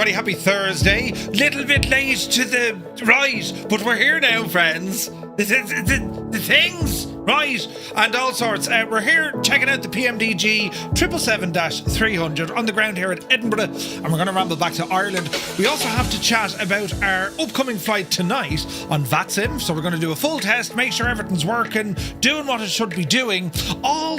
everybody, happy Thursday. Little bit late to the right, but we're here now, friends. The things, right, and all sorts. We're here checking out the PMDG 777-300 on the ground here at Edinburgh, and we're going to ramble back to Ireland. We also have to chat about our upcoming flight tonight on VATSIM, so we're going to do a full test, make sure everything's working, doing what it should be doing, all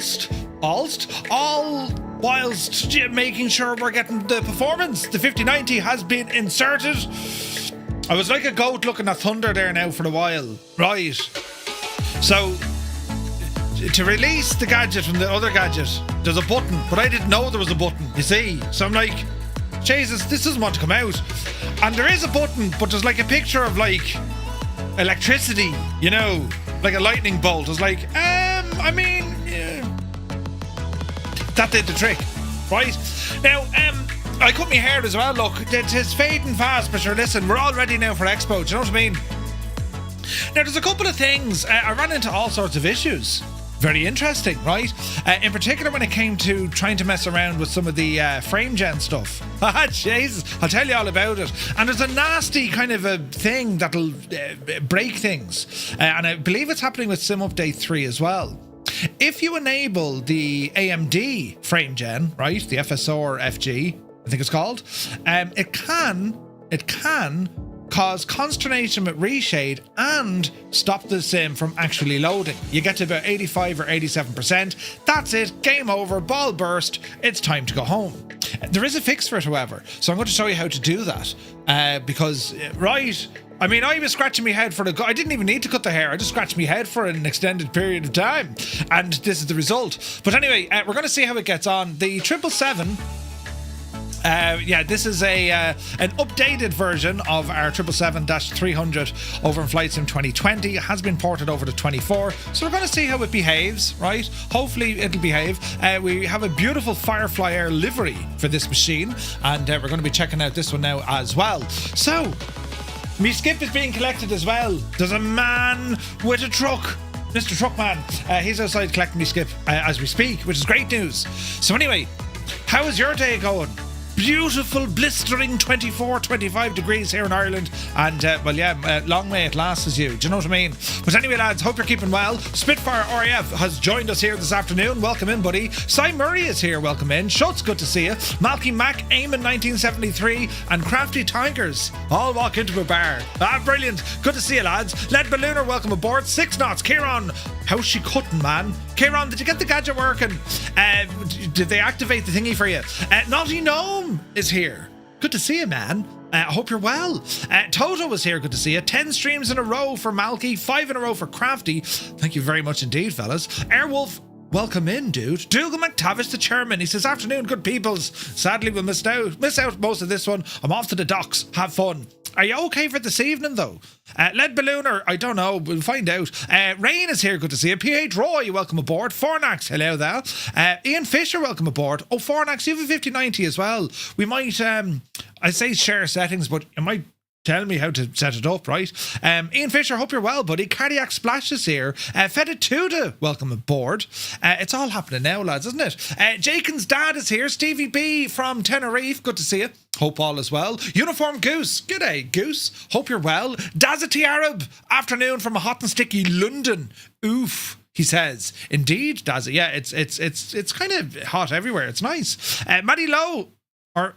whilst making sure we're getting the performance. The 5090 has been inserted. I was like a goat looking at thunder there now for a while. Right. So, to release the gadget from the other gadget, there's a button, but I didn't know there was a button, you see. So I'm like, Jesus, this doesn't want to come out. And there is a button, but there's like a picture of like electricity, you know, like a lightning bolt. I was like, yeah. That did the trick, right? Now, I cut my hair as well, look, it's fading fast, but sure, listen, we're all ready now for Expo, do you know what I mean? Now, there's a couple of things, I ran into all sorts of issues. Very interesting, right? In particular, when it came to trying to mess around with some of the frame gen stuff. Ah, Jesus, I'll tell you all about it. And there's a nasty kind of a thing that'll break things. And I believe it's happening with Sim Update 3 as well. If you enable the AMD frame gen, right, the FSO or FG, I think it's called, it can cause consternation with reshade and stop the sim from actually loading. You get to about 85 or 87%. That's it. Game over. Ball burst. It's time to go home. There is a fix for it, however. So I'm going to show you how to do that. Because, right, I mean, I was scratching my head for I didn't even need to cut the hair. I just scratched my head for an extended period of time. And this is the result. But anyway, we're going to see how it gets on. The 777... this is an updated version of our 777-300 over in Flight Sim 2020. It has been ported over to 24, so we're going to see how it behaves, right? Hopefully it'll behave. We have a beautiful Firefly Air livery for this machine, and we're going to be checking out this one now as well. So, me skip is being collected as well. There's a man with a truck. Mr. Truckman, he's outside collecting me skip as we speak, which is great news. So anyway, how is your day going? Beautiful, blistering 24, 25 degrees here in Ireland. And, long may it last as you. Do you know what I mean? But anyway, lads, hope you're keeping well. Spitfire RAF has joined us here this afternoon. Welcome in, buddy. Cy Murray is here. Welcome in. Schultz, good to see you. Malky Mac, Eamon 1973, and Crafty Tigers all walk into a bar. Ah, brilliant. Good to see you, lads. Lead Ballooner, welcome aboard. 6 knots. Kieran, how's she cutting, man? Kieran, did you get the gadget working? Did they activate the thingy for you? Naughty Gnome is here. Good to see you, man. I hope you're well. Toto is here. Good to see you. 10 streams in a row for Malky, 5 in a row for Crafty. Thank you very much indeed, fellas. Airwolf, welcome in, dude. Dougal McTavish, the chairman. He says, afternoon, good peoples. Sadly, we'll miss out most of this one. I'm off to the docks. Have fun. Are you okay for this evening, though? Lead Ballooner, I don't know. We'll find out. Rain is here. Good to see you. PH Roy, welcome aboard. Fornax, hello there. Ian Fisher, welcome aboard. Oh, Fornax, you have a 5090 as well. We might, I say share settings, but you might tell me how to set it up, right? Ian Fisher, hope you're well, buddy. Cardiac Splashes here. Feta Tuda, welcome aboard. It's all happening now, lads, isn't it? Jaken's dad is here. Stevie B from Tenerife, good to see you. Hope all is well. Uniform Goose, g'day Goose. Hope you're well. Dazity Arab, afternoon from a hot and sticky London. Oof. He says, indeed, Dazzy. Yeah, it's kind of hot everywhere. It's nice. Maddie Lowe, or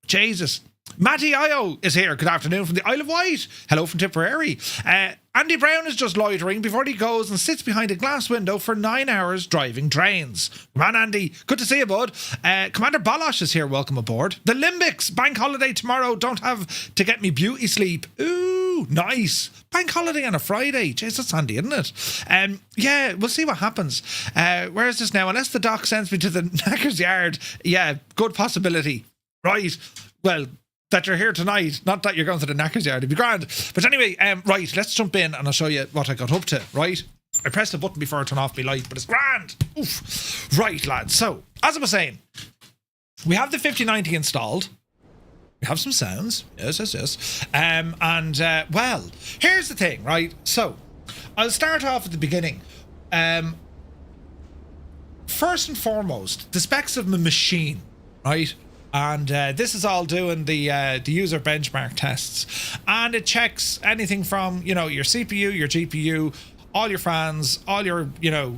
Jesus. Matty Io is here. Good afternoon from the Isle of Wight. Hello from Tipperary. Andy Brown is just loitering before he goes and sits behind a glass window for 9 hours driving trains. Man, Andy, good to see you, bud. Commander Balosh is here. Welcome aboard. The Limbics, bank holiday tomorrow. Don't have to get me beauty sleep. Ooh, nice. Bank holiday on a Friday. Jeez, that's handy, isn't it? Yeah, we'll see what happens. Where is this now? Unless the doc sends me to the knacker's yard. Yeah, good possibility. Right. Well, that you're here tonight, not that you're going to the knacker's yard, it'd be grand. But anyway, right, let's jump in and I'll show you what I got up to, right? I pressed the button before I turn off my light, but it's grand. Oof. Right, lads, so, as I was saying, we have the 5090 installed. We have some sounds, yes. Well, here's the thing, right? So, I'll start off at the beginning. First and foremost, the specs of my machine, right? and this is all doing the user benchmark tests, and it checks anything from, you know, your CPU, your GPU, all your fans, all your, you know,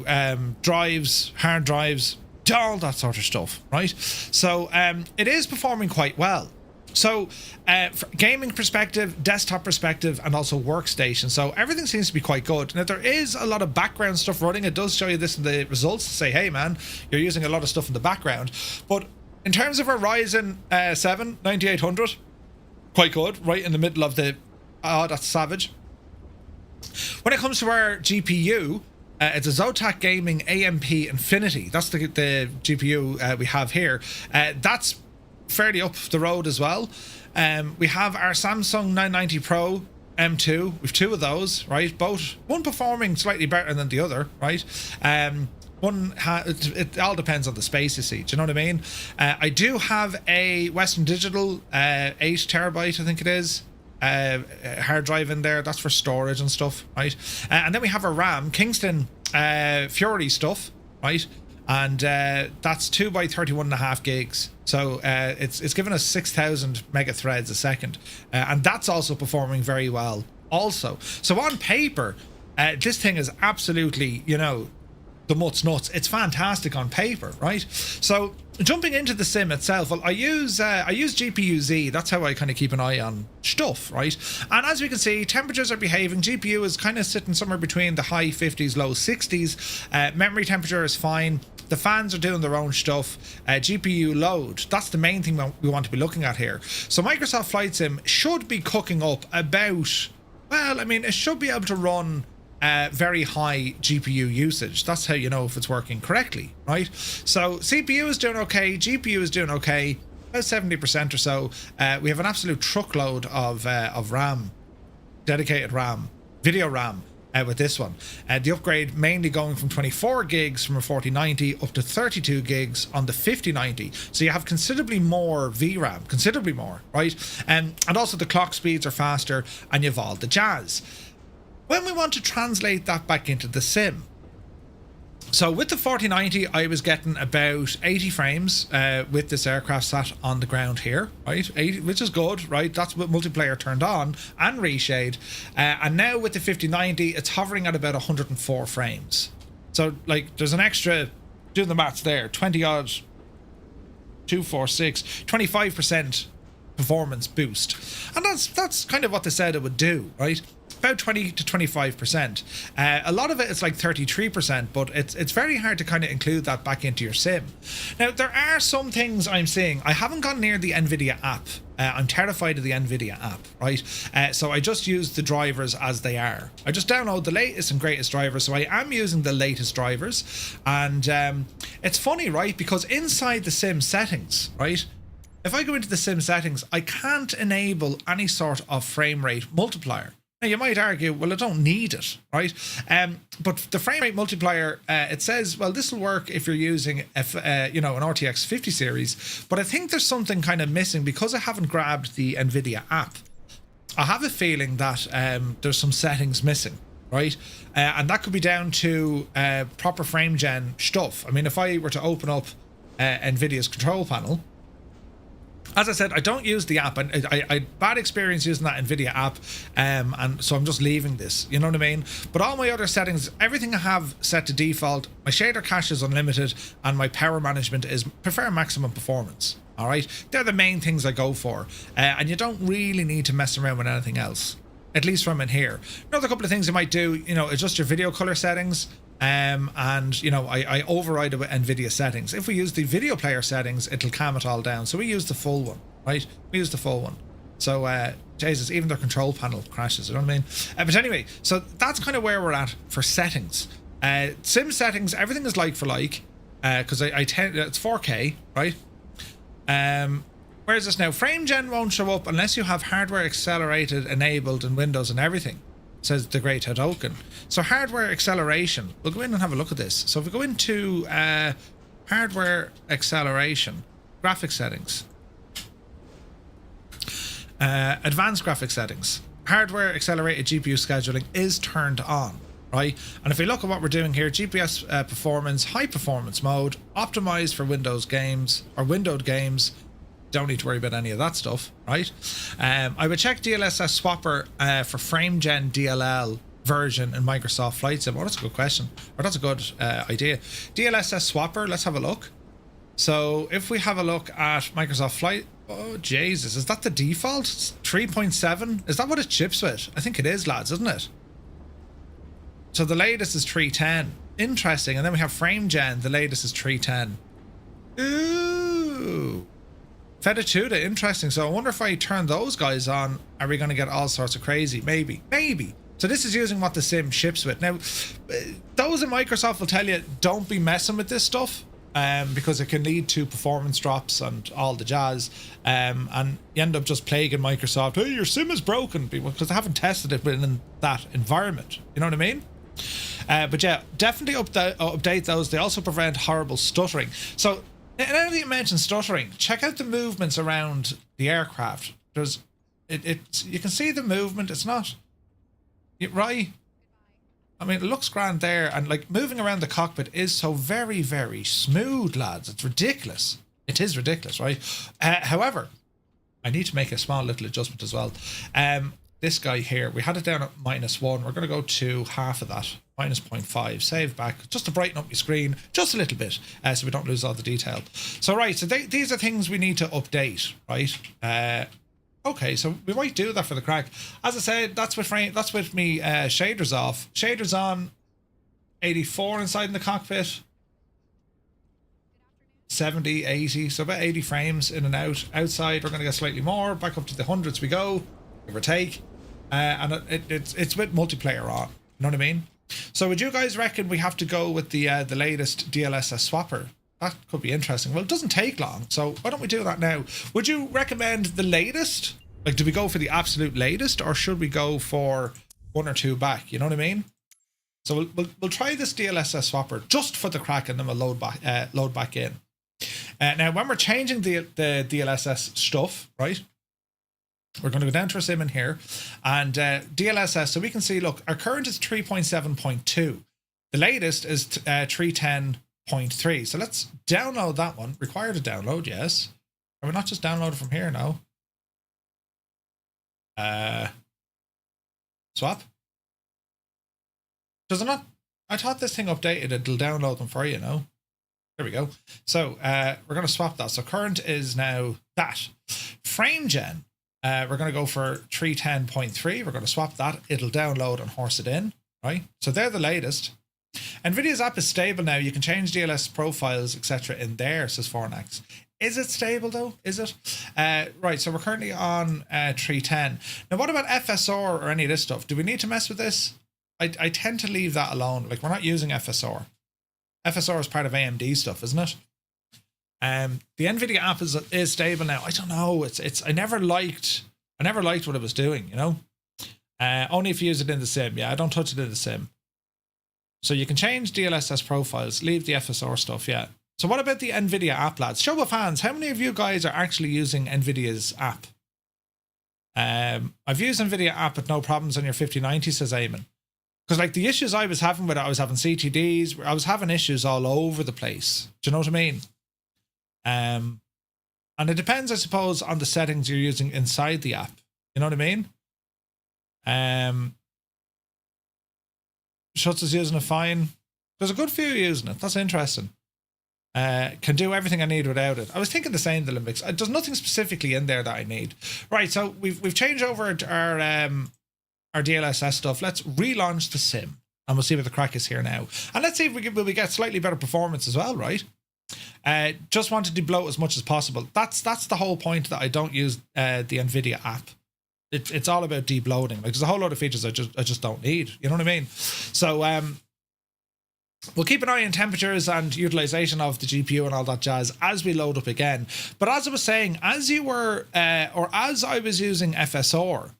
drives, hard drives, all that sort of stuff, right? So it is performing quite well. So from gaming perspective, desktop perspective, and also workstation, so everything seems to be quite good. Now there is a lot of background stuff running. It does show you this in the results to say, hey man, you're using a lot of stuff in the background. But in terms of a Ryzen 7 9800, quite good, right in the middle of the that's savage. When it comes to our GPU, it's a Zotac Gaming AMP Infinity. That's the GPU we have here. That's fairly up the road as well. We have our Samsung 990 Pro M2. We've two of those, right? Both, one performing slightly better than the other, right? It all depends on the space, you see. Do you know what I mean? I do have a Western Digital 8 terabyte, I think it is, hard drive in there. That's for storage and stuff, right? And then we have our RAM, Kingston Fury stuff, right? And that's 2 by 31.5 gigs. So it's given us 6,000 mega threads a second, and that's also performing very well also. So on paper, this thing is absolutely, you know, the mutt's nuts. It's fantastic on paper, right? So jumping into the sim itself, well, I use GPU-Z. That's how I kind of keep an eye on stuff, right? And as we can see, temperatures are behaving. GPU is kind of sitting somewhere between the high 50s, low 60s. Memory temperature is fine. The fans are doing their own stuff. GPU load, that's the main thing we want to be looking at here. So Microsoft Flight Sim should be cooking up about, well, I mean, it should be able to run very high GPU usage. That's how you know if it's working correctly, right? So CPU is doing okay, GPU is doing okay, about 70% or so. We have an absolute truckload of RAM, dedicated RAM, video RAM, with this one. The upgrade mainly going from 24 gigs from a 4090 up to 32 gigs on the 5090. So you have considerably more VRAM, considerably more, right? And also the clock speeds are faster, and you've all the jazz. When we want to translate that back into the sim, so with the 4090, I was getting about 80 frames with this aircraft sat on the ground here, right? 80, which is good, right? That's what multiplayer turned on and reshade. And now with the 5090, it's hovering at about 104 frames. So like there's an extra, do the maths there, 20 odd, 246, 25% performance boost. And that's kind of what they said it would do, right? About 20 to 25%. A lot of it is like 33%, but it's very hard to kind of include that back into your sim. Now, there are some things I'm seeing. I haven't gone near the NVIDIA app. I'm terrified of the NVIDIA app, right? So I just use the drivers as they are. I just download the latest and greatest drivers, so I am using the latest drivers. And it's funny, right? Because inside the sim settings, right? If I go into the sim settings, I can't enable any sort of frame rate multiplier. Now, you might argue, well, I don't need it, right? But the frame rate multiplier, it says, well, this will work if you're using, you know, an RTX 50 series. But I think there's something kind of missing because I haven't grabbed the NVIDIA app. I have a feeling that there's some settings missing, right? And that could be down to proper frame gen stuff. I mean, if I were to open up NVIDIA's control panel, as I said, I don't use the app, and I bad experience using that NVIDIA app, and so I'm just leaving this, you know what I mean? But all my other settings, everything I have set to default, my shader cache is unlimited, and my power management is prefer maximum performance, all right? They're the main things I go for, and you don't really need to mess around with anything else, at least from in here. Another couple of things you might do, you know, adjust your video color settings. And you know, I override it with NVIDIA settings. If we use the video player settings, it'll calm it all down. So we use the full one, right? We use the full one. So Jesus, even their control panel crashes, you know what I mean? But anyway, so that's kind of where we're at for settings. Sim settings, everything is like for like, because I tend, it's 4K, right? Where is this now? Frame gen won't show up unless you have hardware accelerated enabled in Windows and everything, says the great Hadoken. So hardware acceleration, we'll go in and have a look at this. So if we go into hardware acceleration, graphics settings, advanced graphics settings, hardware accelerated GPU scheduling is turned on, right? And if we look at what we're doing here, GPS performance, high performance mode, optimized for Windows games or windowed games, don't need to worry about any of that stuff, right? I would check DLSS Swapper for FrameGen DLL version in Microsoft Flight Sim. Oh, that's a good question, or that's a good idea. DLSS Swapper, let's have a look. So if we have a look at Microsoft Flight, oh Jesus, is that the default? 3.7? Is that what it ships with? I think it is, lads, isn't it? So the latest is 310. Interesting. And then we have FrameGen, the latest is 310. Ooh. Fetituda, interesting. So I wonder if I turn those guys on, are we going to get all sorts of crazy? Maybe. So this is using what the sim ships with. Now, those in Microsoft will tell you, don't be messing with this stuff. Because it can lead to performance drops and all the jazz, and you end up just plaguing Microsoft. Hey, your sim is broken, because they haven't tested it within that environment. You know what I mean? But yeah, definitely update those. They also prevent horrible stuttering. So now that you mentioned stuttering, check out the movements around the aircraft. There's you can see the movement. It's not right. I mean, it looks grand there, and like moving around the cockpit is so very, very smooth, lads. It's ridiculous. It is ridiculous, right? However, I need to make a small little adjustment as well. This guy here, we had it down at -1. We're going to go to half of that, -0.5. Save back, just to brighten up your screen just a little bit, so we don't lose all the detail. So right, so these are things we need to update, right? Okay, so we might do that for the crack. As I said, that's with me shaders off. Shaders on, 84 inside in the cockpit. 70, 80, so about 80 frames in and out. Outside, we're going to get slightly more. Back up to the hundreds we go, give or take. And it's with multiplayer on. You know what I mean? So would you guys reckon we have to go with the latest DLSS Swapper? That could be interesting. Well, it doesn't take long, so why don't we do that now? Would you recommend the latest? Like, do we go for the absolute latest, or should we go for one or two back? You know what I mean? So we'll try this DLSS Swapper just for the crack, and then we'll load back in. Now, when we're changing the DLSS stuff, right? We're going to go down to our sim in here, and DLSS. So we can see, look, our current is 3.7.2. The latest is 310.3. So let's download that one. Required to download, yes. Are we not just download it from here now? Swap. Does it not? I thought this thing updated. It'll download them for you, know. There we go. So we're going to swap that. So current is now that. FrameGen. We're going to go for 310.3. We're going to swap that. It'll download and horse it in, right? So they're the latest. NVIDIA's app is stable now. You can change DLS profiles, etc. in there, says Fornax. Is it stable though? Is it? Right, so we're currently on 310. Now, what about FSR or any of this stuff? Do we need to mess with this? I tend to leave that alone. Like, we're not using FSR. FSR is part of AMD stuff, isn't it? The NVIDIA app is stable now. I don't know. I never liked what it was doing, you know? Only if you use it in the sim. Yeah, I don't touch it in the sim. So you can change DLSS profiles, leave the FSR stuff, yeah. So what about the NVIDIA app, lads? Show of hands, how many of you guys are actually using NVIDIA's app? I've used NVIDIA app with no problems on your 5090, says Eamon. Because like the issues I was having with it, I was having CTDs, I was having issues all over the place. Do you know what I mean? And it depends, I suppose, on the settings you're using inside the app. You know what I mean? Schutz is using it fine. There's a good few using it. That's interesting. Can do everything I need without it. I was thinking the same, the Olympics. There's nothing specifically in there that I need. Right, so we've changed over our DLSS stuff. Let's relaunch the sim, and we'll see what the crack is here now. And let's see if we get slightly better performance as well, right? Just want to debloat as much as possible. That's the whole point that I don't use the NVIDIA app. It's all about debloating. Like, there's a whole lot of features I just don't need. You know what I mean? So we'll keep an eye on temperatures and utilization of the GPU and all that jazz as we load up again. But as I was saying, as you were, or as I was using FSR,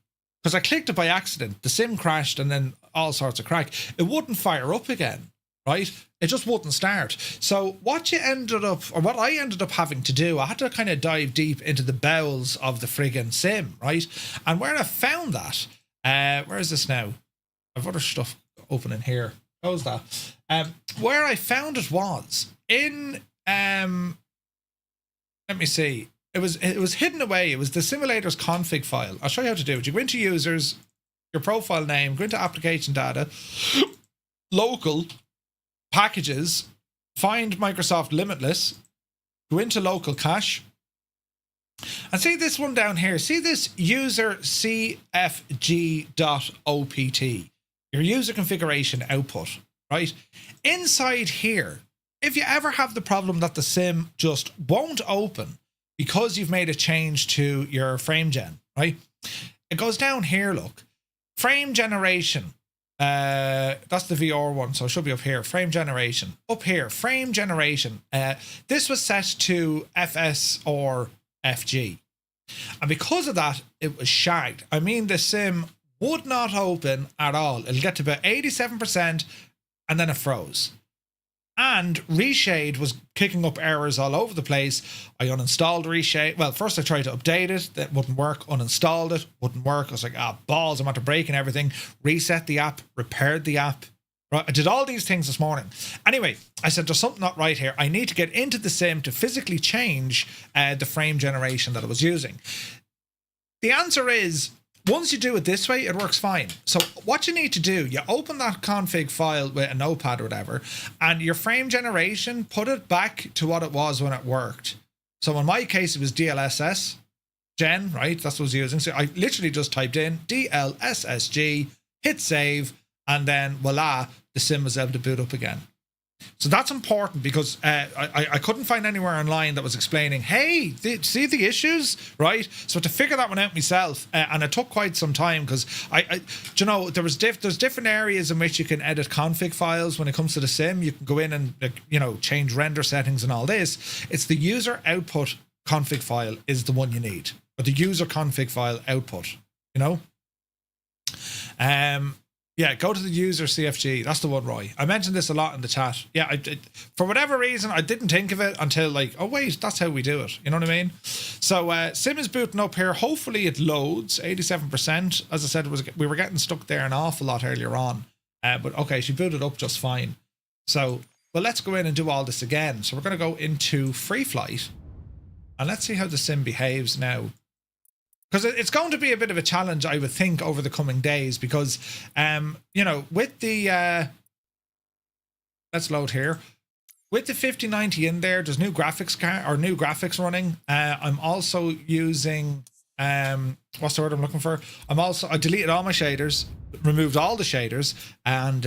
because I clicked it by accident, the sim crashed and then all sorts of crack. It wouldn't fire up again, right? It just wouldn't start. So what I ended up having to do, I had to kind of dive deep into the bowels of the friggin' sim, right? And where I found that, where is this now? I've other stuff open in here. Close that. Where I found it was in, let me see. it was hidden away. It was the simulator's config file. I'll show you how to do it. You go into users, your profile name, go into application data, local, packages, find Microsoft Limitless, go into local cache, and see this one down here. See this user cfg.opt, your user configuration output, right? Inside here, if you ever have the problem that the sim just won't open because you've made a change to your frame gen, right? It goes down here, look. Frame generation. That's the VR one, so it should be up here. Frame generation. Up here, frame generation. This was set to FS or FG. And because of that, it was shagged. I mean, the sim would not open at all. It'll get to about 87% and then it froze. And Reshade was kicking up errors all over the place. I uninstalled Reshade. Well, first I tried to update it. That wouldn't work. Uninstalled it. Wouldn't work. I was like, balls. I'm after breaking everything. Reset the app. Repaired the app. Right. I did all these things this morning. Anyway, I said, there's something not right here. I need to get into the sim to physically change the frame generation that I was using. The answer is, once you do it this way, it works fine. So what you need to do, you open that config file with a notepad or whatever, and your frame generation, put it back to what it was when it worked. So in my case, it was DLSS gen, right? That's what I was using. So I literally just typed in DLSSG, hit save, and then voila, the sim was able to boot up again. So that's important because I couldn't find anywhere online that was explaining, hey, see the issues, right? So to figure that one out myself, and it took quite some time because you know, there's different areas in which you can edit config files when it comes to the sim. You can go in and, you know, change render settings and all this. It's the user output config file is the one you need, or the user config file output, you know? Yeah, go to the user CFG. That's the one, Roy. I mentioned this a lot in the chat. Yeah, for whatever reason, I didn't think of it until like, oh wait, that's how we do it. You know what I mean? So sim is booting up here. Hopefully it loads. 87%. As I said, we were getting stuck there an awful lot earlier on. But okay, she booted up just fine. So, well, let's go in and do all this again. So we're going to go into free flight. And let's see how the sim behaves now. Because it's going to be a bit of a challenge, I would think, over the coming days. Because, you know, with the... let's load here. With the 5090 in there, there's new graphics running. I'm also using... what's the word I'm looking for? I deleted all my shaders, removed all the shaders, and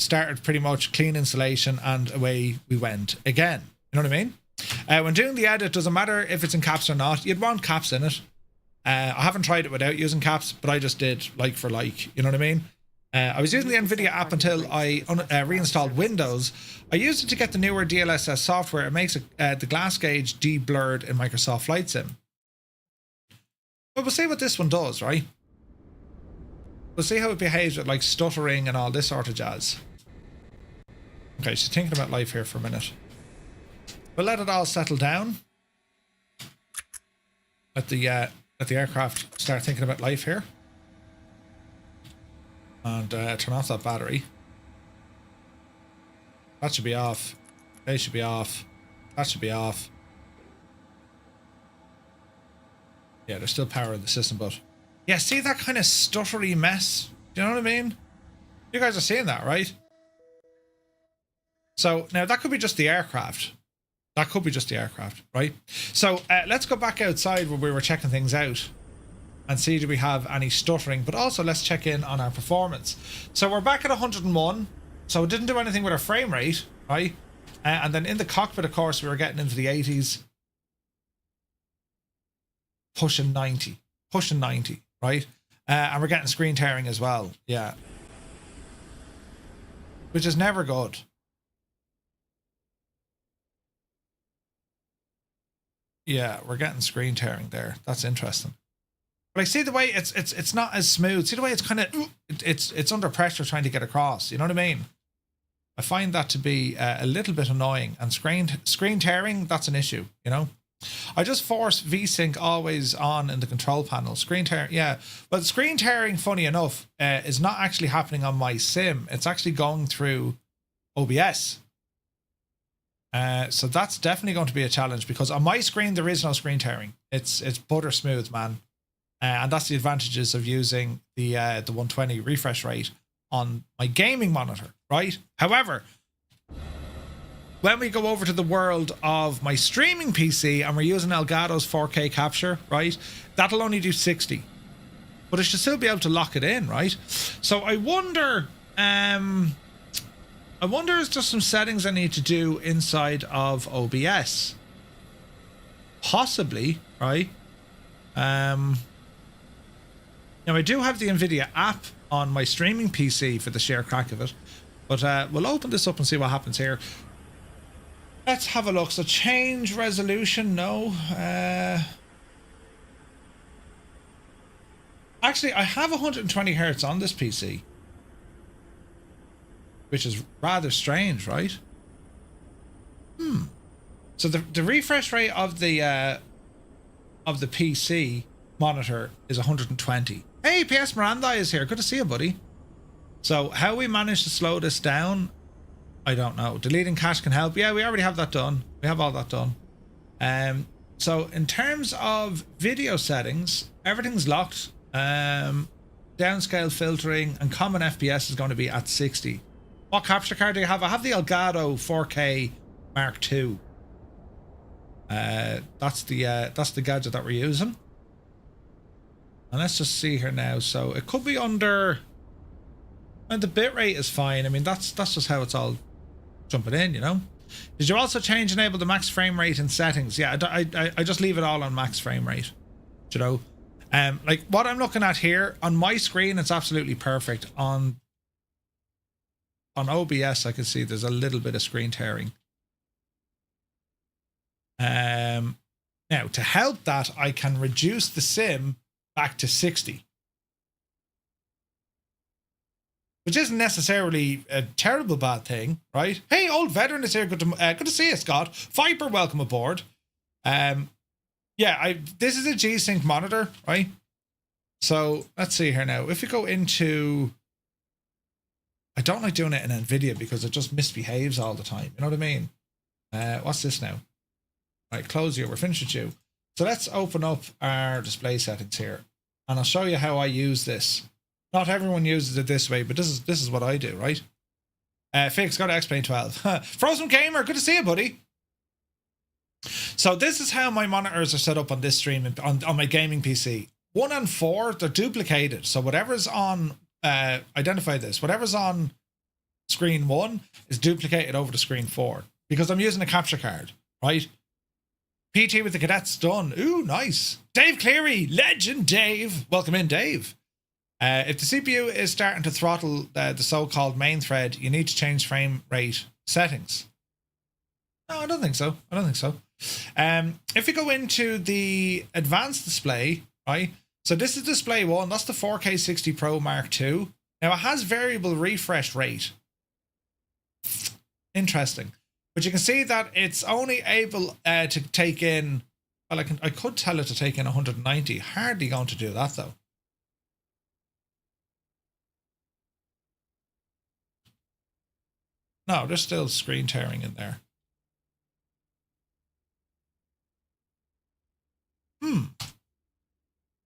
started pretty much clean installation, and away we went again. You know what I mean? When doing the edit, doesn't matter if it's in caps or not. You'd want caps in it. I haven't tried it without using caps, but I just did like for like, you know what I mean? I was using the NVIDIA app until I reinstalled Windows. I used it to get the newer DLSS software. It makes the glass gauge de-blurred in Microsoft Flight Sim. But we'll see what this one does, right? We'll see how it behaves with like stuttering and all this sort of jazz. Okay, she's thinking about life here for a minute. We'll let it all settle down. Let the aircraft start thinking about life here. And turn off that battery. That should be off. They should be off. That should be off. Yeah, there's still power in the system, but... Yeah, see that kind of stuttery mess? Do you know what I mean? You guys are seeing that, right? So, now that could be just the aircraft. That could be just the aircraft, right? So let's go back outside where we were checking things out and see do we have any stuttering, but also let's check in on our performance. So we're back at 101. So it didn't do anything with our frame rate, right? And then in the cockpit, of course, we were getting into the 80s. Pushing 90, right? And we're getting screen tearing as well, yeah. Which is never good. Yeah, we're getting screen tearing there. That's interesting. But I see the way it's not as smooth. See the way it's kind of it's under pressure trying to get across. You know what I mean? I find that to be a little bit annoying. And screen tearing, that's an issue. You know, I just force VSync always on in the control panel. Screen tearing, yeah. But screen tearing, funny enough, is not actually happening on my sim. It's actually going through OBS. So that's definitely going to be a challenge, because on my screen there is no screen tearing. It's butter smooth, man. And that's the advantages of using the 120 refresh rate on my gaming monitor, right? However, when we go over to the world of my streaming PC and we're using Elgato's 4K capture, right, that'll only do 60. But I should still be able to lock it in, right? So I wonder is there some settings I need to do inside of OBS? Possibly, right? Now I do have the NVIDIA app on my streaming PC for the sheer crack of it, but we'll open this up and see what happens here. Let's have a look. So change resolution, no. Actually, I have 120 hertz on this PC, which is rather strange, right? So the refresh rate of the PC monitor is 120. Hey, PS Miranda is here. Good to see you, buddy. So how we managed to slow this down, I don't know. Deleting cache can help. Yeah, we already have that done. We have all that done. So in terms of video settings, everything's locked. Downscale filtering and common FPS is going to be at 60. What capture card do you have? I have the Elgato 4K Mark II. That's the gadget that we're using. And let's just see here now. So it could be under, and the bitrate is fine. I mean, that's just how it's all jumping in, you know. Did you also enable the max frame rate in settings? Yeah, I just leave it all on max frame rate, you know. Like what I'm looking at here on my screen, it's absolutely perfect. On OBS, I can see there's a little bit of screen tearing. Now to help that, I can reduce the sim back to 60, which isn't necessarily a terrible bad thing, right? Hey, old veteran is here. Good to see you, Scott. Viper, welcome aboard. Yeah, this is a G-Sync monitor, right? So let's see here now. If you go into, I don't like doing it in NVIDIA because it just misbehaves all the time. You know what I mean? What's this now? Right, close you. We're finished with you. So let's open up our display settings here, and I'll show you how I use this. Not everyone uses it this way, but this is what I do, right? Fix, got to explain 12. Frozen Gamer, good to see you, buddy. So this is how my monitors are set up on this stream on my gaming PC. 1 and 4, they're duplicated. So whatever's on, identify this, whatever's on screen 1 is duplicated over to screen 4 because I'm using a capture card, right? PT with the cadets done. Ooh, nice. Dave Cleary, legend Dave. Welcome in, Dave. If the CPU is starting to throttle the so-called main thread, you need to change frame rate settings. No, I don't think so. If you go into the advanced display, right? So this is display 1. That's the 4K 60 Pro Mark II. Now it has variable refresh rate. Interesting. But you can see that it's only able to take in, well, I could tell it to take in 190. Hardly going to do that though. No, there's still screen tearing in there.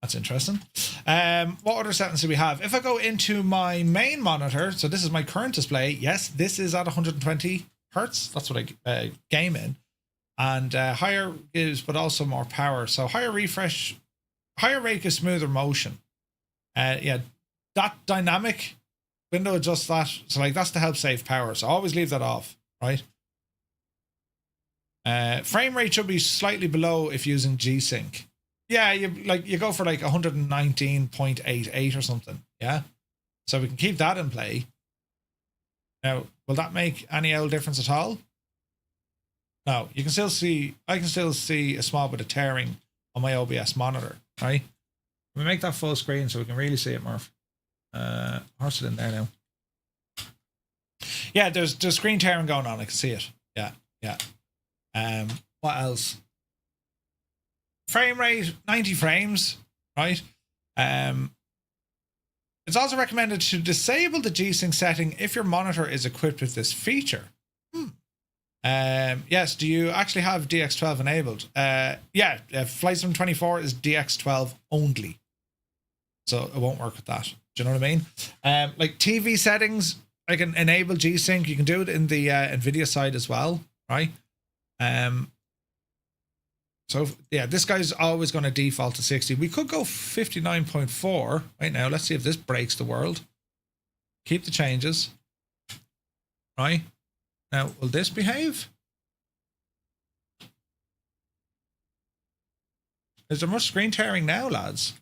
That's interesting. What other settings do we have? If I go into my main monitor, so this is my current display. Yes, this is at 120 hertz. That's what I game in. And higher gives, but also more power. So higher refresh, higher rate gives smoother motion. Yeah, that dynamic window adjusts that. So like that's to help save power. So always leave that off, right? Frame rate should be slightly below if using G-Sync. Yeah, you go for like 119.88 or something. Yeah, so we can keep that in play. Now, will that make any old difference at all? No, you can still see. I can still see a small bit of tearing on my OBS monitor. Right? Let me make that full screen so we can really see it, Murph. What's it in there now? Yeah, there's screen tearing going on. I can see it. Yeah. What else? Frame rate 90 frames, right? It's also recommended to disable the G-Sync setting if your monitor is equipped with this feature. Yes, do you actually have DX12 enabled? Yeah, Flight Sim 24 is DX12 only. So it won't work with that. Do you know what I mean? Like TV settings, I can enable G-Sync. You can do it in the NVIDIA side as well, right? So yeah, this guy's always going to default to 60. We could go 59.4 right now. Let's see if this breaks the world. Keep the changes. Right? Now, will this behave? Is there much screen tearing now, lads?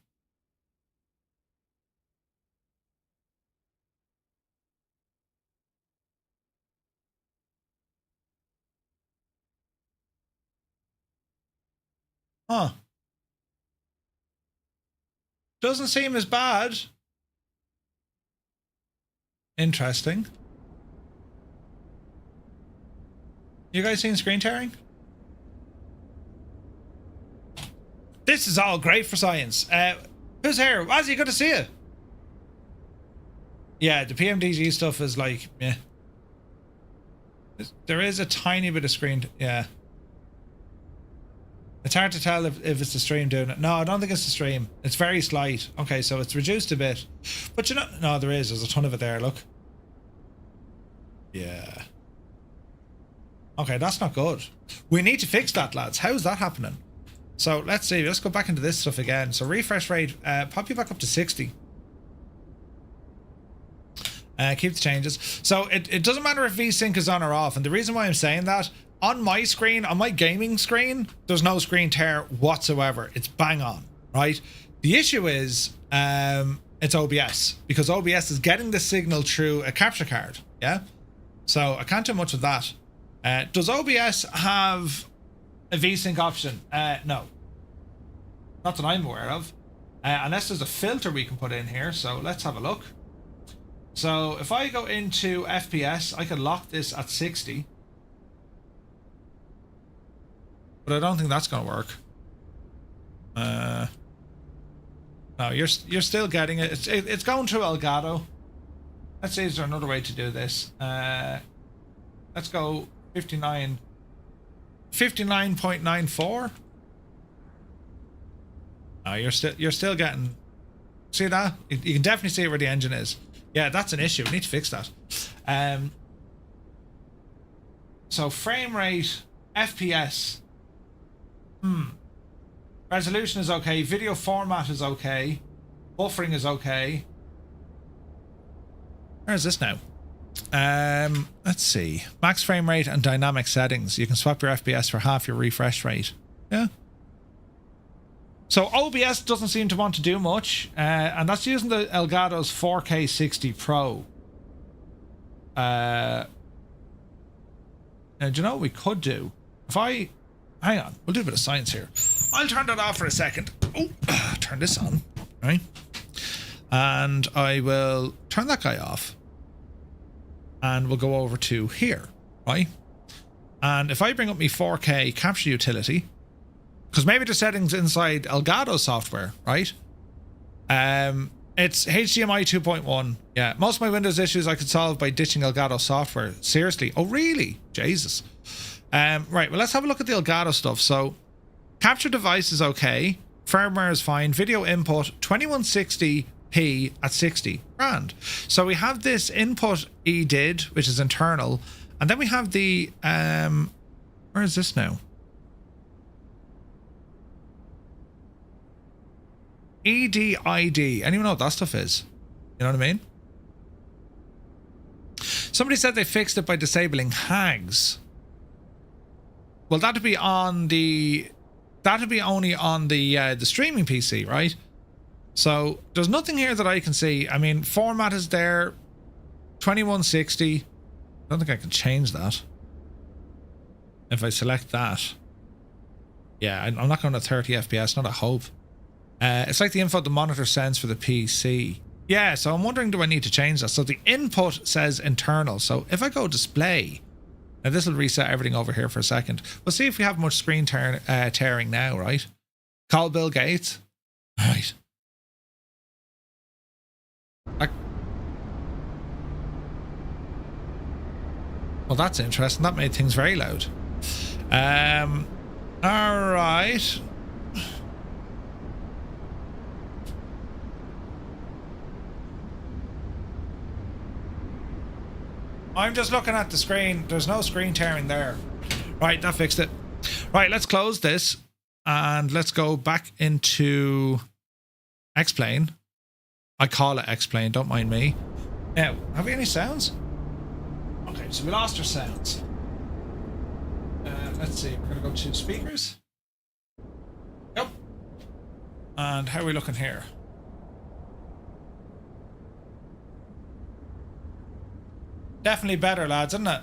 Huh. Doesn't seem as bad. Interesting. You guys seen screen tearing? This is all great for science. Who's here? Wazzy, good to see you. Yeah, the PMDG stuff is like, yeah. There is a tiny bit of screen, yeah. It's hard to tell if it's the stream doing it. No, I don't think it's the stream. It's very slight. Okay, so it's reduced a bit. But you know, no, there's a ton of it there, look. Yeah. Okay, that's not good. We need to fix that, lads. How's that happening? So let's see. Let's go back into this stuff again. So refresh rate, pop you back up to 60. Keep the changes. So it doesn't matter if VSync is on or off. And the reason why I'm saying that, on my screen, on my gaming screen, there's no screen tear whatsoever. It's bang on, right? The issue is it's OBS, because OBS is getting the signal through a capture card, yeah? So I can't do much of that. Does OBS have a VSync option? No. Not that I'm aware of. Unless there's a filter we can put in here. So let's have a look. So if I go into FPS, I can lock this at 60. But I don't think that's going to work. No, you're still getting it. It's going through Elgato. Let's see, is there another way to do this? Let's go 59.94. Oh, you're still getting. See that? You can definitely see where the engine is. Yeah, that's an issue. We need to fix that. So frame rate, FPS. Resolution is okay. Video format is okay. Buffering is okay. Where is this now? Let's see. Max frame rate and dynamic settings. You can swap your FPS for half your refresh rate. Yeah. So OBS doesn't seem to want to do much, and that's using the Elgato's 4K 60 Pro. And do you know what we could do? If I... Hang on, we'll do a bit of science here. I'll turn that off for a second. Oh, turn this on, right? And I will turn that guy off. And we'll go over to here, right? And if I bring up my 4K capture utility, because maybe the settings inside Elgato software, right? It's HDMI 2.1. Yeah, most of my Windows issues I could solve by ditching Elgato software. Seriously? Oh, really? Jesus. Right, well, let's have a look at the Elgato stuff. So, capture device is okay. Firmware is fine. Video input, 2160p at 60. Grand. So we have this input EDID, which is internal. And then we have the... where is this now? EDID. Anyone know what that stuff is? You know what I mean? Somebody said they fixed it by disabling HAGs. Well, that'd be on the... That'd be only on the streaming PC, right? So there's nothing here that I can see. I mean, format is there. 2160. I don't think I can change that. If I select that. Yeah, I'm not going to 30 FPS, not a hope. It's like the info the monitor sends for the PC. Yeah, so I'm wondering, do I need to change that? So the input says internal. So if I go display, now this will reset everything over here for a second. We'll see if we have much screen tearing now, right? Call Bill Gates. Right. Well, that's interesting. That made things very loud. All right. I'm just looking at the screen. There's no screen tearing there. Right, that fixed it. Right, let's close this and let's go back into X-Plane. I call it X-Plane, don't mind me. Now, have we any sounds? Okay, so we lost our sounds. Let's see, we're going to go to speakers. Yep. And how are we looking here? Definitely better, lads, isn't it?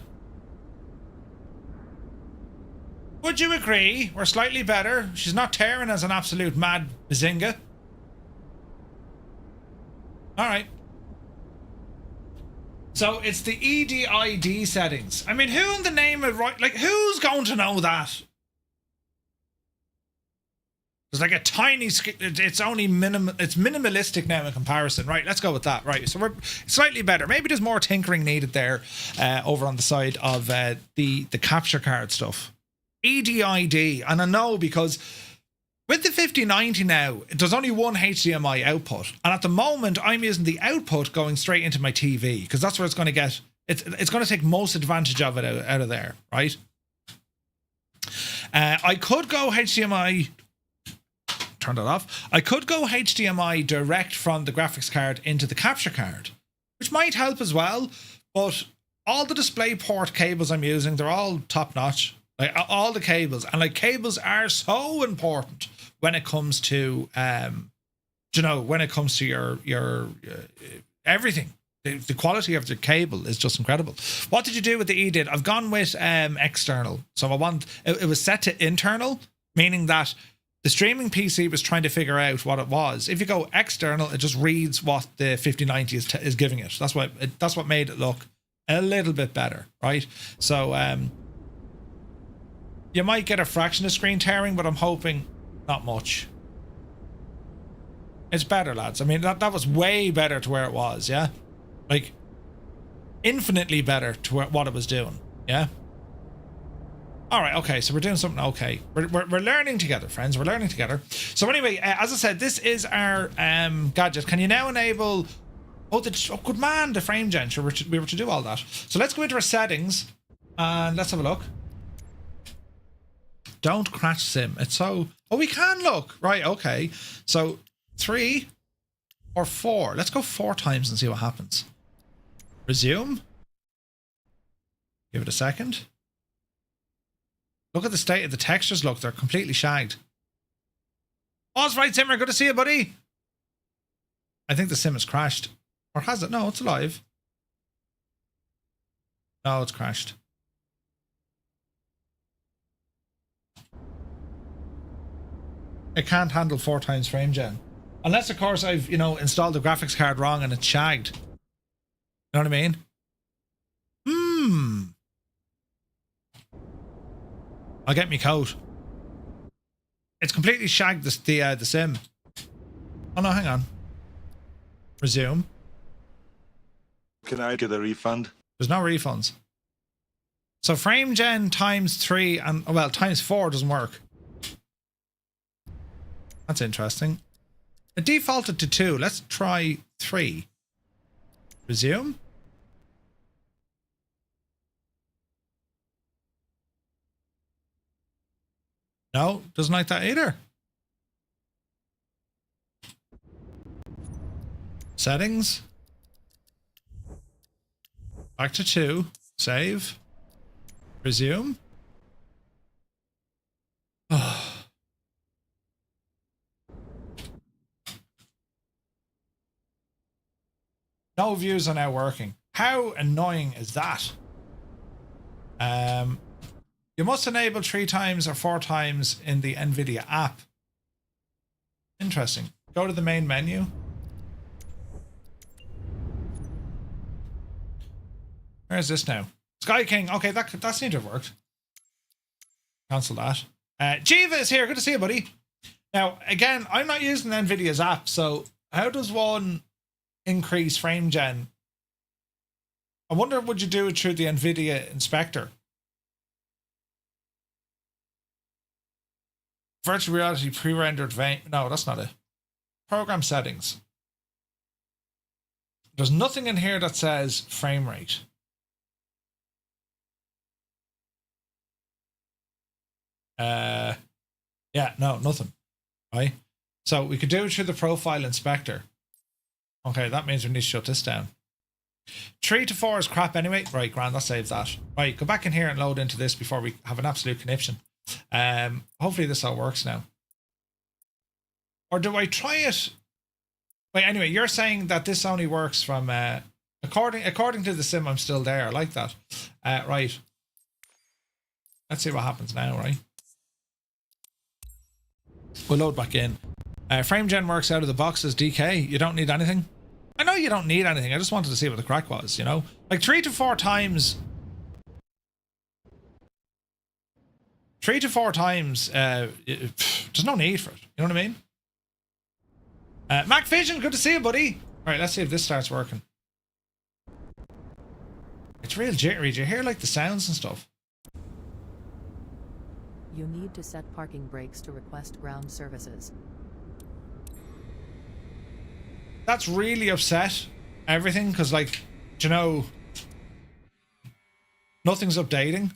Would you agree? We're slightly better. She's not tearing as an absolute mad bazinga. Alright. So it's the EDID settings. I mean, who in the name of right, like, who's going to know that? There's like a tiny, it's only it's minimalistic now in comparison. Right, let's go with that. Right, so we're slightly better. Maybe there's more tinkering needed there over on the side of the capture card stuff. EDID, and I know because with the 5090 now, there's only one HDMI output, and at the moment I'm using the output going straight into my TV because that's where it's going to get. It's going to take most advantage of it out of there, right? I could go HDMI. Turn that off. I could go HDMI direct from the graphics card into the capture card, which might help as well. But all the DisplayPort cables I'm using, they're all top notch. Like all the cables, and like cables are so important when it comes to, you know, when it comes to your everything. The quality of the cable is just incredible. What did you do with the EDID? I've gone with external. So I want it was set to internal, meaning that the streaming PC was trying to figure out what it was. If you go external, it just reads what the 5090 is giving it. That's what made it look a little bit better, right? So you might get a fraction of screen tearing, but I'm hoping not much. It's better, lads. I mean, that was way better to where it was, yeah? Like, infinitely better to what it was doing, yeah? All right, okay, so we're doing something okay. We're learning together, friends. We're learning together. So anyway, as I said, this is our gadget. Can you now enable... Oh, good man, the frame gen. Sure, we were to do all that. So let's go into our settings and let's have a look. Don't crash sim. It's so... Oh, we can look. Right, okay. So 3 or 4. Let's go 4 times and see what happens. Resume. Give it a second. Look at the state of the textures. Look, they're completely shagged. All's right, Simmer. Good to see you, buddy. I think the sim has crashed. Or has it? No, it's alive. No, it's crashed. It can't handle 4 times frame gen. Unless, of course, I've, you know, installed the graphics card wrong and it's shagged. You know what I mean? I'll get me coat. It's completely shagged the sim. Oh no, hang on. Resume. Can I get a refund? There's no refunds. So frame gen times 3 and, well, times 4 doesn't work. That's interesting. It defaulted to 2. Let's try 3. Resume. No, doesn't like that either. Settings. Back to 2. Save. Resume. Oh. No views are now working. How annoying is that? You must enable 3 times or 4 times in the NVIDIA app. Interesting. Go to the main menu. Where's this now? Sky King. Okay, that seemed to have worked. Cancel that. Jiva is here. Good to see you, buddy. Now, again, I'm not using NVIDIA's app, so how does one increase frame gen? I wonder, would you do it through the NVIDIA inspector? Virtual reality pre-rendered no, that's not it. Program settings. There's nothing in here that says frame rate. Yeah, no, nothing. Right? So we could do it through the profile inspector. Okay, that means we need to shut this down. 3 to 4 is crap anyway. Right, grand, that saves that. Right, go back in here and load into this before we have an absolute conniption. Hopefully this all works now. Or do I try it? Wait, anyway, you're saying that this only works from according to the sim. I'm still there. I like that. Right. Let's see what happens now, right? We'll load back in. Frame gen works out of the box as DK. You don't need anything. I know you don't need anything. I just wanted to see what the crack was, you know? Like 3 to 4 times. 3 to 4 times, there's no need for it. You know what I mean? Mac Vision, good to see you, buddy. All right, let's see if this starts working. It's real jittery. Do you hear like the sounds and stuff? You need to set parking brakes to request ground services. That's really upset everything because, like, you know, nothing's updating.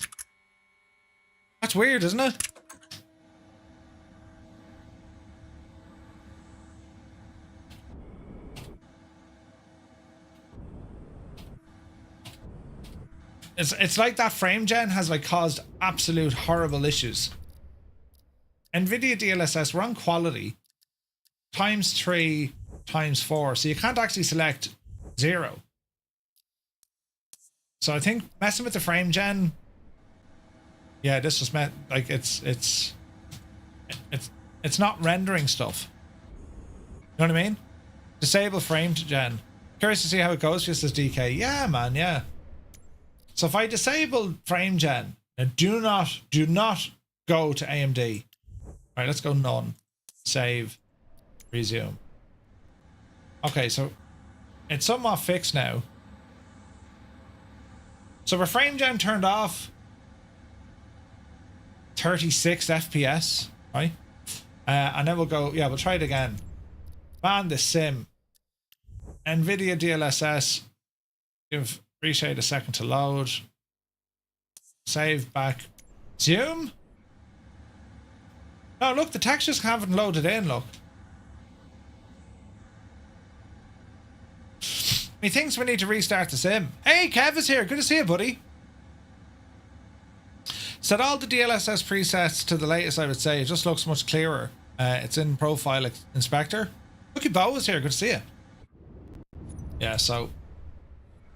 That's weird, isn't it? It's like that frame gen has like caused absolute horrible issues. NVIDIA DLSS, we're on quality ×3 ×4, so you can't actually select 0. So I think messing with the frame gen, yeah, this was meant like it's not rendering stuff. You know what I mean? Disable frame gen. Curious to see how it goes. Just as DK, yeah, man, yeah. So if I disable frame gen, now do not go to AMD. All right, let's go none. Save, resume. Okay, so it's somewhat fixed now. So our frame gen turned off. 36 FPS, right? And then we'll go, yeah, we'll try it again. Ban the sim. NVIDIA DLSS. Give Reshade a second to load. Save back. Zoom? No, look, the textures haven't loaded in, look. He thinks we need to restart the sim. Hey, Kev is here. Good to see you, buddy. Set all the DLSS presets to the latest, I would say. It just looks much clearer. It's in Profile Inspector. Look at Bo is here. Good to see you. Yeah, so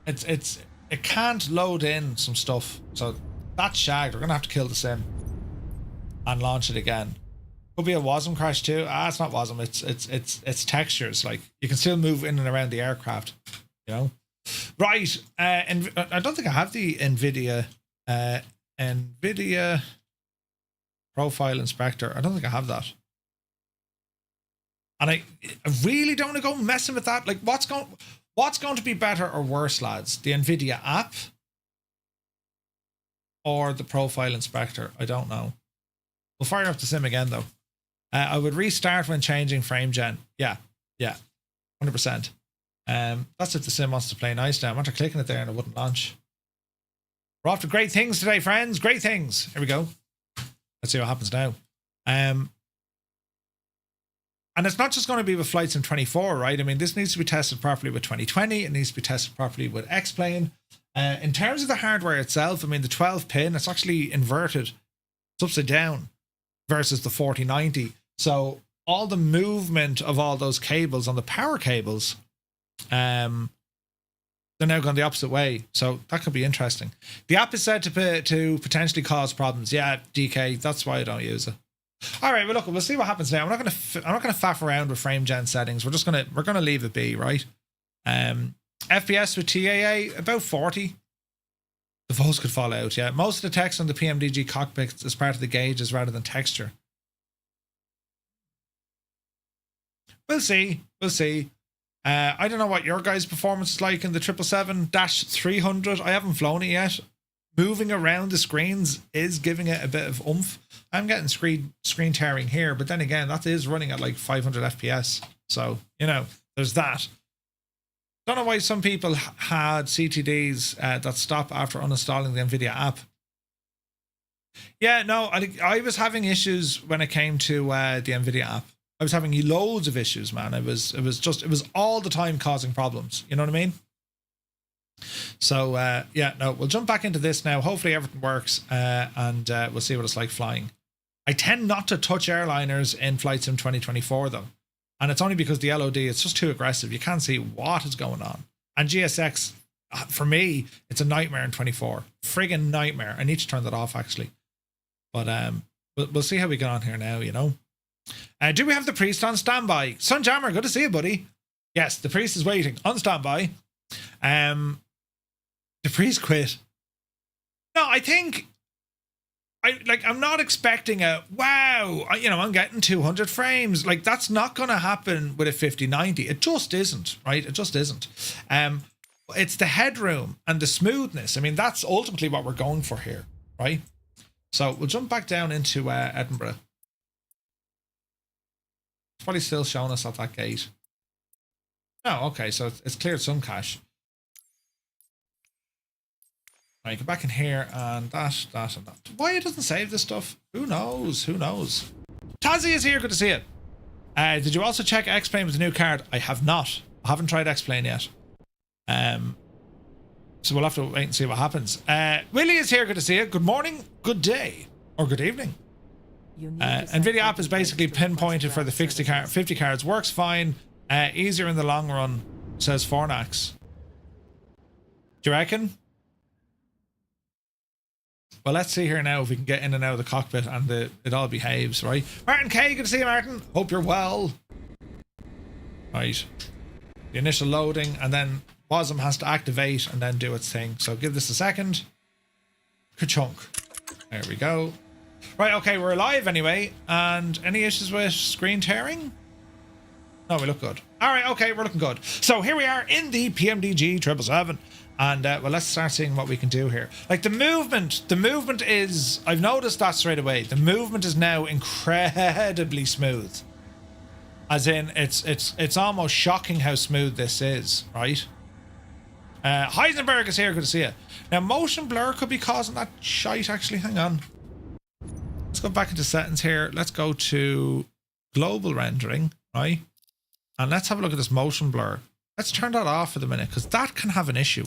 it can't load in some stuff. So that's shagged. We're gonna have to kill the sim and launch it again. Could be a WASM crash too. It's not WASM. It's textures. Like you can still move in and around the aircraft. You know, right? And I don't think I have the NVIDIA Profile Inspector. I don't think I have that. And I really don't want to go messing with that. Like, what's going to be better or worse, lads? The NVIDIA app or the Profile Inspector? I don't know. We'll fire up the sim again, though. I would restart when changing frame gen. Yeah, 100%. That's if the sim wants to play nice now. I'm after clicking it there and it wouldn't launch. We're off to great things today, friends. Great things. Here we go. Let's see what happens now. And it's not just going to be with Flight Sim 24, right? I mean, this needs to be tested properly with 2020. It needs to be tested properly with X-Plane. In terms of the hardware itself, I mean, the 12 pin, it's actually inverted. It's upside down versus the 4090. So all the movement of all those cables on the power cables, they're now going the opposite way. So that could be interesting. The app is said to potentially cause problems. Yeah, DK, that's why I don't use it. All right, well, look, we'll see what happens now. I'm not gonna faff around with frame gen settings. We're gonna leave it be, right? FPS with TAA about 40. The voice could fall out. Yeah, most of the text on the PMDG cockpit is part of the gauges rather than texture. We'll see. I don't know what your guys' performance is like in the 777-300. I haven't flown it yet. Moving around the screens is giving it a bit of oomph. I'm getting screen tearing here, but then again, that is running at like 500 FPS. So, you know, there's that. Don't know why some people had CTDs that stop after uninstalling the NVIDIA app. Yeah, no, I was having issues when it came to the NVIDIA app. I was having loads of issues, man. It was all the time causing problems. You know what I mean? So, yeah, no, we'll jump back into this now. Hopefully everything works and we'll see what it's like flying. I tend not to touch airliners in Flight Sim 2024, though. And it's only because the LOD, it's just too aggressive. You can't see what is going on. And GSX, for me, it's a nightmare in 24. Friggin' nightmare. I need to turn that off, actually. But we'll see how we get on here now, you know. Do we have the priest on standby? Sunjammer, good to see you, buddy. Yes, the priest is waiting on standby. The priest quit. No, I think I'm not expecting a wow. You know, I'm getting 200 frames. Like, that's not going to happen with a 5090. It just isn't, right? It just isn't. It's the headroom and the smoothness. I mean, that's ultimately what we're going for here, right? So we'll jump back down into Edinburgh. It's probably still showing us at that gate. Oh, okay. So it's cleared some cache. Right, go back in here and that and that. Why it doesn't save this stuff? Who knows? Who knows? Tazzy is here. Good to see you. Did you also check X-Plane with the new card? I have not. I haven't tried X-Plane yet. So we'll have to wait and see what happens. Willie is here. Good to see you. Good morning, good day, or good evening. NVIDIA app is basically pinpointed for the 50 cards. Works fine. Easier in the long run, says Fornax. Do you reckon? Well, let's see here now if we can get in and out of the cockpit and it all behaves, right? Martin K, good to see you, Martin. Hope you're well. Right. The initial loading, and then WASM has to activate and then do its thing. So give this a second. Ka-chunk. There we go. Right, okay, we're alive anyway. And any issues with screen tearing? No, we look good. All right, okay, we're looking good. So here we are in the PMDG 777. And well, let's start seeing what we can do here. Like the movement is, I've noticed that straight away. The movement is now incredibly smooth. As in, it's almost shocking how smooth this is, right? Heisenberg is here, good to see you. Now, motion blur could be causing that shite, actually. Hang on. Let's go back into settings here. Let's go to global rendering, right? And let's have a look at this motion blur. Let's turn that off for the minute, because that can have an issue.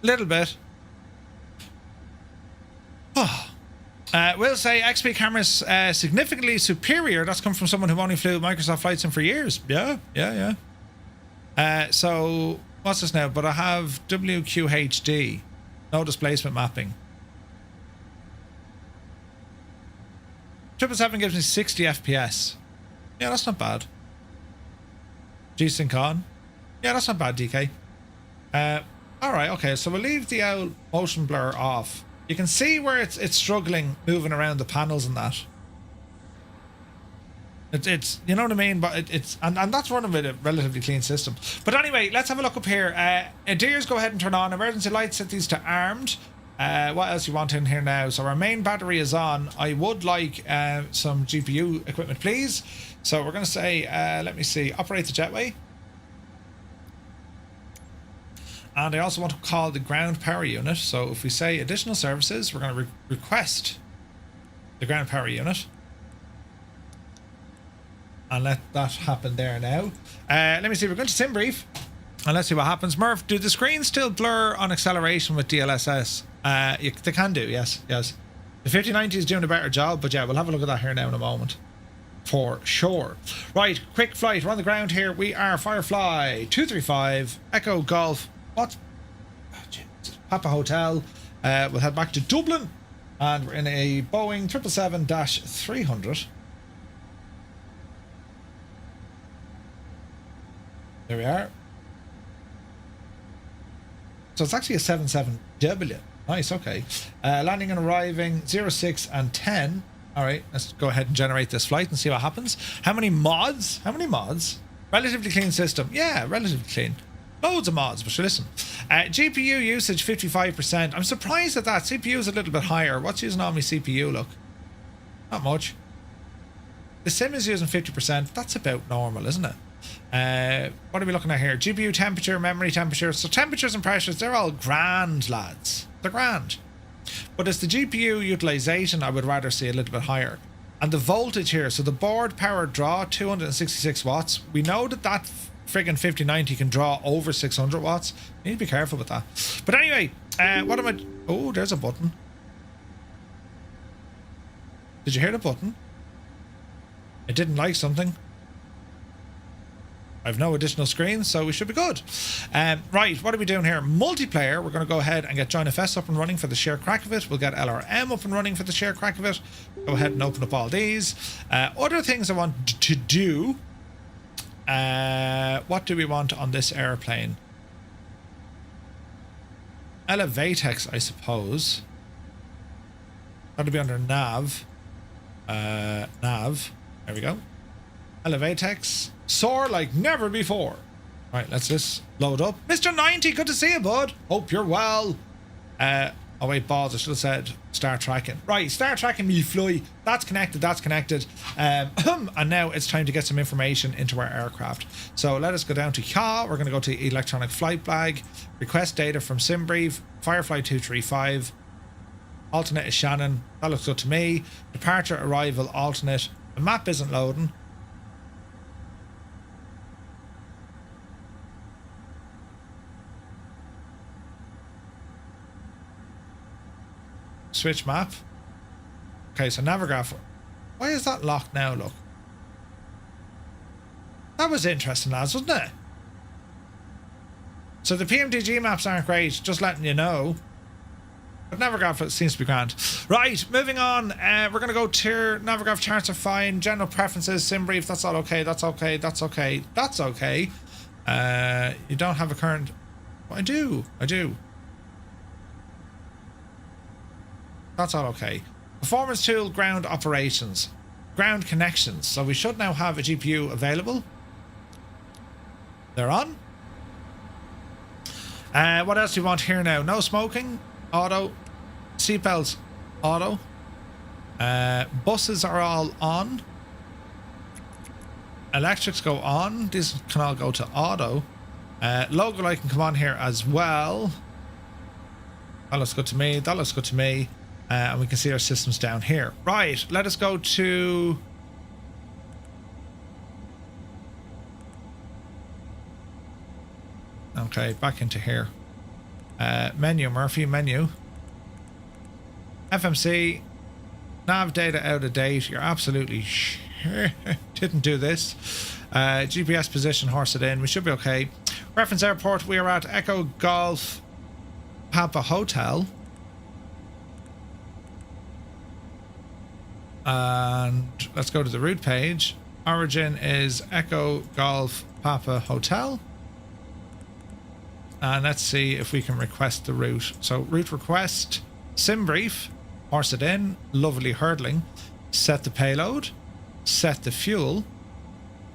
Little bit. Oh. We'll say XP cameras significantly superior. That's come from someone who only flew Microsoft Flight Sim for years. Yeah. So what's this now? But I have WQHD, no displacement mapping. 777 gives me 60 FPS. Yeah, that's not bad. G-Sync on. Yeah, that's not bad, DK. Alright, okay, so we'll leave the motion blur off. You can see where it's struggling moving around the panels and that. It's you know what I mean, but it's and that's running with a relatively clean system. But anyway, let's have a look up here. Deers, go ahead and turn on emergency lights. Set these to armed. What else you want in here now? So our main battery is on. I would like some GPU equipment, please. So we're going to say, let me see, operate the jetway. And I also want to call the ground power unit. So if we say additional services, we're going to request the ground power unit. And let that happen there now. Let me see, we're going to sim brief. And let's see what happens. Murph, do the screens still blur on acceleration with DLSS? They can do, yes. The 5090 is doing a better job, but yeah, we'll have a look at that here now in a moment. For sure. Right, quick flight. We're on the ground here. We are Firefly 235 Echo Golf. What? Papa Hotel. We'll head back to Dublin. And we're in a Boeing 777-300. There we are. So it's actually a 77W. Nice, okay. Landing and arriving 06 and 10. All right, let's go ahead and generate this flight and see what happens. How many mods? How many mods? Relatively clean system. Yeah, relatively clean. Loads of mods, but sure, listen. GPU usage 55%. I'm surprised at that. CPU is a little bit higher. What's using on my CPU, look? Not much. The sim is using 50%. That's about normal, isn't it? What are we looking at here? GPU temperature, memory temperature. So temperatures and pressures, they're all grand, lads. They're grand. But it's the GPU utilization I would rather see a little bit higher. And the voltage here, so the board power draw, 266 watts. We know that that friggin' 5090 can draw over 600 watts. You need to be careful with that. But anyway, what am I... Oh, there's a button. Did you hear the button? It didn't like something. I have no additional screens, so we should be good. Right, what are we doing here? Multiplayer, we're going to go ahead and get JoinFS up and running for the sheer crack of it. We'll get LRM up and running for the sheer crack of it. Go ahead and open up all these. Other things I want to do. What do we want on this airplane? Elevatex, I suppose. That'll be under nav. Nav. There we go. Elevatex. Soar like never before. Right, let's just load up. Mr. 90, good to see you, bud. Hope you're well. Oh wait, balls, I should have said start tracking. Right, start tracking me fly. That's connected, that's connected. And now it's time to get some information into our aircraft. So let us go down to YA. We're going to go to electronic flight flag. Request data from SimBrief. Firefly 235. Alternate is Shannon. That looks good to me. Departure, arrival, alternate. The map isn't loading. Switch map. Okay, so Navigraph. Why is that locked now, look? That was interesting, lads, wasn't it? So the PMDG maps aren't great, just letting you know. But Navigraph seems to be grand. Right, moving on. We're going to go to Navigraph charts are fine. General preferences, SimBrief, that's all okay. That's okay. That's okay. That's okay. You don't have a current... Well, I do. I do. That's all okay. Performance tool, ground operations. Ground connections. So we should now have a GPU available. They're on. What else do you want here now? No smoking. Auto. Seatbelts. Auto. Buses are all on. Electrics go on. These can all go to auto. Logo light can come on here as well. That looks good to me. That looks good to me. And we can see our systems down here. Right, let us go to... Okay, back into here. Menu, Murphy, menu. FMC. Nav data out of date. You're absolutely sure didn't do this. GPS position, horse it in. We should be okay. Reference airport. We are at Echo Golf Papa Hotel. And let's go to the route page. Origin is Echo Golf Papa Hotel. And let's see if we can request the route. So route request, SimBrief, horse it in, lovely hurdling. Set the payload, set the fuel,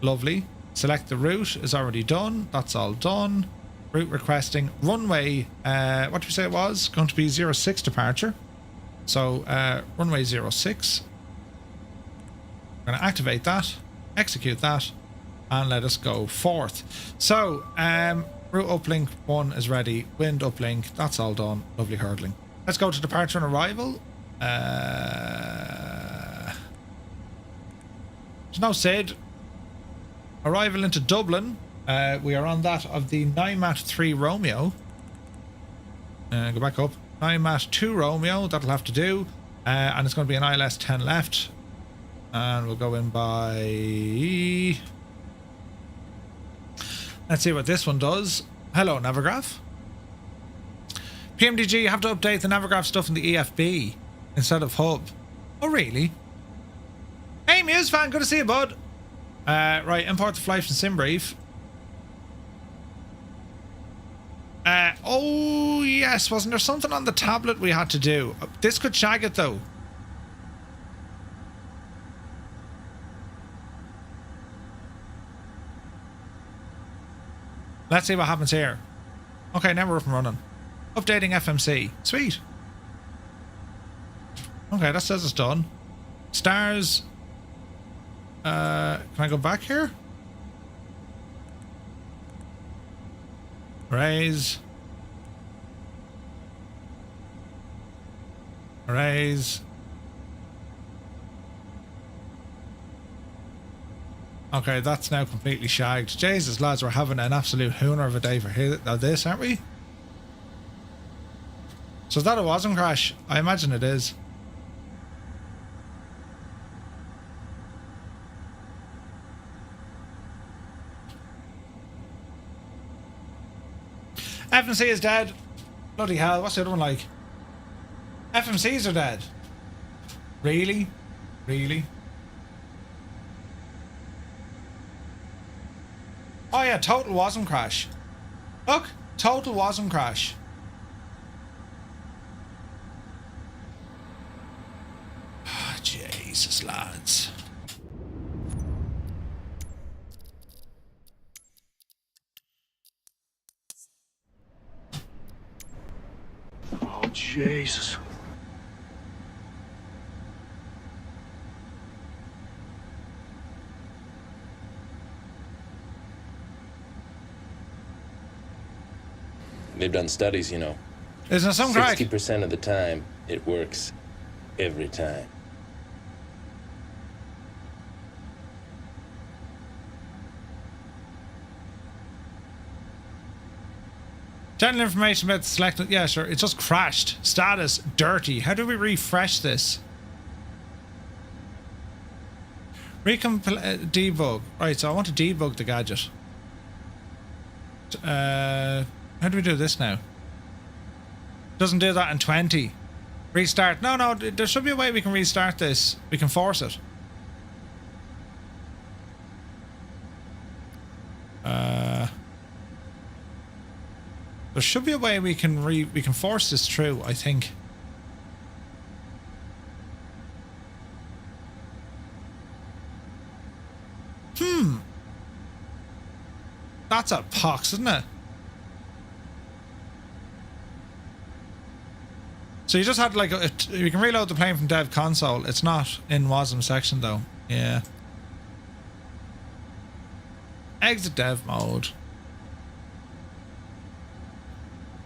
lovely. Select the route is already done. That's all done. Route requesting, runway, what did we say it was? Going to be 06 departure. So runway 06. Going to activate that, execute that, and let us go forth. So, route uplink 1 is ready. Wind uplink, that's all done. Lovely hurdling. Let's go to departure and arrival. There's no SID. Arrival into Dublin. We are on that of the 9MAT 3 Romeo. Go back up. 9MAT 2 Romeo, that'll have to do. And it's going to be an ILS 10 left. And we'll go in by... Let's see what this one does. Hello, Navigraph. PMDG, you have to update the Navigraph stuff in the EFB instead of hub. Oh, really? Hey, Muse fan, good to see you, bud. Right, import the flight from SimBrief. Oh yes, wasn't there something on the tablet we had to do? This could shag it though. Let's see what happens here. Okay, now we're up and running. Updating FMC. Sweet. Okay, that says it's done. Stars. Can I go back here? Raise. Raise. Okay, that's now completely shagged. Jesus, lads, we're having an absolute hooner of a day for this, aren't we? So is that a WASM crash? I imagine it is. FMC is dead. Bloody hell, what's the other one like? FMCs are dead. Really? Really? Oh yeah, total WASM crash. Look, total WASM crash. Oh, Jesus, lads. Oh, Jesus. They've done studies, you know. Isn't there some crack? 60% of the time, it works. Every time. General information about the selected. Yeah, sure. It just crashed. Status dirty. How do we refresh this? Debug. Right, so I want to debug the gadget. How do we do this now? Doesn't do that in 20. Restart. No, there should be a way we can restart this. We can force it. There should be a way we can force this through, I think. That's a pox, isn't it? So you just had like you can reload the plane from dev console. It's not in WASM section though. Yeah. Exit dev mode.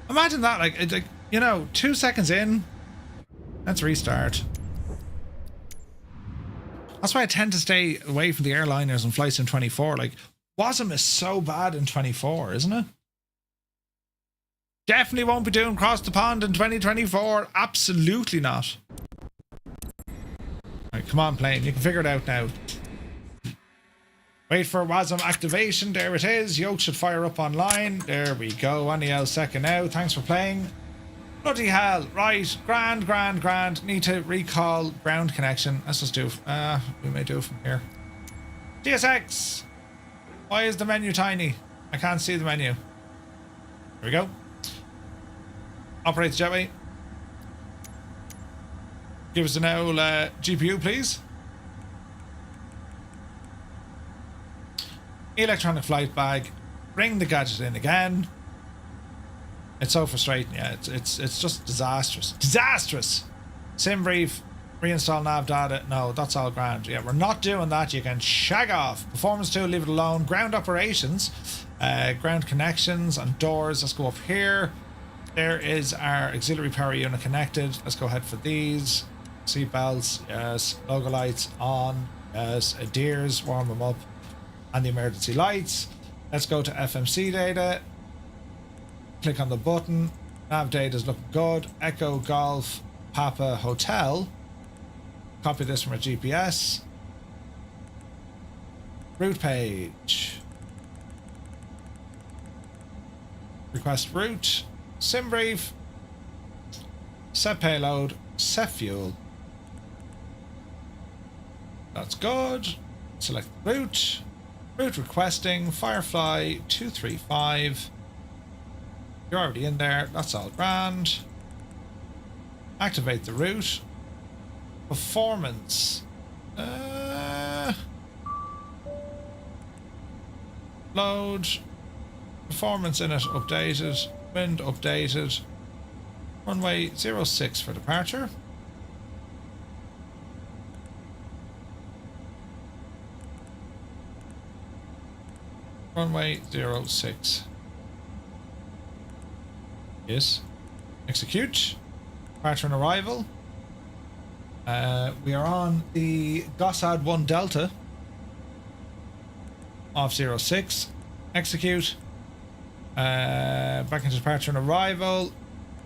Imagine that, like you know, 2 seconds in. Let's restart. That's why I tend to stay away from the airliners and flights in 24. Like, WASM is so bad in 24, isn't it? Definitely won't be doing cross the pond in 2024. Absolutely not. Right, come on, plane. You can figure it out now. Wait for WASM activation. There it is. Yoke should fire up online. There we go. Any L second now. Thanks for playing. Bloody hell. Right. Grand. Need to recall ground connection. Let's just do... we may do it from here. GSX. Why is the menu tiny? I can't see the menu. Here we go. Operate the jetway. Give us an old GPU, please. Electronic flight bag. Bring the gadget in again. It's so frustrating. Yeah, it's just disastrous. Disastrous. Sim brief. Reinstall nav data. No, that's all grand. Yeah, we're not doing that. You can shag off. Performance 2, leave it alone. Ground operations. Ground connections and doors. Let's go up here. There is our auxiliary power unit connected. Let's go ahead for these. Seat belts. Yes. Logo lights on. Yes. Adheres. Warm them up. And the emergency lights. Let's go to FMC data. Click on the button. Nav data is looking good. Echo Golf Papa Hotel. Copy this from our GPS. Route page. Request route. Sim brief. Set payload. Set fuel. That's good. Select route. Route requesting. Firefly 235. You're already in there. That's all grand. Activate the route. Performance. Load. Performance in it updated. Wind updated. Runway 06 for departure. Runway 06. Yes. Execute. Departure and arrival. We are on the Gossard 1 Delta. Off 06. Execute. Back into departure and arrival.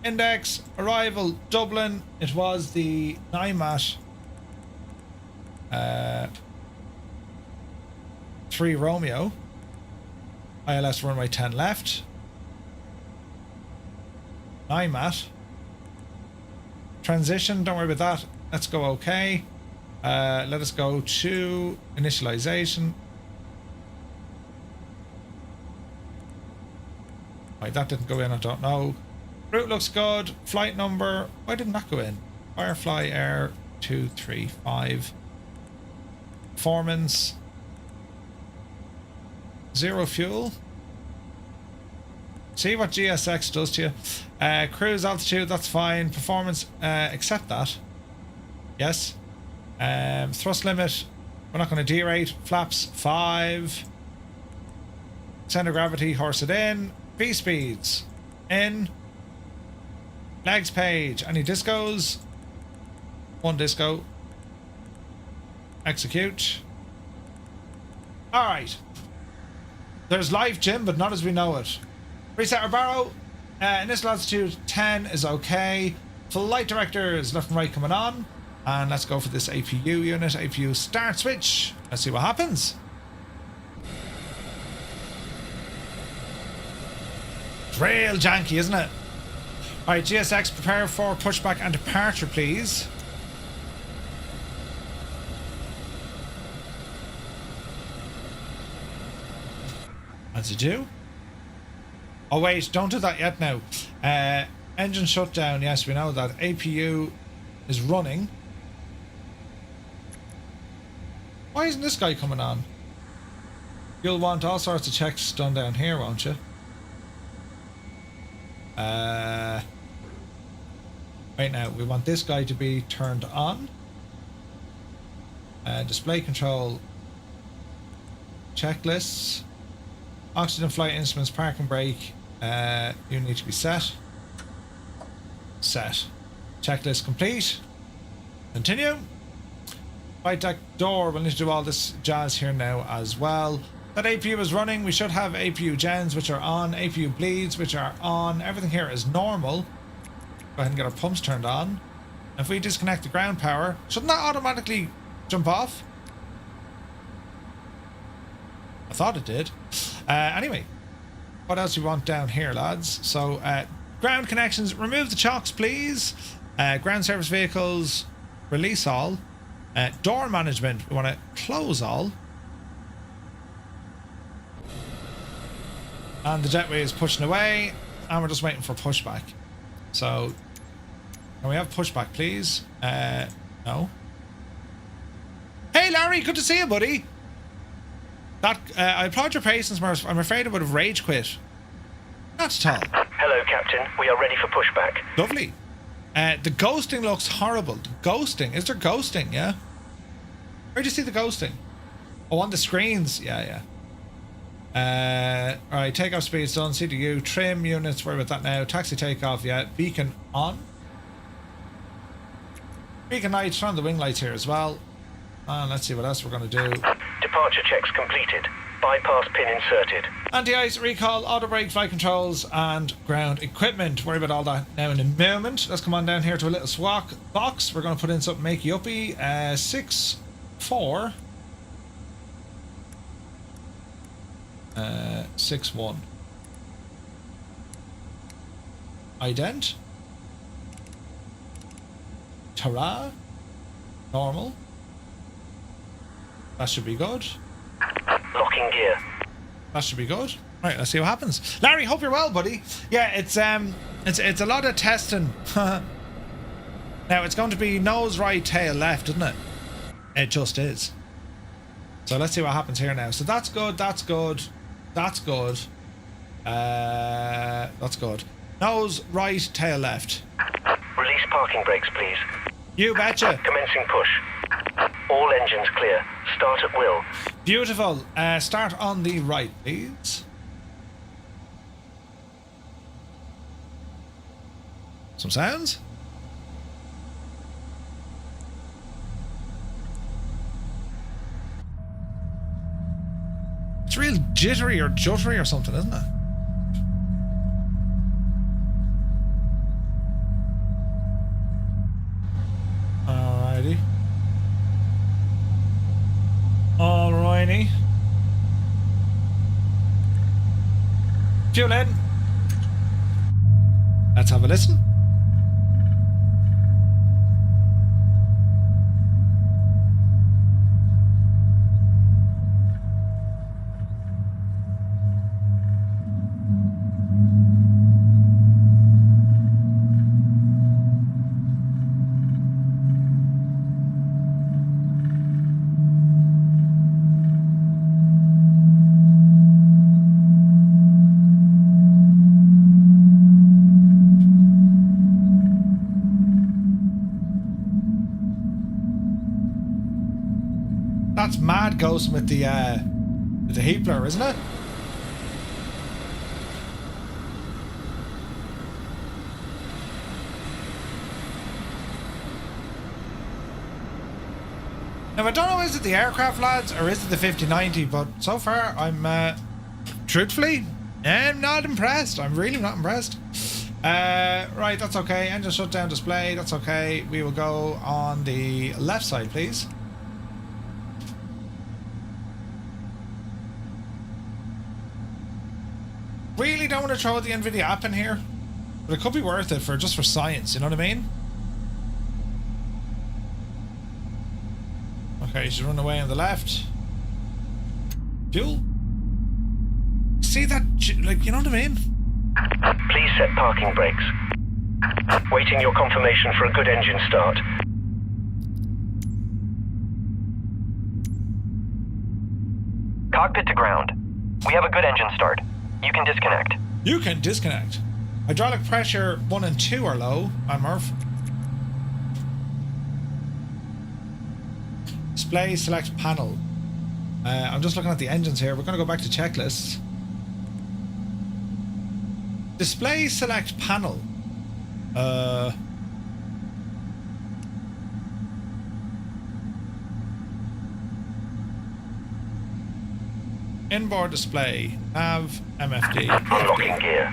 Index. Arrival. Dublin. It was the NIMAT 3 Romeo. ILS runway 10 left. NIMAT. Transition, don't worry about that. Let's go okay. Let us go to initialization. Why that didn't go in, I don't know. Route looks good. Flight number. Why didn't that go in? Firefly Air 235. Performance. 0 fuel. See what GSX does to you. Cruise altitude, that's fine. Performance, accept that. Yes. Thrust limit, we're not going to derate. Flaps 5. Center of gravity, horse it in. V speeds in. Legs page. Any discos? 1 disco. Execute. Alright. There's live gym, but not as we know it. Reset our barrow. Initial altitude 10 is okay. Flight director is left and right coming on. And let's go for this APU unit. APU start switch. Let's see what happens. It's real janky, isn't it? Alright, GSX, prepare for pushback and departure, please. As you do. Oh wait, don't do that yet now. Engine shutdown, yes, we know that. APU is running. Why isn't this guy coming on? You'll want all sorts of checks done down here, won't you? Right now, we want this guy to be turned on. Display control. Checklists. Oxygen flight instruments, park and brake. You need to be set. Set. Checklist complete. Continue. Flight deck door. We'll need to do all this jazz here now as well. That APU is running. We should have APU gens which are on. APU bleeds which are on. Everything here is normal. Go ahead and get our pumps turned on. If we disconnect the ground power, shouldn't that automatically jump off? I thought it did. Anyway, what else we want down here, lads? So, ground connections, remove the chocks, please. Ground service vehicles, release all. Door management, we want to close all. And the jetway is pushing away, and we're just waiting for pushback. So, can we have pushback, please? No. Hey, Larry, good to see you, buddy. That I applaud your patience, Murph. I'm afraid I would have rage quit. Not at all. Hello, Captain. We are ready for pushback. Lovely. The ghosting looks horrible. The ghosting. Is there ghosting? Yeah. Where do you see the ghosting? Oh, on the screens. Yeah, yeah. Alright, takeoff speed's done. CDU. Trim units. Worry about that now. Taxi takeoff. Yeah. Beacon on. Beacon lights. Turn on the wing lights here as well. And let's see what else we're going to do. Departure checks completed. Bypass pin inserted. Anti-ice, recall, auto brake, flight controls, and ground equipment. Worry about all that now in a moment. Let's come on down here to a little swak box. We're going to put in something makey-uppy. 6-4. 6-1. Ident. Tara. Normal. That should be good. Locking gear. That should be good. Right, let's see what happens. Larry, hope you're well, buddy. Yeah, it's a lot of testing. Now it's going to be nose right, tail left, isn't it? It just is. So let's see what happens here now. So that's good, that's good, that's good. That's good. Nose right, tail left. Release parking brakes, please. You betcha. Commencing push. All engines clear. Start at will. Beautiful. Start on the right, please. Some sounds. It's real jittery or juttery or something, isn't it? Alrighty. Alrighty. Fuel in. Let's have a listen. That's mad ghosting with the heat blur, isn't it? Now I don't know, is it the aircraft lads or is it the 5090, but so far I'm truthfully I'm not impressed. I'm really not impressed. Right, that's okay. Engine shutdown display, that's okay. We will go on the left side, please. Really don't want to throw the NVIDIA app in here, but it could be worth it just for science, you know what I mean? Okay, you should run away on the left. Fuel. See that, like, you know what I mean? Please set parking brakes. Waiting your confirmation for a good engine start. Cockpit to ground. We have a good engine start. You can disconnect. You can disconnect. Hydraulic pressure 1 and 2 are low on Murph. Display select panel. I'm just looking at the engines here. We're going to go back to checklists. Display select panel. Inboard display. Nav MFD. Unlocking gear.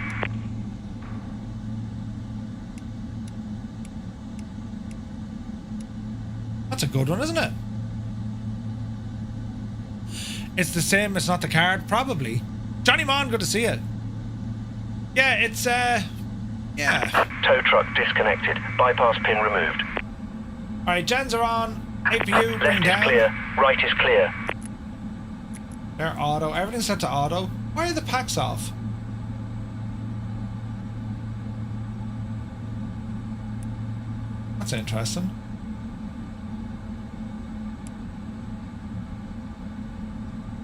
That's a good one, isn't it? It's the same, it's not the card, probably. Johnny Mon, good to see you. Yeah, it's yeah. Tow truck disconnected. Bypass pin removed. Alright, gens are on. APU, bring Left is down. clear. Right is clear. They're auto. Everything's set to auto. Why are the packs off? That's interesting.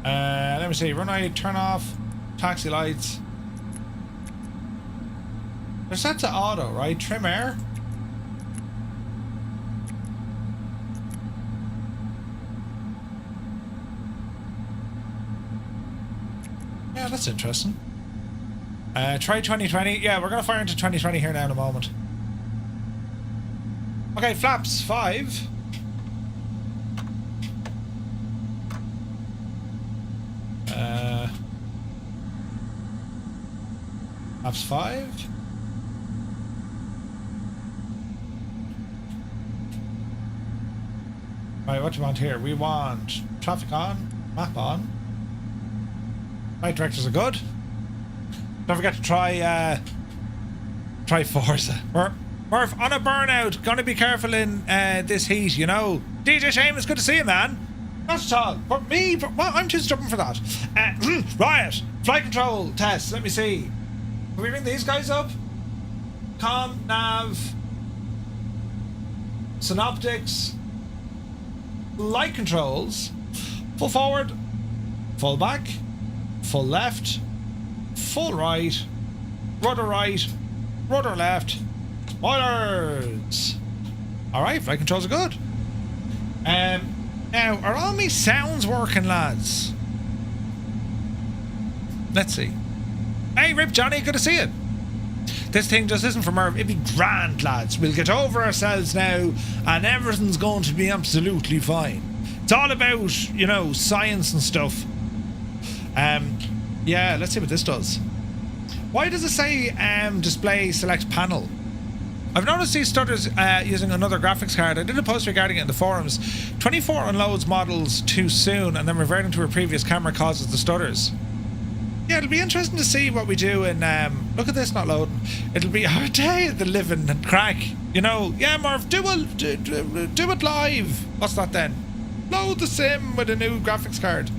Let me see. Runway, turn off. Taxi lights. They're set to auto, right? Trim air. Yeah, that's interesting. Try 2020. Yeah, we're going to fire into 2020 here now in a moment. Okay, flaps 5. Flaps 5. Right, what do you want here? We want traffic on, map on. Right directors are good. Don't forget to try Forza. Murph, on a burnout. Gonna be careful in this heat, you know. DJ Seamus, good to see you, man. Not at all. But me, well, I'm too stubborn for that. Riot. Flight control test. Let me see. Can we ring these guys up? Com, nav, synoptics, light controls, full forward, full back, full left, full right, rudder left, spoilers. Alright, flight controls are good. Now, are all me sounds working, lads? Let's see. Hey, Rip Johnny, good to see you. This thing just isn't for Merv. It'd be grand, lads. We'll get over ourselves now, and everything's going to be absolutely fine. It's all about, you know, science and stuff. Yeah, let's see what this does. Why does it say display select panel? I've noticed these stutters using another graphics card. I did a post regarding it in the forums. 24 unloads models too soon, and then reverting to a previous camera causes the stutters. Yeah, it'll be interesting to see what we do in, look at this not loading. It'll be our day of the living and crack. You know, yeah, Marv, do it live. What's that then? Load the sim with a new graphics card.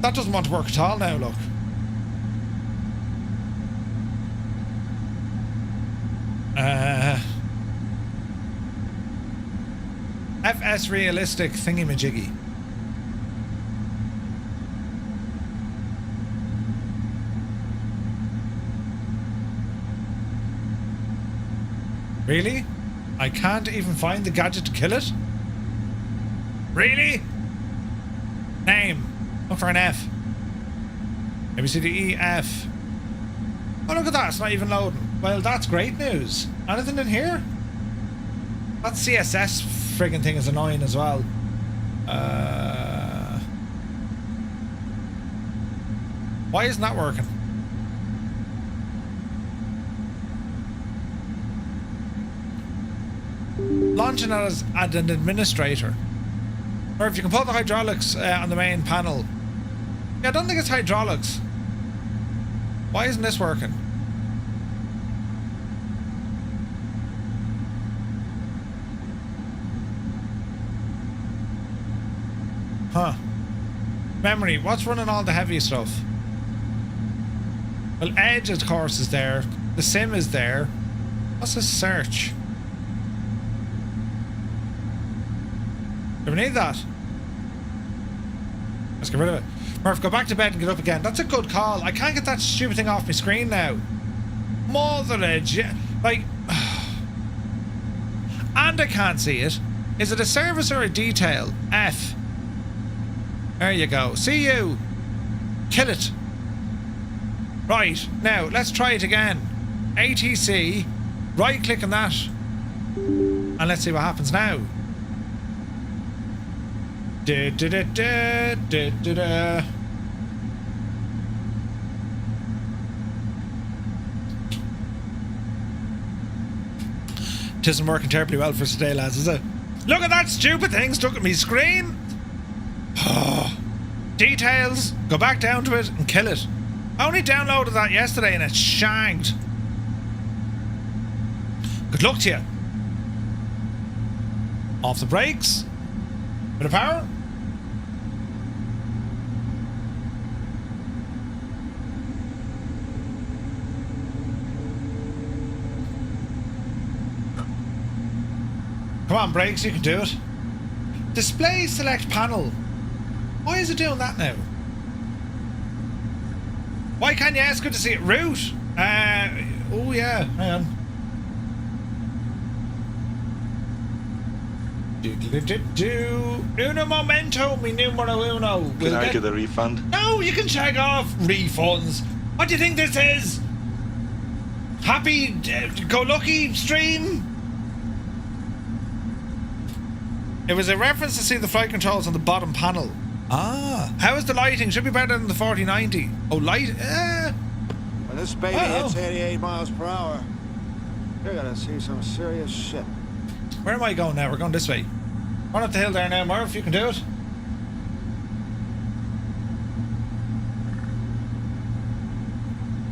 That doesn't want to work at all now, look. FS realistic thingy-majiggy. Really? I can't even find the gadget to kill it? Really? Name. Look for an F. ABCDEF. Oh, look at that. It's not even loading. Well, that's great news. Anything in here? That CSS friggin' thing is annoying as well. Why isn't that working? Launching it as an administrator. Or if you can pull the hydraulics on the main panel. Yeah, I don't think it's hydraulics. Why isn't this working? Huh. Memory. What's running all the heavy stuff? Well, Edge, of course, is there. The sim is there. What's this search? Do we need that? Let's get rid of it. Murph, go back to bed and get up again. That's a good call. I can't get that stupid thing off my screen now. Mother Edge. Like... and I can't see it. Is it a service or a detail? F. There you go. See you. Kill it. Right. Now, let's try it again. ATC. Right click on that. And let's see what happens now. Da, da, da, da, da, da, da. It isn't working terribly well for us today, lads, is it? Look at that stupid thing stuck at me screen. Details. Go back down to it and kill it. I only downloaded that yesterday and it's shanked. Good luck to you. Off the brakes. Bit of power. Come on, brakes, you can do it. Display select panel. Why is it doing that now? Why can't you ask good to see it? Route. Oh yeah, hang on. Uno momento, mi numero uno. Can I get a refund? No, you can check off refunds. What do you think this is? Happy go lucky stream? It was a reference to see the flight controls on the bottom panel. Ah, how is the lighting? Should be better than the 4090. Oh, light. When this baby hits 88 miles per hour, you're gonna see some serious shit. Where am I going now? We're going this way. Run up the hill there now, Marv. You can do it.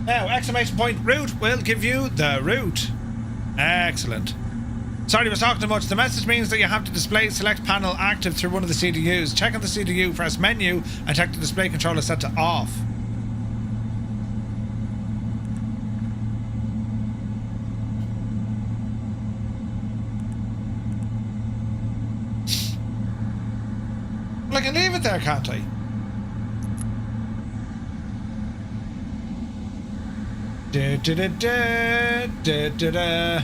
Now, exclamation point route will give you the route. Excellent. Sorry, I was talking too much. The message means that you have to display select panel active through one of the CDUs. Check on the CDU, press menu, and check the display controller set to off. Well, I can leave it there, can't I? Da, da, da, da, da, da, da.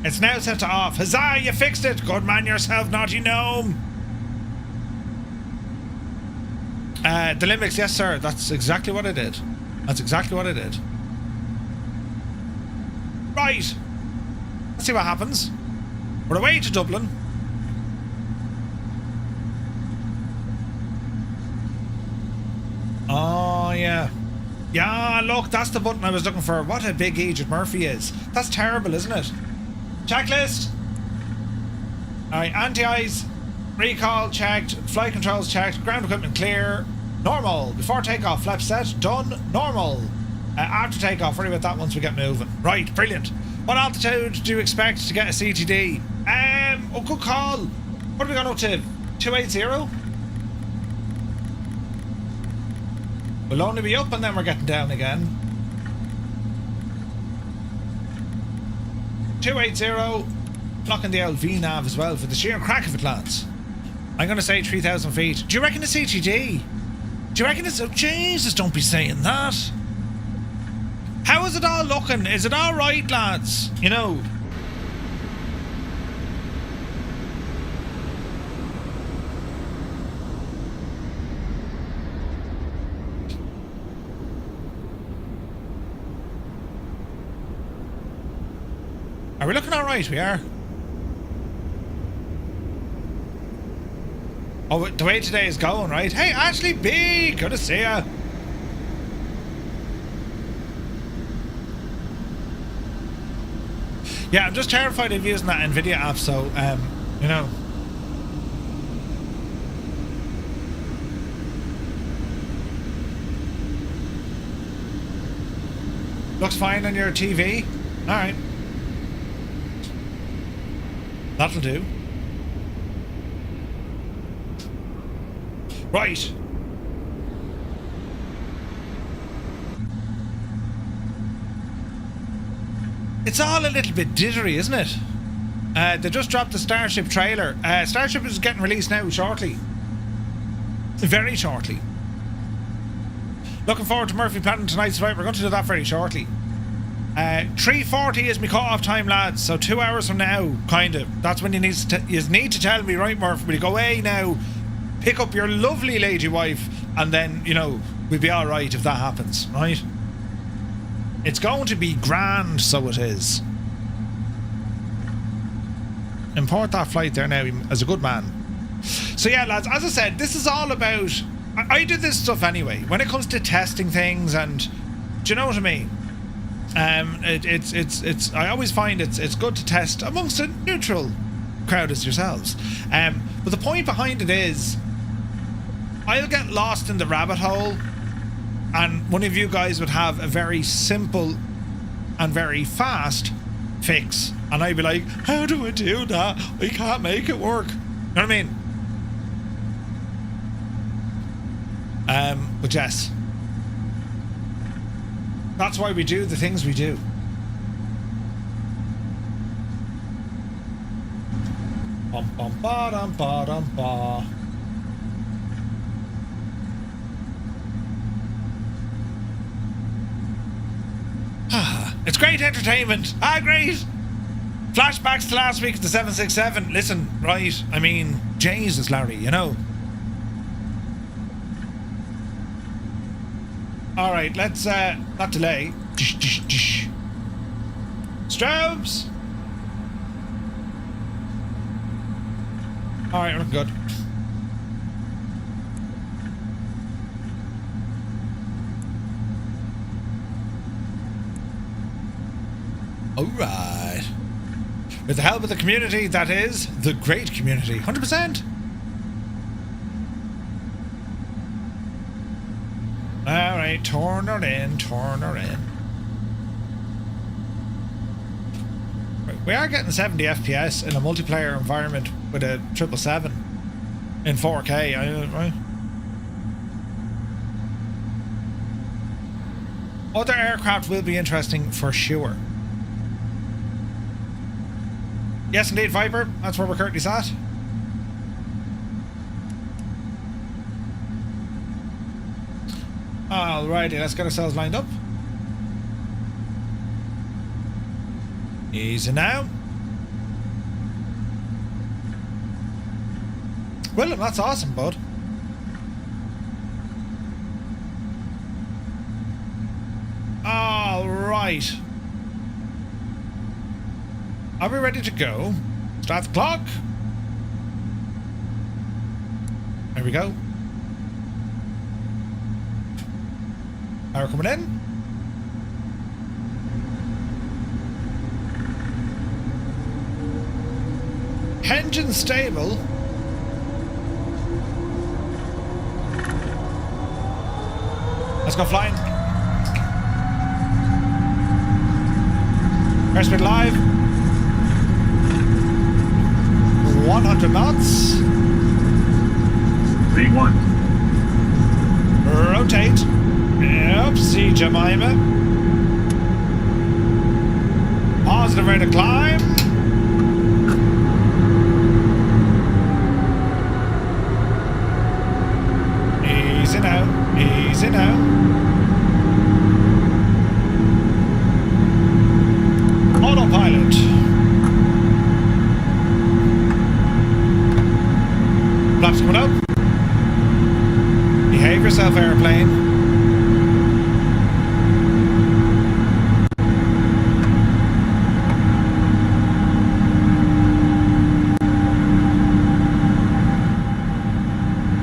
It's now set to off. Huzzah, you fixed it! Good man yourself, naughty gnome! The Limbics, yes sir, that's exactly what I did. That's exactly what I did. Right! Let's see what happens. We're away to Dublin. Oh, yeah. Yeah, look, that's the button I was looking for. What a big Egypt Murphy is. That's terrible, isn't it? Checklist. Alright, anti-eyes. Recall checked. Flight controls checked. Ground equipment clear. Normal. Before takeoff, flaps set. Done. Normal. After takeoff, worry about that once we get moving. Right, brilliant. What altitude do you expect to get a CTD? Oh, good call. What are we going up to? 280? We'll only be up and then we're getting down again. 280. Blocking the old VNAV as well for the sheer crack of it, lads. I'm going to say 3,000 feet. Do you reckon it's CTD? Do you reckon it's... Oh, Jesus, don't be saying that. How is it all looking? Is it all right, lads? You know... Are we looking all right? We are. Oh, the way today is going, right? Hey, Ashley B! Good to see ya. Yeah, I'm just terrified of using that NVIDIA app, so, you know. Looks fine on your TV. Alright. That'll do. Right. It's all a little bit dithering, isn't it? They just dropped the Starship trailer. Starship is getting released now shortly. Very shortly. Looking forward to Murphy planning tonight's flight. We're going to do that very shortly. 3:40 is my cut-off time, lads. So 2 hours from now, kind of. That's when you need to tell me, right, Murph? Will you go away now, pick up your lovely lady wife, and then, you know, we'll be all right if that happens, right? It's going to be grand, so it is. Import that flight there now as a good man. So yeah, lads, as I said, this is all about... I do this stuff anyway. When it comes to testing things and... Do you know what I mean? I always find it's good to test amongst a neutral crowd as yourselves. But the point behind it is, I'll get lost in the rabbit hole, and one of you guys would have a very simple and very fast fix, and I'd be like, how do I do that? I can't make it work. You know what I mean? But yes. That's why we do the things we do. Bum bum ba dum ba dum ba. It's great entertainment. Great. Flashbacks to last week at the 767. Listen, right? I mean, Jesus, Larry, you know. Alright, let's not delay. Strobes! Alright, we're good. Alright. With the help of the community, that is, the great community. 100%. Alright, turn her in, turn her in. We are getting 70 FPS in a multiplayer environment with a 777 in 4K, right? Other aircraft will be interesting for sure. Yes, indeed, Viper. That's where we're currently sat. Alrighty, let's get ourselves lined up. Easy now. Willem, that's awesome, bud. Alright. Are we ready to go? Start the clock. There we go. Power coming in. Engine stable. Let's go flying. Airspeed live. 100 knots. V1. Rotate. Yep, see Jemima. Positive rate of climb. Easy now. Easy now. Autopilot. Flaps coming up. Behave yourself, airplane.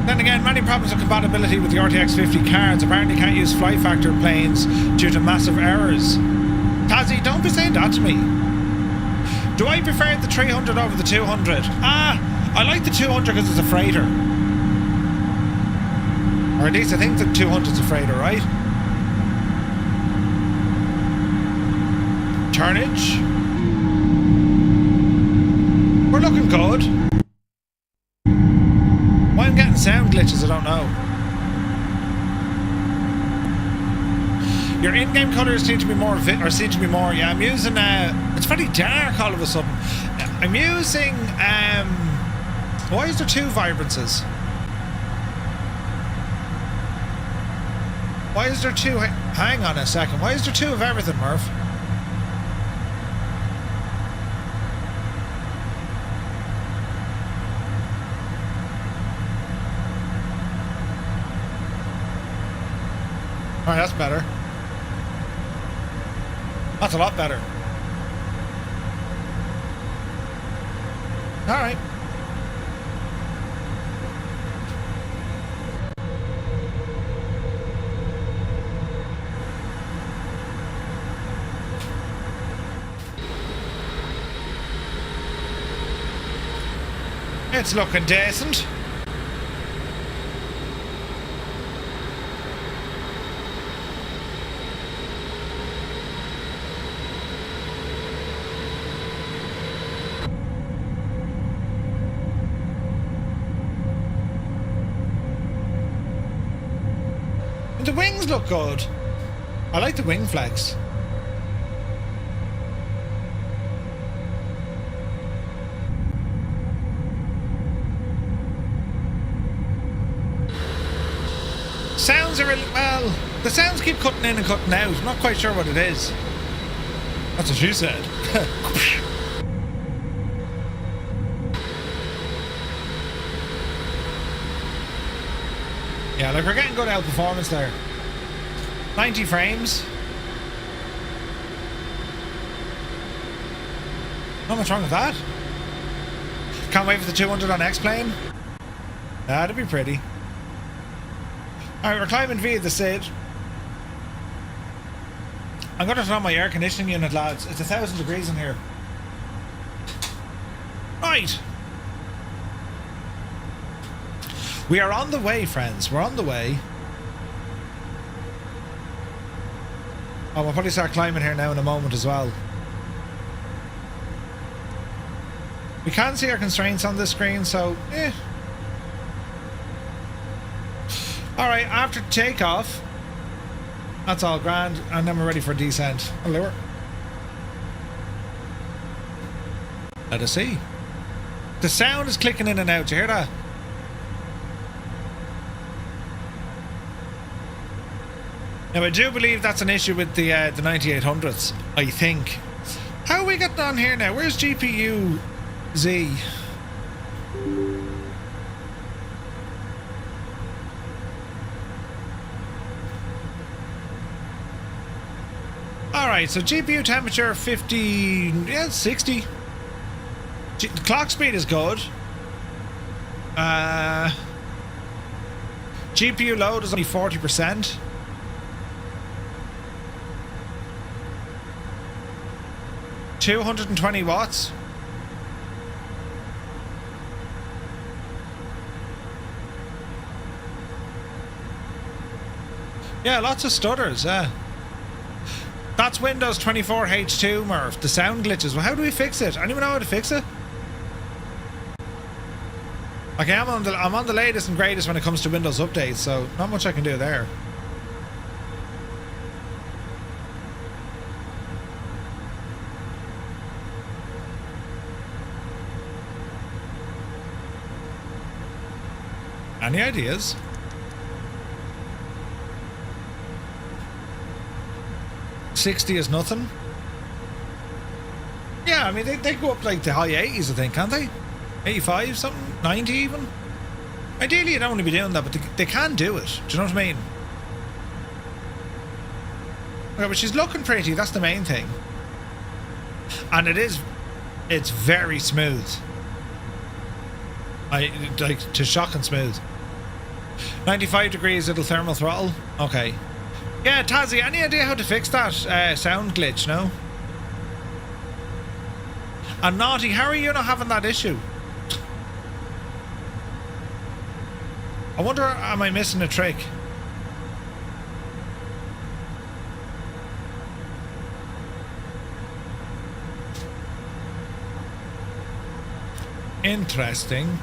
Then again, many problems of compatibility with the RTX 50 cards. Apparently can't use flight factor planes due to massive errors. Tazzy, don't be saying that to me. Do I prefer the 300 over the 200? I like the 200 because it's a freighter. Or at least I think the 200 is a freighter, right? Turnage. We're looking good. Why I'm getting sound glitches, I don't know. Your in-game colours seem to be more, yeah, I'm using, it's very dark all of a sudden. I'm using, why is there two vibrances? Why is there two, hang on a second, why is there two of everything, Murph? Alright, that's better. That's a lot better. Alright. It's looking decent. The wings look good. I like the wing flex. Sounds are well, the sounds keep cutting in and cutting out. I'm not quite sure what it is. That's what she said. Yeah, like we're getting good out performance there. 90 frames. Not much wrong with that. Can't wait for the 200 on X-Plane. That'd be pretty. Alright, we're climbing via the SID. I'm going to turn on my air conditioning unit, lads. It's 1,000 degrees in here. Right. We are on the way, friends. We're on the way. Oh, we'll probably start climbing here now in a moment as well. We can see our constraints on this screen, so Alright, after takeoff, that's all grand, and then we're ready for descent. A lower. Let us see. The sound is clicking in and out. Do you hear that? Now I do believe that's an issue with the 9800s, I think. How are we getting on here now? Where's GPU Z? Alright, so GPU temperature 50, yeah, 60. The clock speed is good. GPU load is only 40%. $220 watts. Yeah, lots of stutters, yeah. That's Windows 24 H2, Murph. The sound glitches. Well, how do we fix it? Anyone know how to fix it? Okay, I'm on the latest and greatest when it comes to Windows updates, so not much I can do there. Any ideas? $60 is nothing. Yeah, I mean they go up like the high 80s, I think, can't they? 85 something, 90 even. Ideally you don't want to be doing that, but they can do it. Do you know what I mean? Okay, but she's looking pretty, that's the main thing. And it's very smooth. Like to shocking smooth. 95 degrees little thermal throttle. Okay. Yeah, Tazzy, any idea how to fix that sound glitch, no? And Naughty, how are you not having that issue? I wonder, am I missing a trick? Interesting.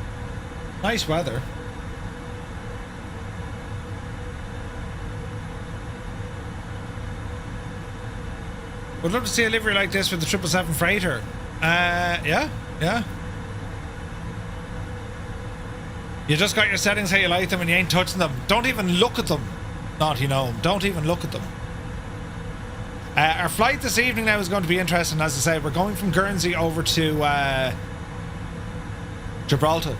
Nice weather. Would love to see a livery like this with the 777 freighter. Yeah. You just got your settings how you like them and you ain't touching them. Don't even look at them. Naughty gnome. Don't even look at them. Our flight this evening now is going to be interesting. As I said, we're going from Guernsey over to Gibraltar.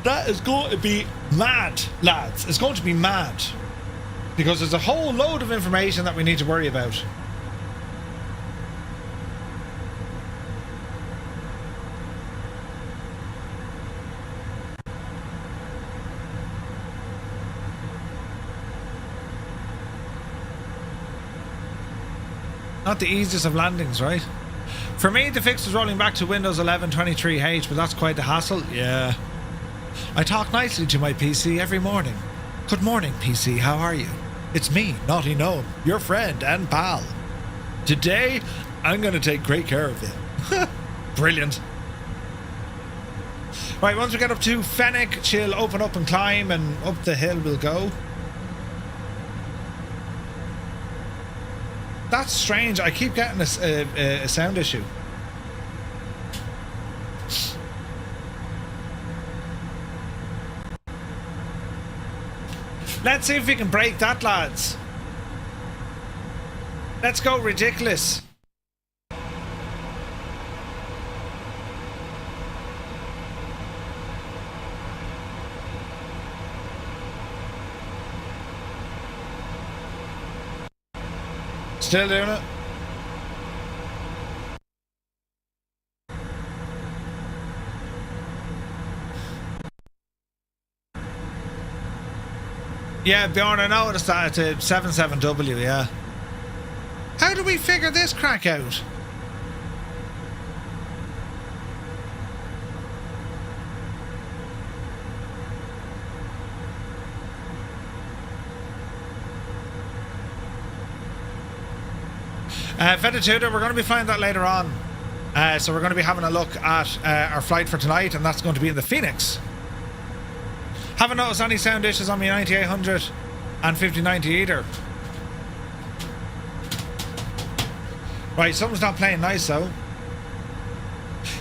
That is going to be mad, lads. It's going to be mad. Because there's a whole load of information that we need to worry about. Not the easiest of landings, right? For me, the fix is rolling back to Windows 11 23H, but that's quite a hassle. Yeah. I talk nicely to my PC every morning. Good morning, PC, how are you? It's me, Naughty Gnome, your friend and pal. Today, I'm going to take great care of you. Brilliant. Right, once we get up to Fenix, she'll open up and climb, and up the hill we'll go. That's strange. I keep getting a sound issue. Let's see if we can break that, lads. Let's go ridiculous. Still doing it? Yeah, Bjorn, I noticed that. It's a 77W, yeah. How do we figure this crack out? Vedituda, we're going to be finding that later on. So we're going to be having a look at our flight for tonight, and that's going to be in the Fenix. Haven't noticed any sound issues on my 9800 and 5090 either. Right, something's not playing nice though.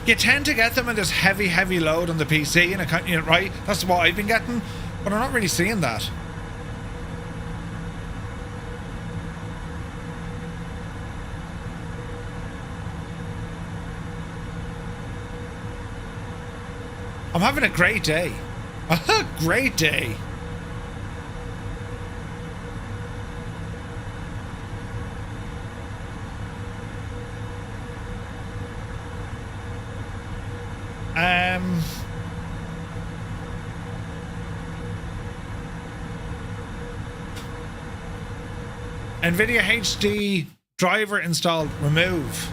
You tend to get them when there's heavy load on the PC, and you know, right? That's what I've been getting, but I'm not really seeing that. I'm having a great day. A great day. NVIDIA HD driver installed. Remove.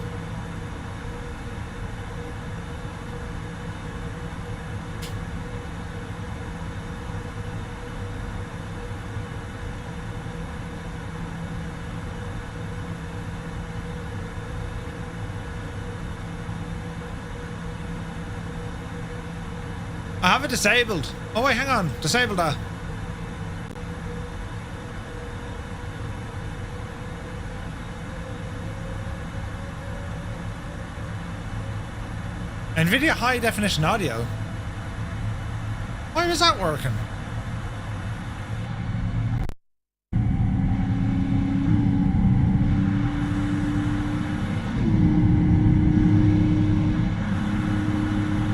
I have it disabled. Oh wait, hang on. Disable that. NVIDIA high definition audio. Why was that working?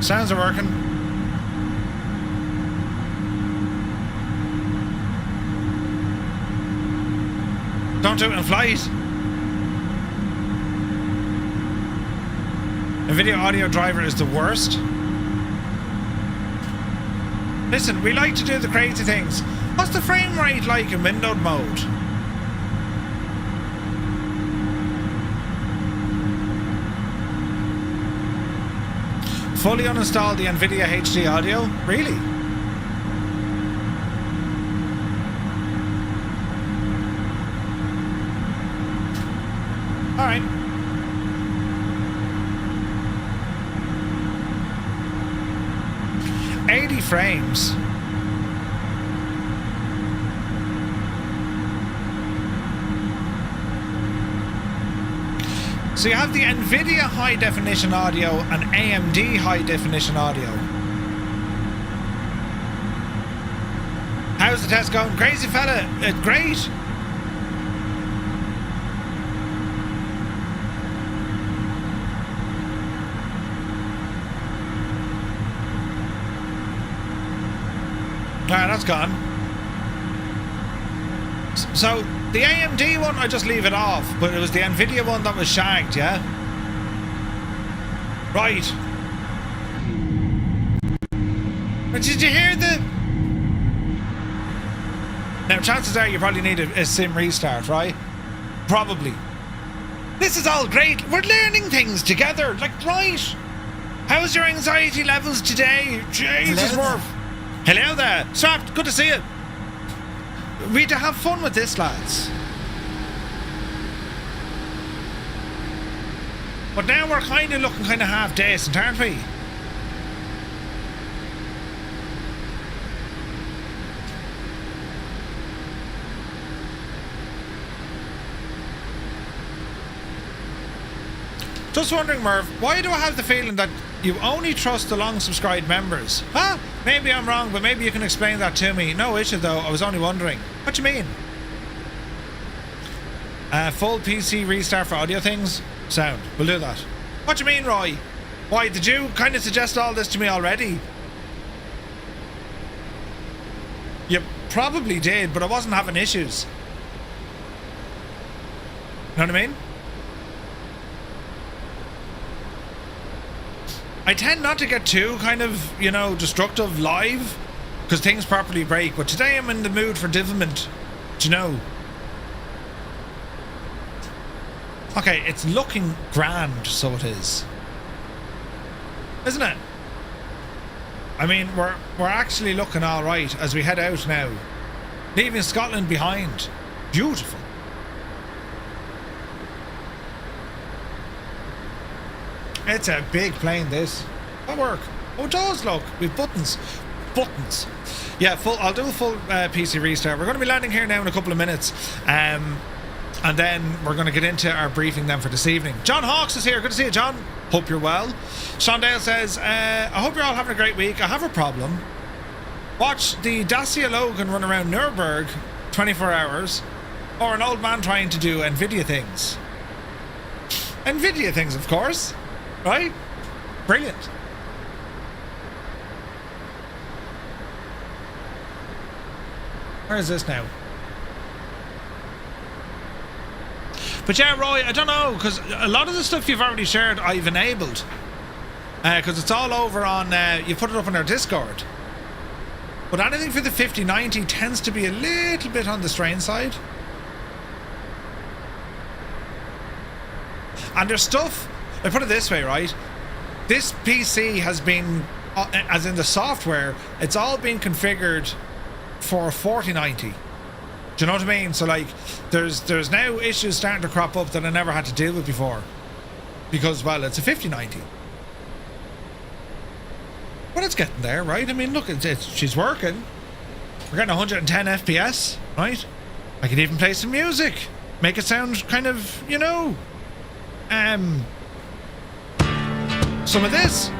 Sounds are working. Don't do it in flight. NVIDIA audio driver is the worst. Listen, we like to do the crazy things. What's the frame rate like in windowed mode? Fully uninstall the NVIDIA HD audio? Really? Alright. Frames. So you have the NVIDIA high definition audio and AMD high definition audio. How's the test going? Crazy fella, great. Ah, that's gone. So, the AMD one, I just leave it off, but it was the NVIDIA one that was shagged, yeah? Right. But did you hear the... Now, chances are you probably need a sim restart, right? Probably. This is all great. We're learning things together. Like, right. How's your anxiety levels today? Jesus, Murph. Hello there. Strapped, good to see you. We to have fun with this, lads. But now we're kind of looking kind of half decent, aren't we? Just wondering, Merv, why do I have the feeling that you only trust the long-subscribed members? Huh? Maybe I'm wrong, but maybe you can explain that to me. No issue, though. I was only wondering. What do you mean? Full PC restart for audio things? Sound. We'll do that. What do you mean, Roy? Why, did you kind of suggest all this to me already? You probably did, but I wasn't having issues. Know what I mean? I tend not to get too kind of, you know, destructive live because things properly break, but today I'm in the mood for development, do you know? Okay, it's looking grand, so it is. Isn't it? I mean, we're actually looking all right as we head out now. Leaving Scotland behind. Beautiful. It's a big plane, this. That work. Oh, it does, look. We've buttons. Buttons. Yeah, I'll do a full PC restart. We're going to be landing here now in a couple of minutes. And then we're going to get into our briefing then for this evening. John Hawkes is here. Good to see you, John. Hope you're well. Sean Dale says, I hope you're all having a great week. I have a problem. Watch the Dacia Logan run around Nuremberg 24 hours, or an old man trying to do NVIDIA things. NVIDIA things, of course. Right? Brilliant. Where is this now? But yeah, Roy, I don't know, because a lot of the stuff you've already shared, I've enabled. Because it's all over on, you put it up on our Discord. But anything for the 5090 tends to be a little bit on the strain side. And there's stuff, I put it this way, right? This PC has been, as in the software, it's all been configured for a 4090. Do you know what I mean? So like, there's now issues starting to crop up that I never had to deal with before. Because, well, it's a 5090. But it's getting there, right? I mean, look, she's working. We're getting 110 FPS, right? I can even play some music. Make it sound kind of, you know, some of this.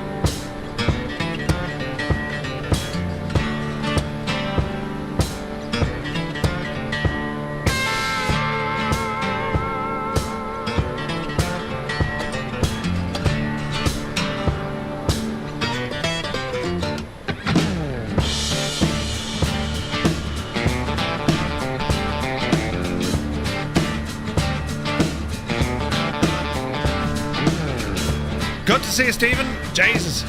Good to see you, Stephen. Jesus.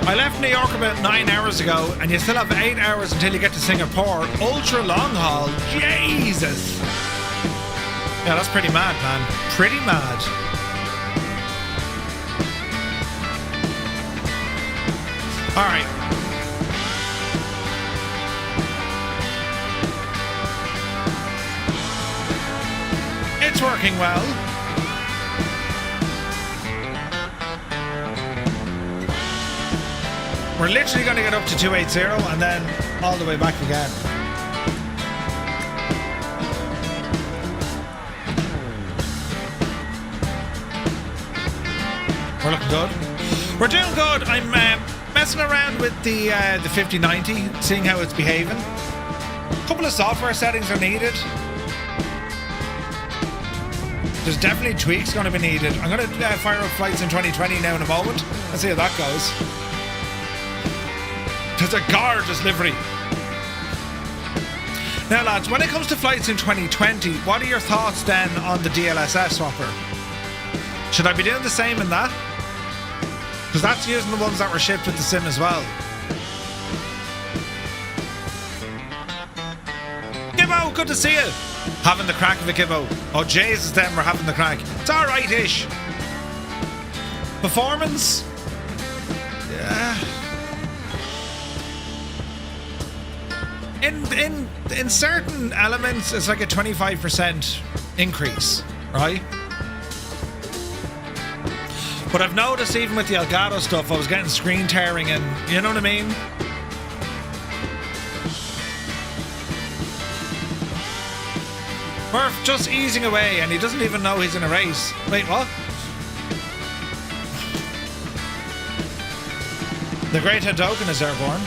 I left New York about 9 hours ago, and you still have 8 hours until you get to Singapore. Ultra long haul. Jesus. Yeah, that's pretty mad, man. Pretty mad. All right. It's working well. We're literally going to get up to 280 and then all the way back again. We're looking good. We're doing good. I'm messing around with the 5090, seeing how it's behaving. A couple of software settings are needed. There's definitely tweaks going to be needed. I'm going to fire up Flights in 2020 now in a moment. Let's see how that goes. It's a gorgeous livery. Now, lads, when it comes to Flights in 2020, what are your thoughts then on the DLSS swapper? Should I be doing the same in that? Because that's using the ones that were shipped with the sim as well. Gibbo, good to see you. Having the crack of a Gibbo. Oh, Jesus, then we're having the crack. It's alright-ish. Performance? Yeah. In certain elements, it's like a 25% increase, right? But I've noticed even with the Elgato stuff, I was getting screen tearing and, you know what I mean? Murph just easing away and he doesn't even know he's in a race. Wait, what? The Great Hadoken is airborne.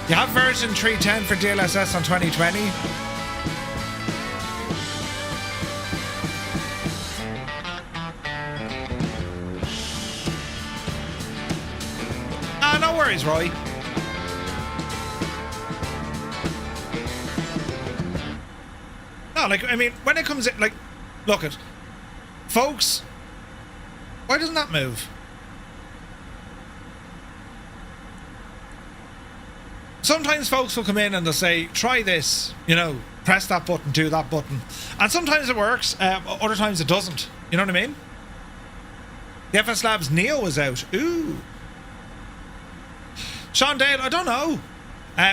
You have version 310 for DLSS on 2020. No worries, Roy. No, like, I mean, when it comes in, like, look it. Folks, why doesn't that move? Sometimes folks will come in and they'll say, try this, you know, press that button, do that button. And sometimes it works, other times it doesn't. You know what I mean? The FS Labs Neo is out. Ooh. Sean Dale, I don't know.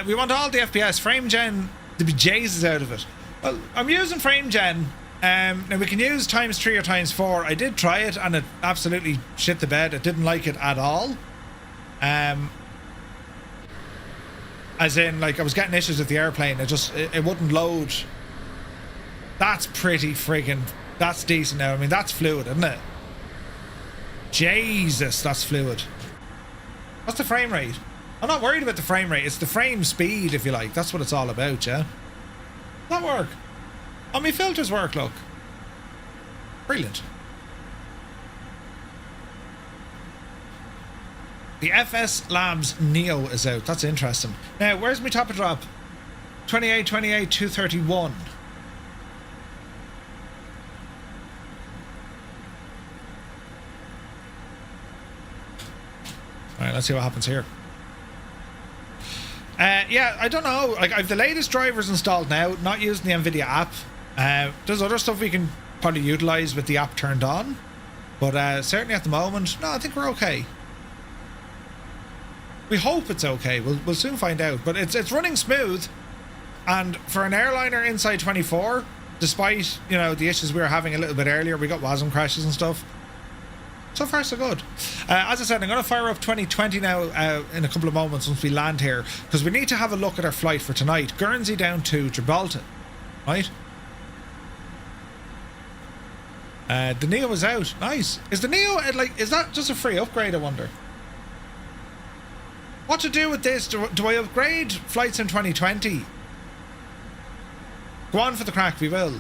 We want all the FPS. Frame gen, to be Jesus out of it. Well, I'm using frame gen. Now we can use ×3 or ×4. I did try it and it absolutely shit the bed. I didn't like it at all. As in, like, I was getting issues with the airplane. It wouldn't load. That's pretty friggin'. That's decent now. I mean, that's fluid, isn't it? Jesus, that's fluid. What's the frame rate? I'm not worried about the frame rate. It's the frame speed, if you like. That's what it's all about, yeah? Does that work? Oh, my filters work, look. Brilliant. The FS Labs Neo is out. That's interesting. Now, where's my top of drop? 28, 28, 231. Alright, let's see what happens here. Yeah, I don't know. Like, I've the latest drivers installed now, not using the NVIDIA app. There's other stuff we can probably utilize with the app turned on. But certainly at the moment, no, I think we're okay. We hope it's okay. We'll soon find out. But it's running smooth. And for an airliner inside 24, despite, you know, the issues we were having a little bit earlier, we got WASM crashes and stuff. So far, so good. As I said, I'm going to fire up 2020 now in a couple of moments once we land here, because we need to have a look at our flight for tonight. Guernsey down to Gibraltar, right? The Neo is out. Nice. Is the Neo, like, is that just a free upgrade, I wonder? What to do with this? Do I upgrade flights in 2020? Go on for the crack, we will.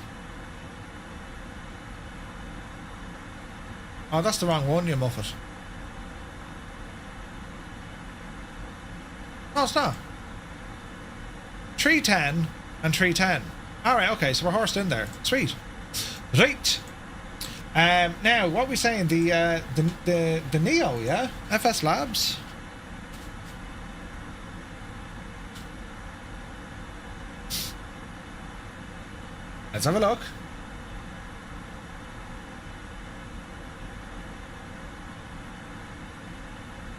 Oh, that's the wrong one, you muffet. No, it's not. 310 and 310. Alright, okay, so we're horsed in there. Sweet. Right. Now, what are we saying? The Neo, yeah? FS Labs. Let's have a look.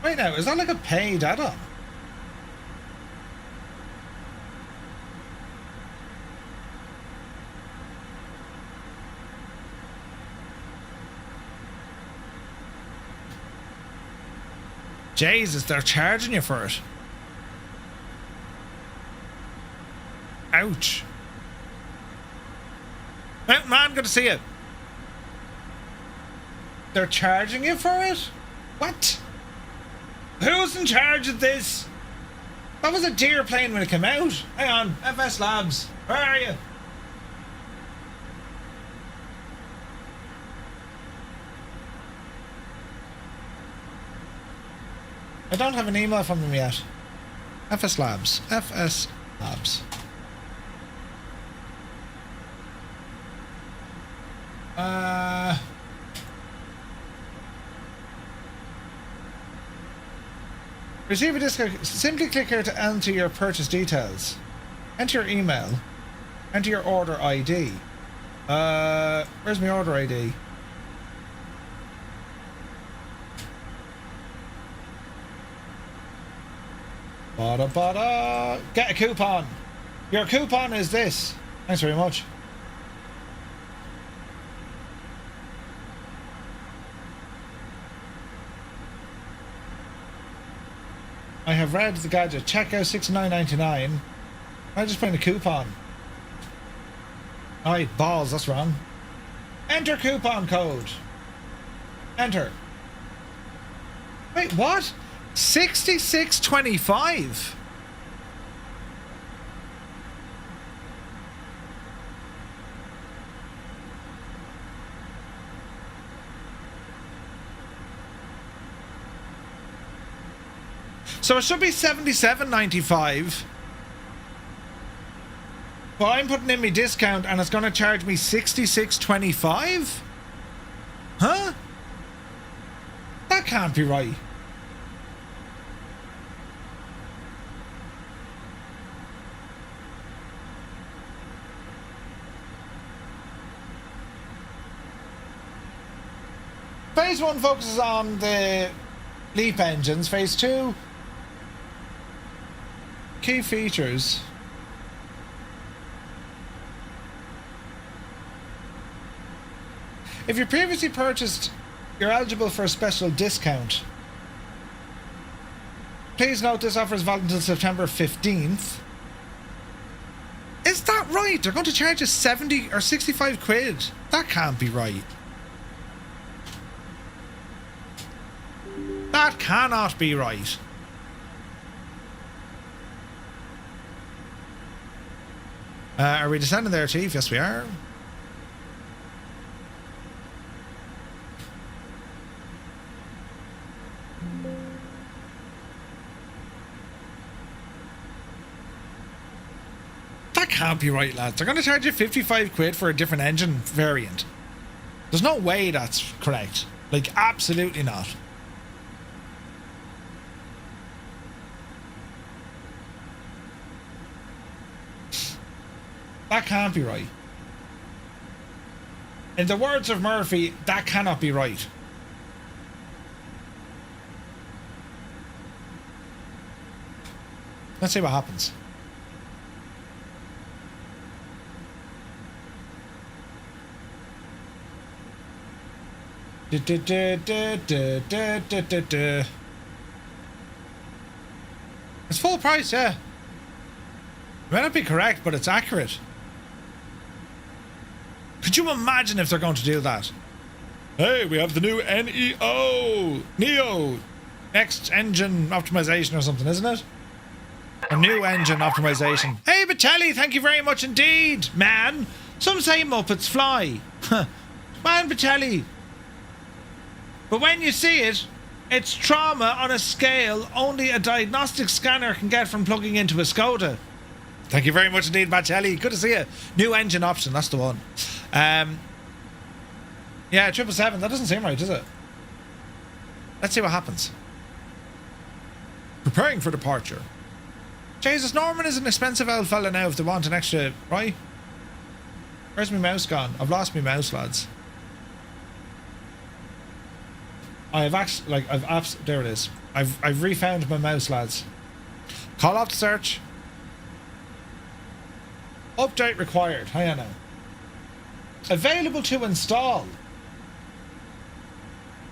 Wait now, is that like a paid add-on? Jesus, they're charging you for it. Ouch. Mountain Man, good to see you. They're charging you for it? What? Who's in charge of this? That was a deer plane when it came out. Hang on, FS Labs, where are you? I don't have an email from them yet. FS Labs, FS Labs. Receive a discount. Simply click here to enter your purchase details. Enter your email. Enter your order ID. Where's my order ID? Bada bada. Get a coupon. Your coupon is this. Thanks very much. I have read the gadget. Checkout $69.99. I just put in a coupon. Alright, balls, that's wrong. Enter coupon code. Enter. Wait, what? 66.25. So it should be 77.95. But I'm putting in my discount and it's going to charge me 66.25? Huh? That can't be right. Phase 1 focuses on the LEAP engines. Phase 2, key features. If you previously purchased, you're eligible for a special discount. Please note this offer is valid until September 15th. Is that right? They're going to charge us 70 or 65 quid. That can't be right. That cannot be right. Are we descending there, Chief? Yes, we are. That can't be right, lads. They're going to charge you 55 quid for a different engine variant. There's no way that's correct. Like, absolutely not. That can't be right. In the words of Murphy, that cannot be right. Let's see what happens. It's full price, yeah. It may not be correct, but it's accurate. Could you imagine if they're going to do that? Hey, we have the new Neo next engine optimization or something, isn't it? A new engine optimization. Hey, Batelli, thank you very much indeed, man. Some say Muppets fly. Man, Batelli. But when you see it, it's trauma on a scale only a diagnostic scanner can get from plugging into a Skoda. Thank you very much indeed, Batelli. Good to see you. New engine option, that's the one. Yeah, 777. That doesn't seem right, does it? Let's see what happens. Preparing for departure. Jesus, Norman is an expensive old fella now if they want an extra, right? Where's my mouse gone? I've lost my mouse, lads. I've actually, there it is. I've refound my mouse, lads. Call off the search. Update required. Hang on now. Available to install.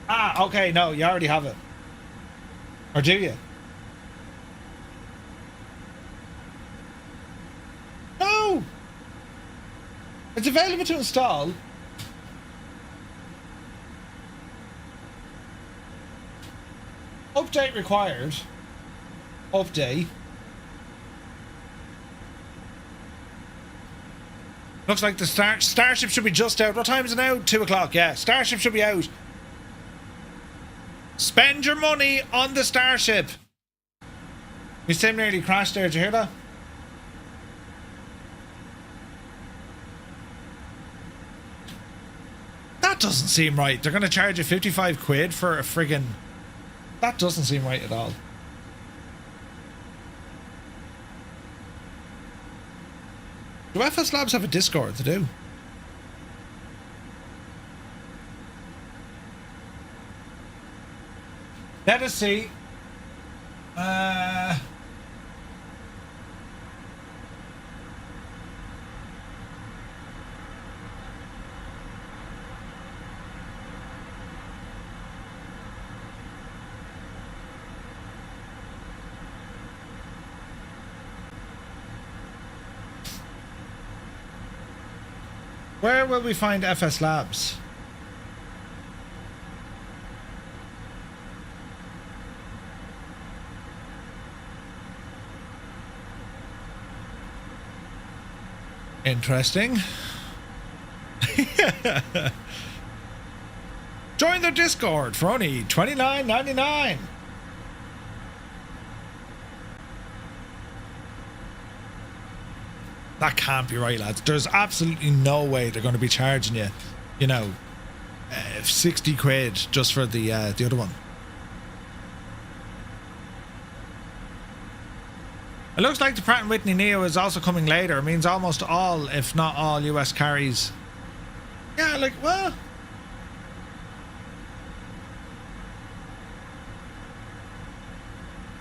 Ah, okay, no, you already have it. Or do you? No! It's available to install. Update required. Update. Looks like the Starship should be just out. What time is it now? 2 o'clock, yeah. Starship should be out. Spend your money on the Starship. My sim nearly crashed there. Did you hear that? That doesn't seem right. They're going to charge you 55 quid for a friggin'... That doesn't seem right at all. Do FS Labs have a Discord? They do. Let us see. Where will we find FS Labs? Interesting. Join the Discord for only $29.99. That can't be right, lads. There's absolutely no way they're going to be charging you, you know, 60 quid just for the other one. It looks like the Pratt & Whitney Neo is also coming later. It means almost all, if not all, US carries. Yeah, like, well...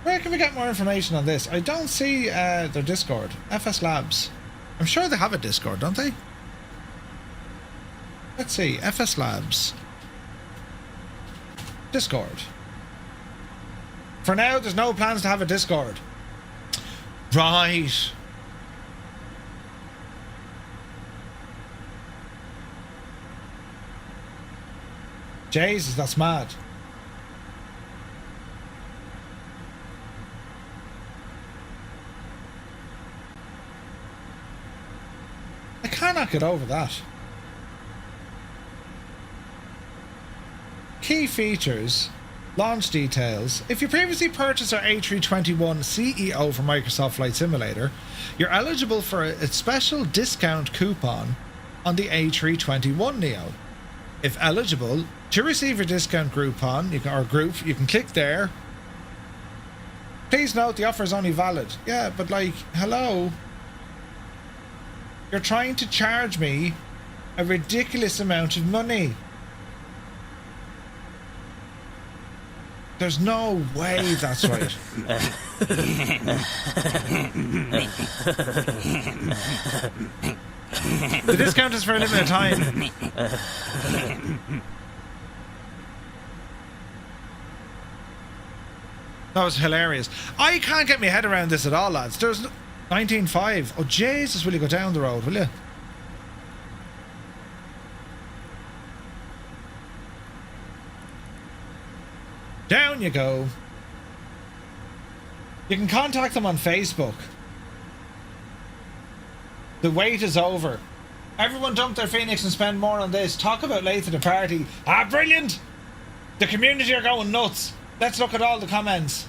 Where can we get more information on this? I don't see their Discord. FS Labs. I'm sure they have a Discord, don't they? Let's see, FS Labs. Discord. For now, there's no plans to have a Discord. Right. Jesus, that's mad. I cannot get over that. Key features, launch details. If you previously purchased our A321 CEO from Microsoft Flight Simulator, you're eligible for a special discount coupon on the A321 Neo. If eligible, to receive your discount coupon, you can click there. Please note the offer is only valid. Yeah, but like, hello. You're trying to charge me a ridiculous amount of money. There's no way that's right. The discount is for a limited time. That was hilarious. I can't get my head around this at all, lads. There's 19.5. Oh, Jesus, will you go down the road, will you? Down you go. You can contact them on Facebook. The wait is over. Everyone dump their Fenix and spend more on this. Talk about late to the party. Ah, brilliant! The community are going nuts. Let's look at all the comments.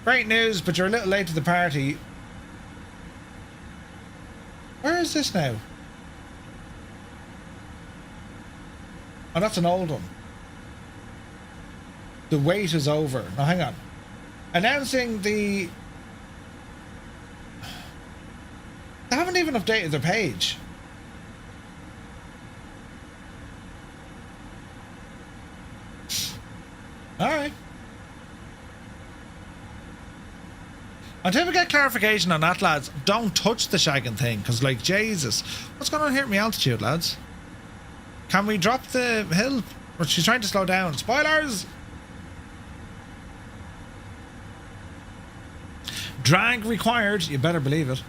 Great news, but you're a little late to the party. Where is this now? Oh, that's an old one. The wait is over. Now, hang on. Announcing the... They haven't even updated their page. Alright. Until we get clarification on that, lads, don't touch the shagging thing, because, like, Jesus. What's going on here at my altitude, lads? Can we drop the hill? Or she's trying to slow down. Spoilers! Drag required. You better believe it.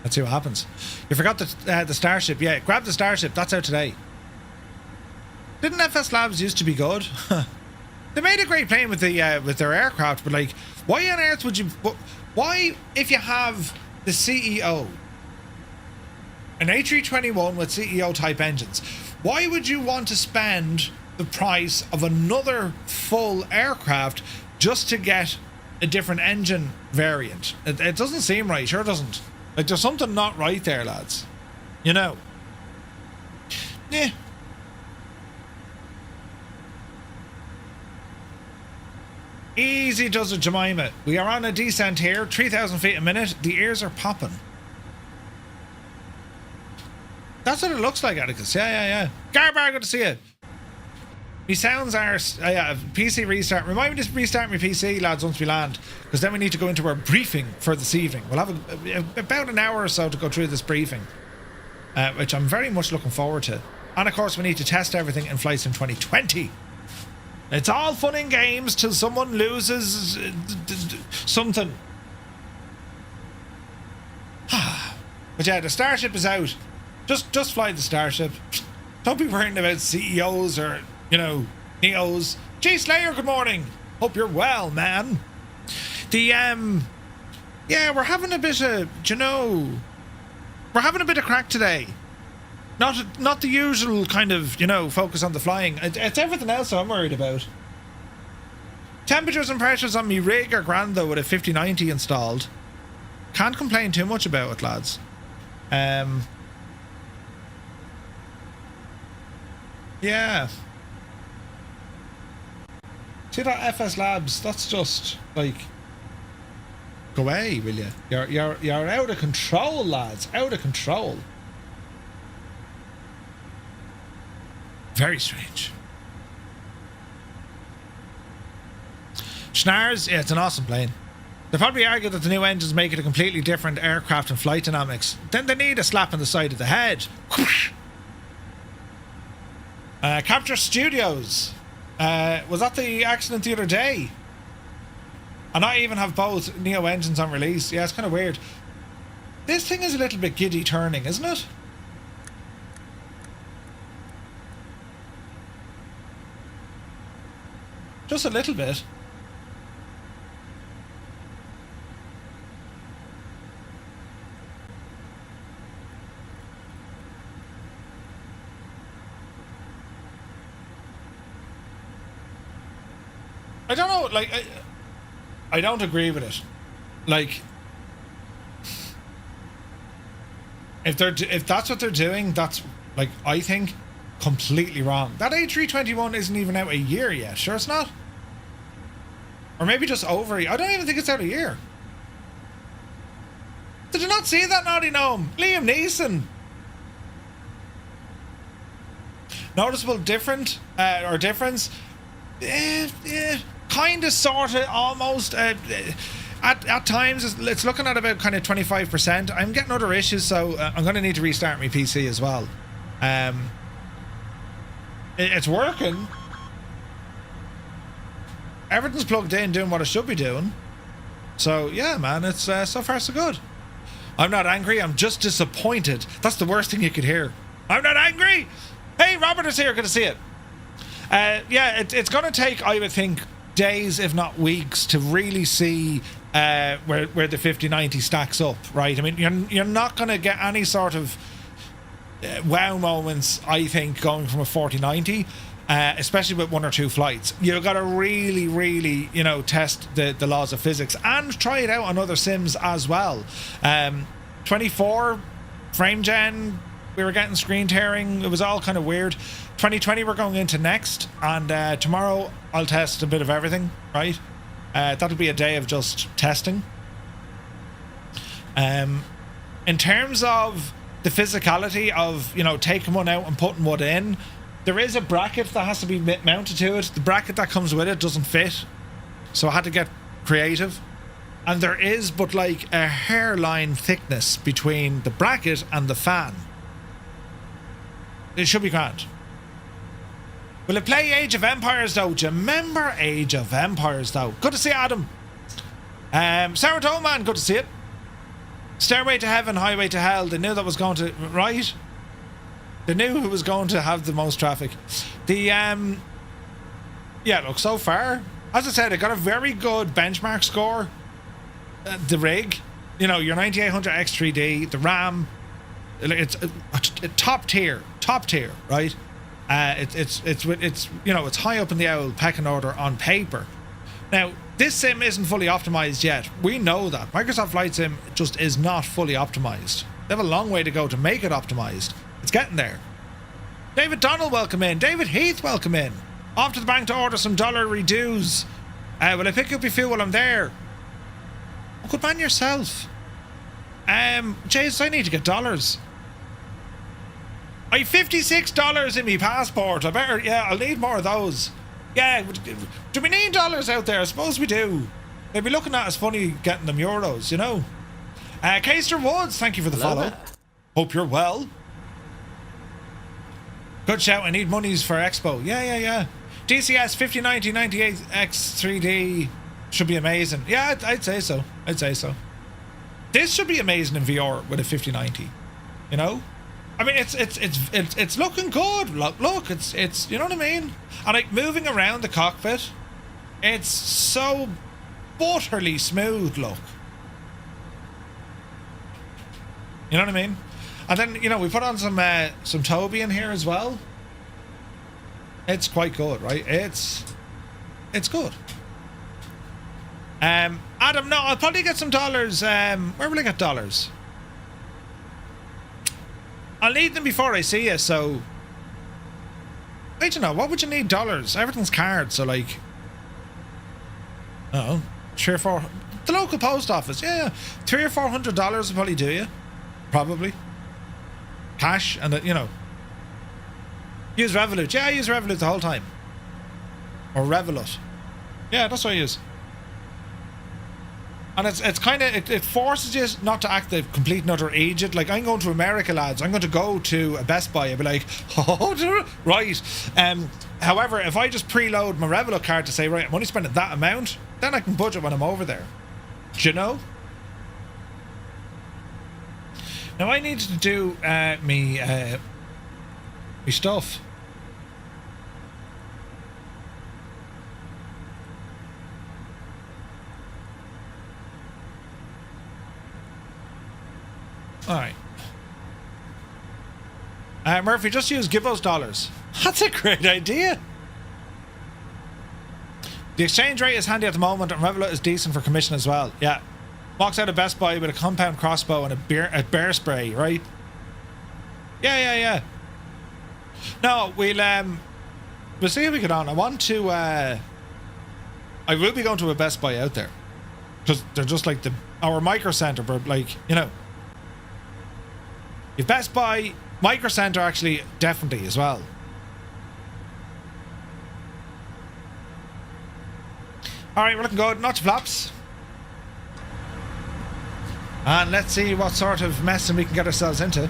Let's see what happens. You forgot the Starship. Yeah, grab the Starship. That's out today. Didn't FS Labs used to be good? They made a great plane with their aircraft, but like, why on earth would you? Why, if you have the CEO, an A321 with CEO type engines, why would you want to spend the price of another full aircraft just to get a different engine variant? It doesn't seem right. Sure doesn't. Like, there's something not right there, lads. You know. Yeah. Easy does it, Jemima. We are on a descent here, 3,000 feet a minute. The ears are popping. That's what it looks like, Atticus. Yeah. Garbar, good to see you. My sounds are... PC restart. Remind me to restart my PC, lads, once we land. Because then we need to go into our briefing for this evening. We'll have about an hour or so to go through this briefing. Which I'm very much looking forward to. And, of course, we need to test everything in Flight Sim 2020. It's all fun and games till someone loses something. But yeah, the Starship is out. Just fly the Starship. Don't be worrying about CEOs or, you know, NEOs. G Slayer, good morning. Hope you're well, man. The yeah, we're having a bit of, we're having a bit of crack today. Not the usual kind of, focus on the flying. It's everything else I'm worried about. Temperatures and pressures on me rig are grand though with a 5090 installed. Can't complain too much about it, lads. Yeah. See that FS Labs? That's just like Go away, will you? You're out of control, lads. Out of control. Very strange. Schnars, yeah, it's an awesome plane. They probably argue that the new engines make it a completely different aircraft and flight dynamics. Then they need a slap on the side of the head. Capture Studios. Was that the accident the other day? And I even have both Neo engines on release. Yeah, it's kind of weird. This thing is a little bit giddy turning, isn't it? Just a little bit. I don't know, like, I don't agree with it. Like, if that's what they're doing, that's, like, I think completely wrong. That A321 isn't even out a year yet. Sure it's not? Or maybe just over. I don't even think it's out a year. Did you not see that, Naughty Gnome? Liam Neeson. Noticeable difference? Kind of, sort of, almost. At times, it's looking at about kind of 25%. I'm getting other issues, so I'm going to need to restart my PC as well. It's working. Everything's plugged in, doing what it should be doing. So, yeah, man, it's so far so good. I'm not angry, I'm just disappointed. That's the worst thing you could hear. I'm not angry! Hey, Robert is here, good to see it. Yeah, it's going to take, I would think, days, if not weeks, to really see where the 5090 stacks up, right? I mean, you're not going to get any sort of wow moments, I think, going from a 4090, especially with one or two flights. You've got to really, really, you know, test the laws of physics and try it out on other sims as well. 24 frame gen, we were getting screen tearing. It was all kind of weird. 2020 we're going into next, and tomorrow I'll test a bit of everything, right? That'll be a day of just testing. In terms of the physicality of, you know, taking one out and putting one in, there is a bracket that has to be mounted to it. The bracket that comes with it doesn't fit, so I had to get creative. And there is but like a hairline thickness between the bracket and the fan. It should be grand. Will it play Age of Empires though? Do you remember Age of Empires though? Good to see you, Adam. Sarah Dolman, good to see it. Stairway to Heaven, Highway to Hell. They knew that was going to... Right? They knew who was going to have the most traffic. The, yeah, look, so far, as I said, it got a very good benchmark score. The rig, you know, your 9800 X3D, the RAM, it's top tier, right? It's you know, it's high up in the owl pecking order on paper. Now, this sim isn't fully optimized yet. We know that. Microsoft Flight Sim just is not fully optimized. They have a long way to go to make it optimized. It's getting there. David Donald, welcome in. David Heath, welcome in. Off to the bank to order some dollar redues. Will I pick up your fuel while I'm there? Oh, good man yourself. Jace, I need to get dollars. I have $56 in my passport. I better, yeah, I'll need more of those. Yeah, do we need dollars out there? I suppose we do. They'd be looking at us funny getting them euros, you know. Keister Woods, thank you for the follow. Hope you're well. Good shout, I need monies for Expo. Yeah. DCS 5090 98X3D should be amazing. Yeah, I'd say so. This should be amazing in VR with a 5090. You know? I mean, it's looking good. Look, it's you know what I mean? And like moving around the cockpit, it's so butterly smooth. Look, you know what I mean? And then, you know, we put on some Toby in here as well. It's quite good, right? It's good. Adam, no, I'll probably get some dollars. Where will I get dollars? I'll need them before I see you, so... I don't know, what would you need dollars? Everything's cards, so like... Oh, 3 or 4... The local post office, yeah. $300 or $400 will probably do you. Probably. Cash and, you know. Use Revolut. Yeah, I use Revolut the whole time. Or Revolut. Yeah, that's what I use. And it's kind of, it forces you not to act the complete and utter idiot. Like, I'm going to America, lads. I'm going to go to a Best Buy. I'll be like, oh, right. However, if I just preload my Revolut card to say, right, I'm only spending that amount, then I can budget when I'm over there. Do you know? Now, I need to do me stuff. Alright. Murphy, just use Gibbo's dollars. That's a great idea. The exchange rate is handy at the moment, and Revolut is decent for commission as well. Yeah. Walks out of Best Buy with a compound crossbow and a bear spray, right? Yeah. No, we'll see how we get on. I want to, I will be going to a Best Buy out there. Because they're just like our Micro Center, but like, you know. If Best Buy, Micro Center actually definitely as well. Alright, we're looking good. Not to flaps. And let's see what sort of messing we can get ourselves into.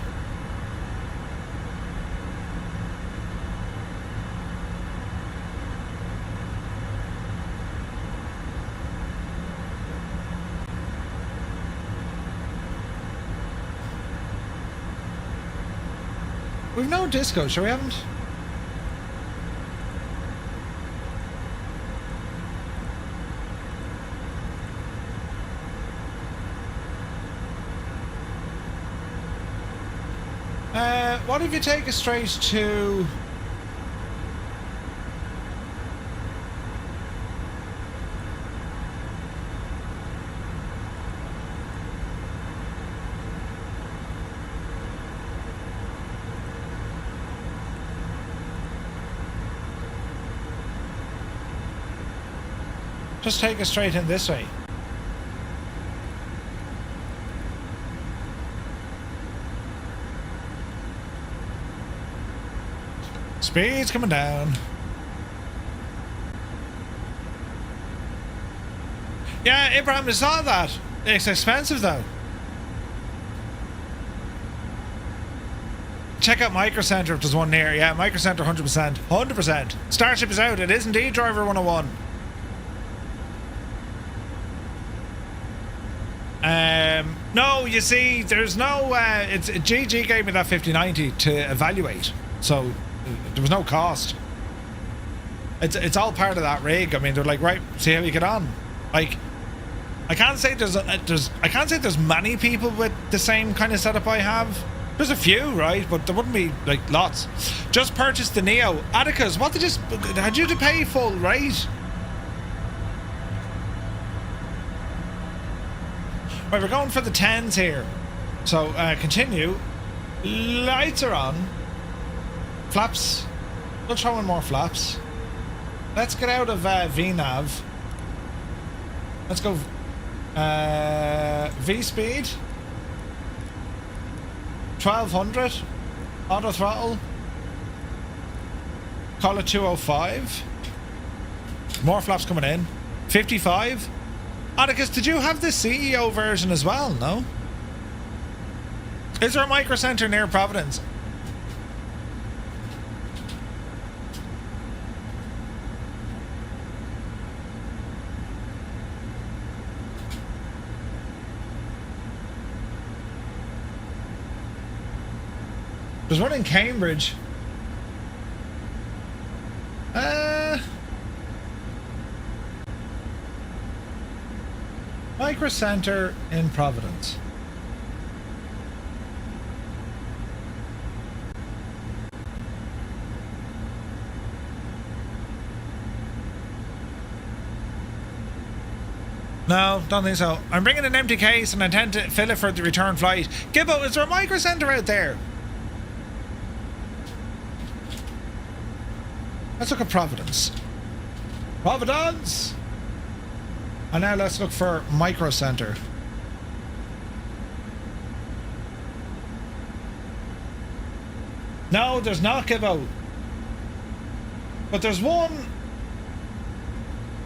We've no disco, sure we haven't? What if you take us straight to... Just take us straight in this way. Speed's coming down. Yeah, Abraham, I saw that. It's expensive though. Check out Micro Center if there's one near. Yeah, Micro Center 100%. 100%. Starship is out. It is indeed Driver 101. No, you see, there's no, it's GG gave me that 5090 to evaluate, so there was no cost. It's all part of that rig. I mean, they're like, right, see how you get on. Like, I can't say there's many people with the same kind of setup I have. There's a few, right, but there wouldn't be like lots. Just purchased the Neo. Atticus, what had you to pay full rate? Right, we're going for the 10s here. So, continue. Lights are on. Flaps. We'll throw in more flaps. Let's get out of VNav. Let's go V-speed. 1200. Auto throttle. Call it 205. More flaps coming in. 55. Atticus, did you have the CEO version as well? No? Is there a Micro Center near Providence? There's one in Cambridge. Micro Center in Providence. No, don't think so. I'm bringing an empty case and I intend to fill it for the return flight. Gibbo, is there a Micro Center out there? Let's look at Providence. Providence! And now let's look for Micro Center. No, there's not give out. But there's one.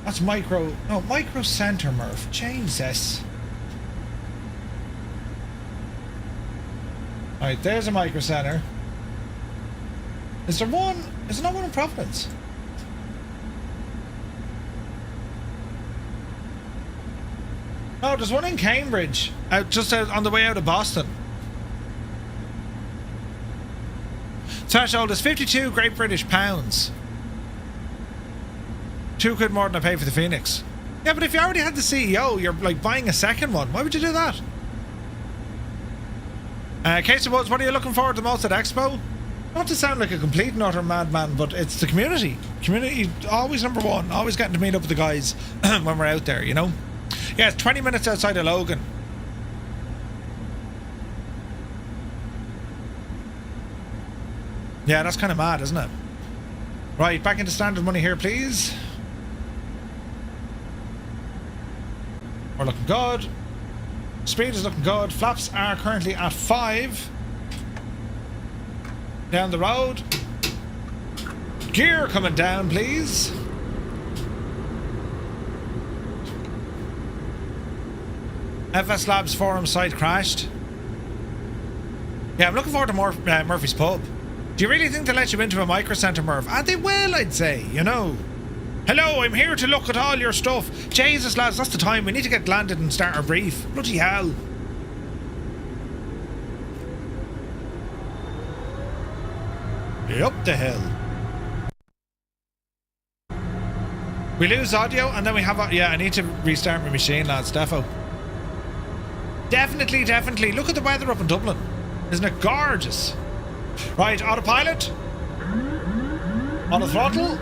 That's Micro. No, Micro Center, Murph. Jesus. Alright, there's a Micro Center. Is there one? Is there not one in Providence? Oh, there's one in Cambridge, just out on the way out of Boston. Threshold is 52 Great British pounds. £2 more than I paid for the Fenix. Yeah, but if you already had the CEO, you're like buying a second one. Why would you do that? Case of Woods, what are you looking forward to most at Expo? Not to sound like a complete and utter madman, but it's the community. Community, always number one. Always getting to meet up with the guys when we're out there, you know? Yeah, it's 20 minutes outside of Logan. Yeah, that's kind of mad, isn't it? Right, back into standard money here, please. We're looking good. Speed is looking good. Flaps are currently at 5. Down the road. Gear coming down, please. FS Labs forum site crashed. Yeah, I'm looking forward to more Murphy's Pub. Do you really think they'll let you into a Micro Center, Murph? Ah, they will, I'd say, you know. Hello, I'm here to look at all your stuff. Jesus, lads, that's the time. We need to get landed and start our brief. Bloody hell. Up the hill. We lose audio and then we have... Yeah, I need to restart my machine, lads, defo. Definitely, definitely. Look at the weather up in Dublin. Isn't it gorgeous? Right, autopilot. Auto throttle.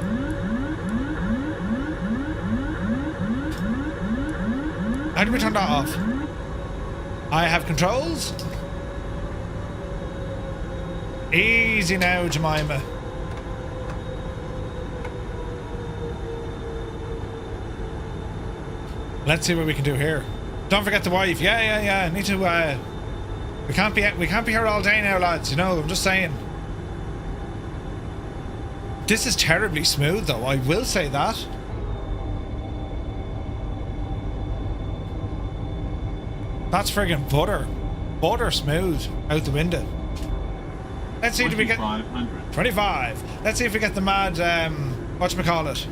How do we turn that off? I have controls. Easy now, Jemima. Let's see what we can do here. Don't forget the wife. Yeah. Need to. We can't be here all day now, lads. You know, I'm just saying. This is terribly smooth, though. I will say that. That's friggin' butter smooth out the window. Let's see if we get 25. Let's see if we get the mad whatchamacallit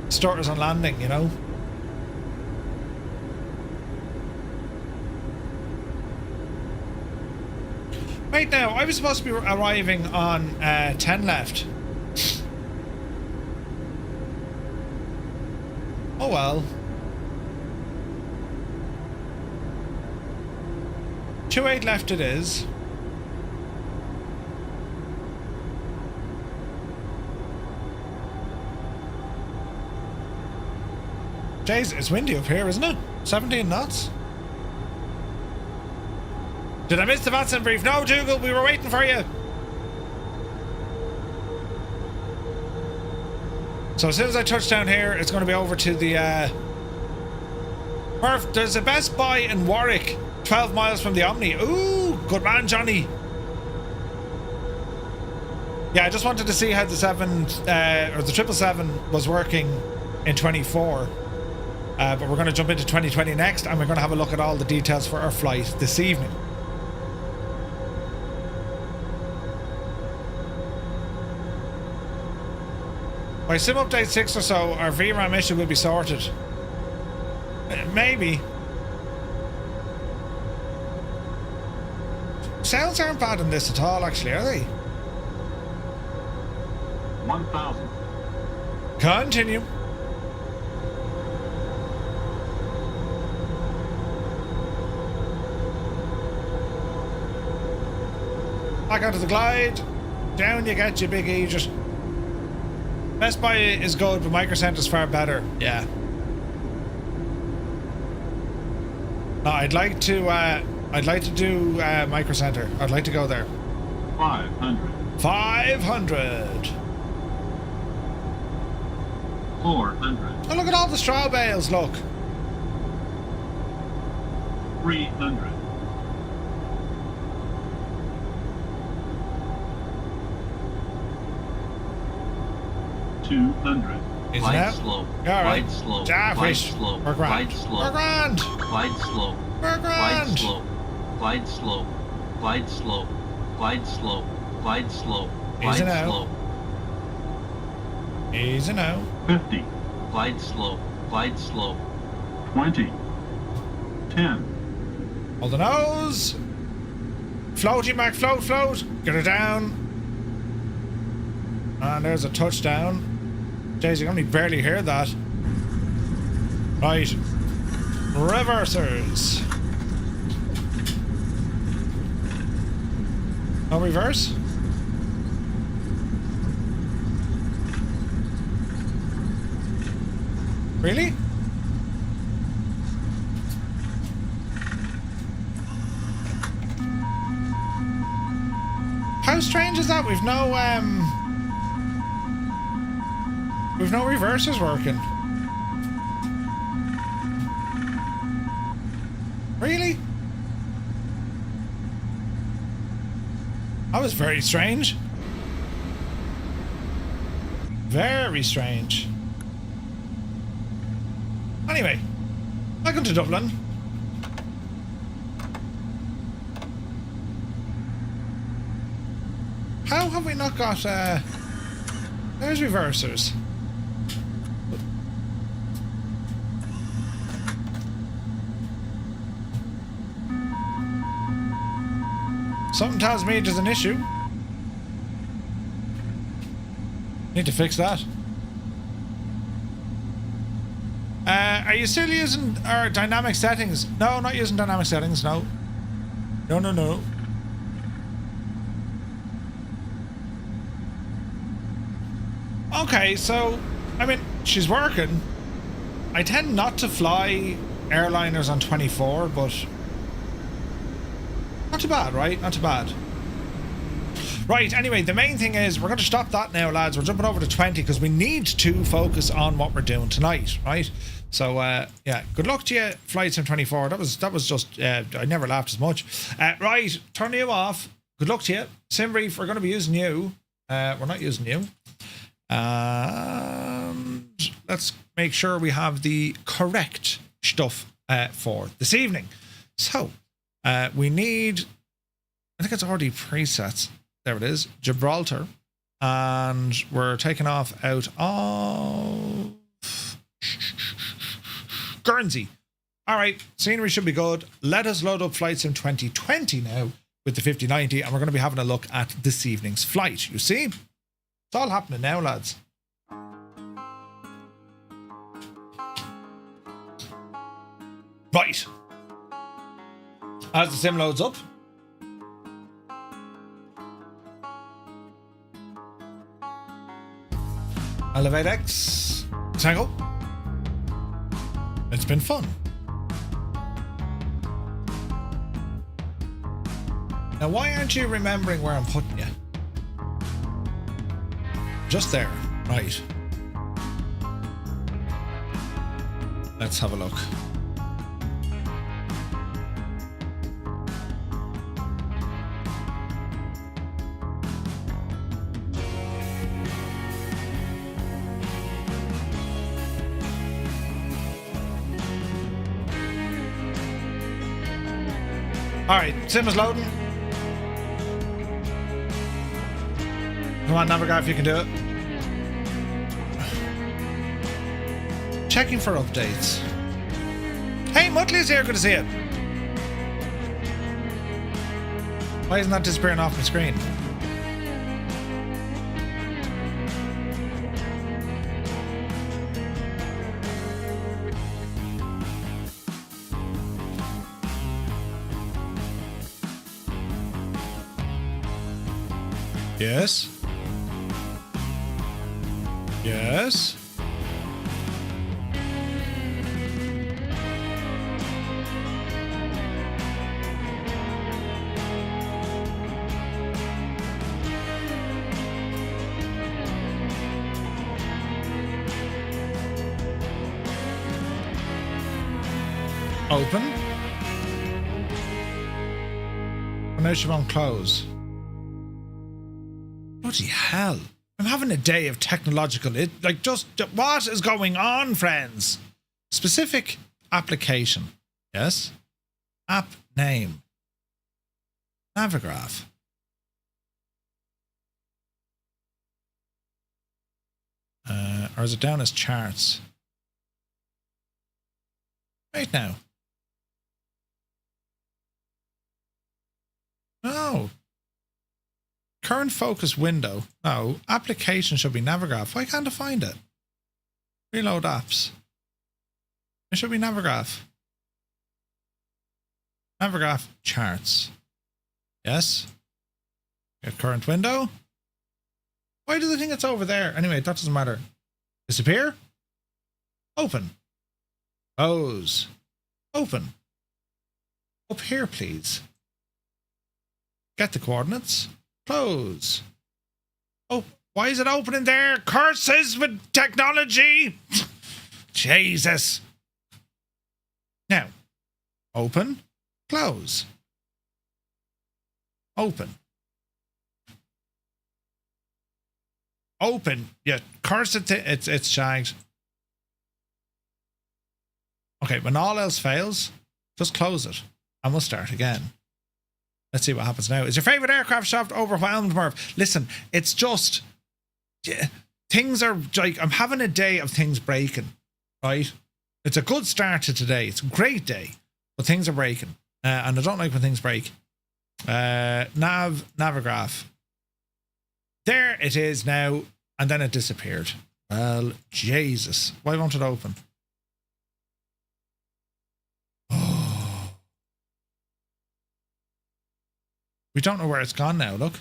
starters on landing, you know. Wait now, I was supposed to be arriving on 10 left. Oh well. 28 left it is. Jeez, it's windy up here, isn't it? 17 knots. Did I miss the VATSIM brief? No, Dougal, we were waiting for you. So as soon as I touch down here, it's going to be over to the... Murph, there's a Best Buy in Warwick, 12 miles from the Omni. Ooh, good man, Johnny. Yeah, I just wanted to see how the 777 was working in 24. But we're going to jump into 2020 next, and we're going to have a look at all the details for our flight this evening. By sim update 6 or so, our VRAM issue will be sorted. Maybe. Sounds aren't bad in this at all, actually, are they? 1,000. Continue. Back onto the glide. Down you get, you big Egypt. Best Buy is good, but Micro Center's far better. Yeah. No, I'd like to do Micro Center. I'd like to go there. 500. 500. 400. Oh, look at all the straw bales, look. 300. 200. Isn't Glide it? slow. All right. Glide slow. Ah, Glide fish. slow. We're grand. Glide slow. We're grand. Glide slow. We're Glide grand. slow. Glide slow. Glide slow. Glide slow. Glide slow. Glide Easy now. slow. Easy now. 50. Glide slow. Glide slow. 20. 10. Hold the nose. Floaty, Mac, float, float. Get her down. And there's a touchdown. Jeez, you can only barely hear that. Right. Reversers. No reverse? Really? How strange is that? We've no reversers working. Really? That was very strange. Very strange. Anyway, welcome to Dublin. How have we not got, there's reversers. Something tells me there's an issue. Need to fix that. Are you still using our dynamic settings? No, not using dynamic settings, no. No, no, no. Okay, so, I mean, she's working. I tend not to fly airliners on 24, but not too bad, right? Not too bad. Right, anyway, the main thing is we're going to stop that now, lads. We're jumping over to 20 because we need to focus on what we're doing tonight, right? So, yeah, good luck to you, Flight Sim 24. That was just, I never laughed as much. Right, turn you off. Good luck to you. Simbrief, we're going to be using you. We're not using you. Let's make sure we have the correct stuff for this evening. So, we need, I think it's already presets. There it is, Gibraltar. And we're taking off out of Guernsey. All right, scenery should be good. Let us load up Flight Sim 2020 now with the 5090, and we're going to be having a look at this evening's flight. You see? It's all happening now, lads. Right. As the sim loads up. Elevate X. Tango. It's been fun. Now, why aren't you remembering where I'm putting you? Just there. Right. Let's have a look. Alright, sim is loading. Come on, Navigator, if you can do it. Checking for updates. Hey, Muttley's here, good to see you. Why isn't that disappearing off my screen? Yes. Yes. Open. And now she won't close. Bloody hell. I'm having a day of technological... just what is going on, friends? Specific application. Yes. App name. Navigraph. Or is it down as charts? Right now. No. Current focus window. No. Application should be Navigraph. Why can't I find it? Reload apps. It should be Navigraph. Navigraph charts. Yes. Get current window. Why do they think it's over there? Anyway, that doesn't matter. Disappear. Open. Close. Open. Up here, please. Get the coordinates. Close. Oh, why is it opening there? Curses with technology. Jesus. Now, open. Close. Open. Open. Yeah, curse it. It's shagged. Okay, when all else fails, just close it and we'll start again. Let's see what happens now. Is your favorite aircraft shop overwhelmed, Merv? Listen, it's just... Yeah, things are... like, I'm having a day of things breaking, right? It's a good start to today. It's a great day, but things are breaking. And I don't like when things break. Navigraph. There it is now, and then it disappeared. Well, Jesus. Why won't it open? Oh. We don't know where it's gone now, look.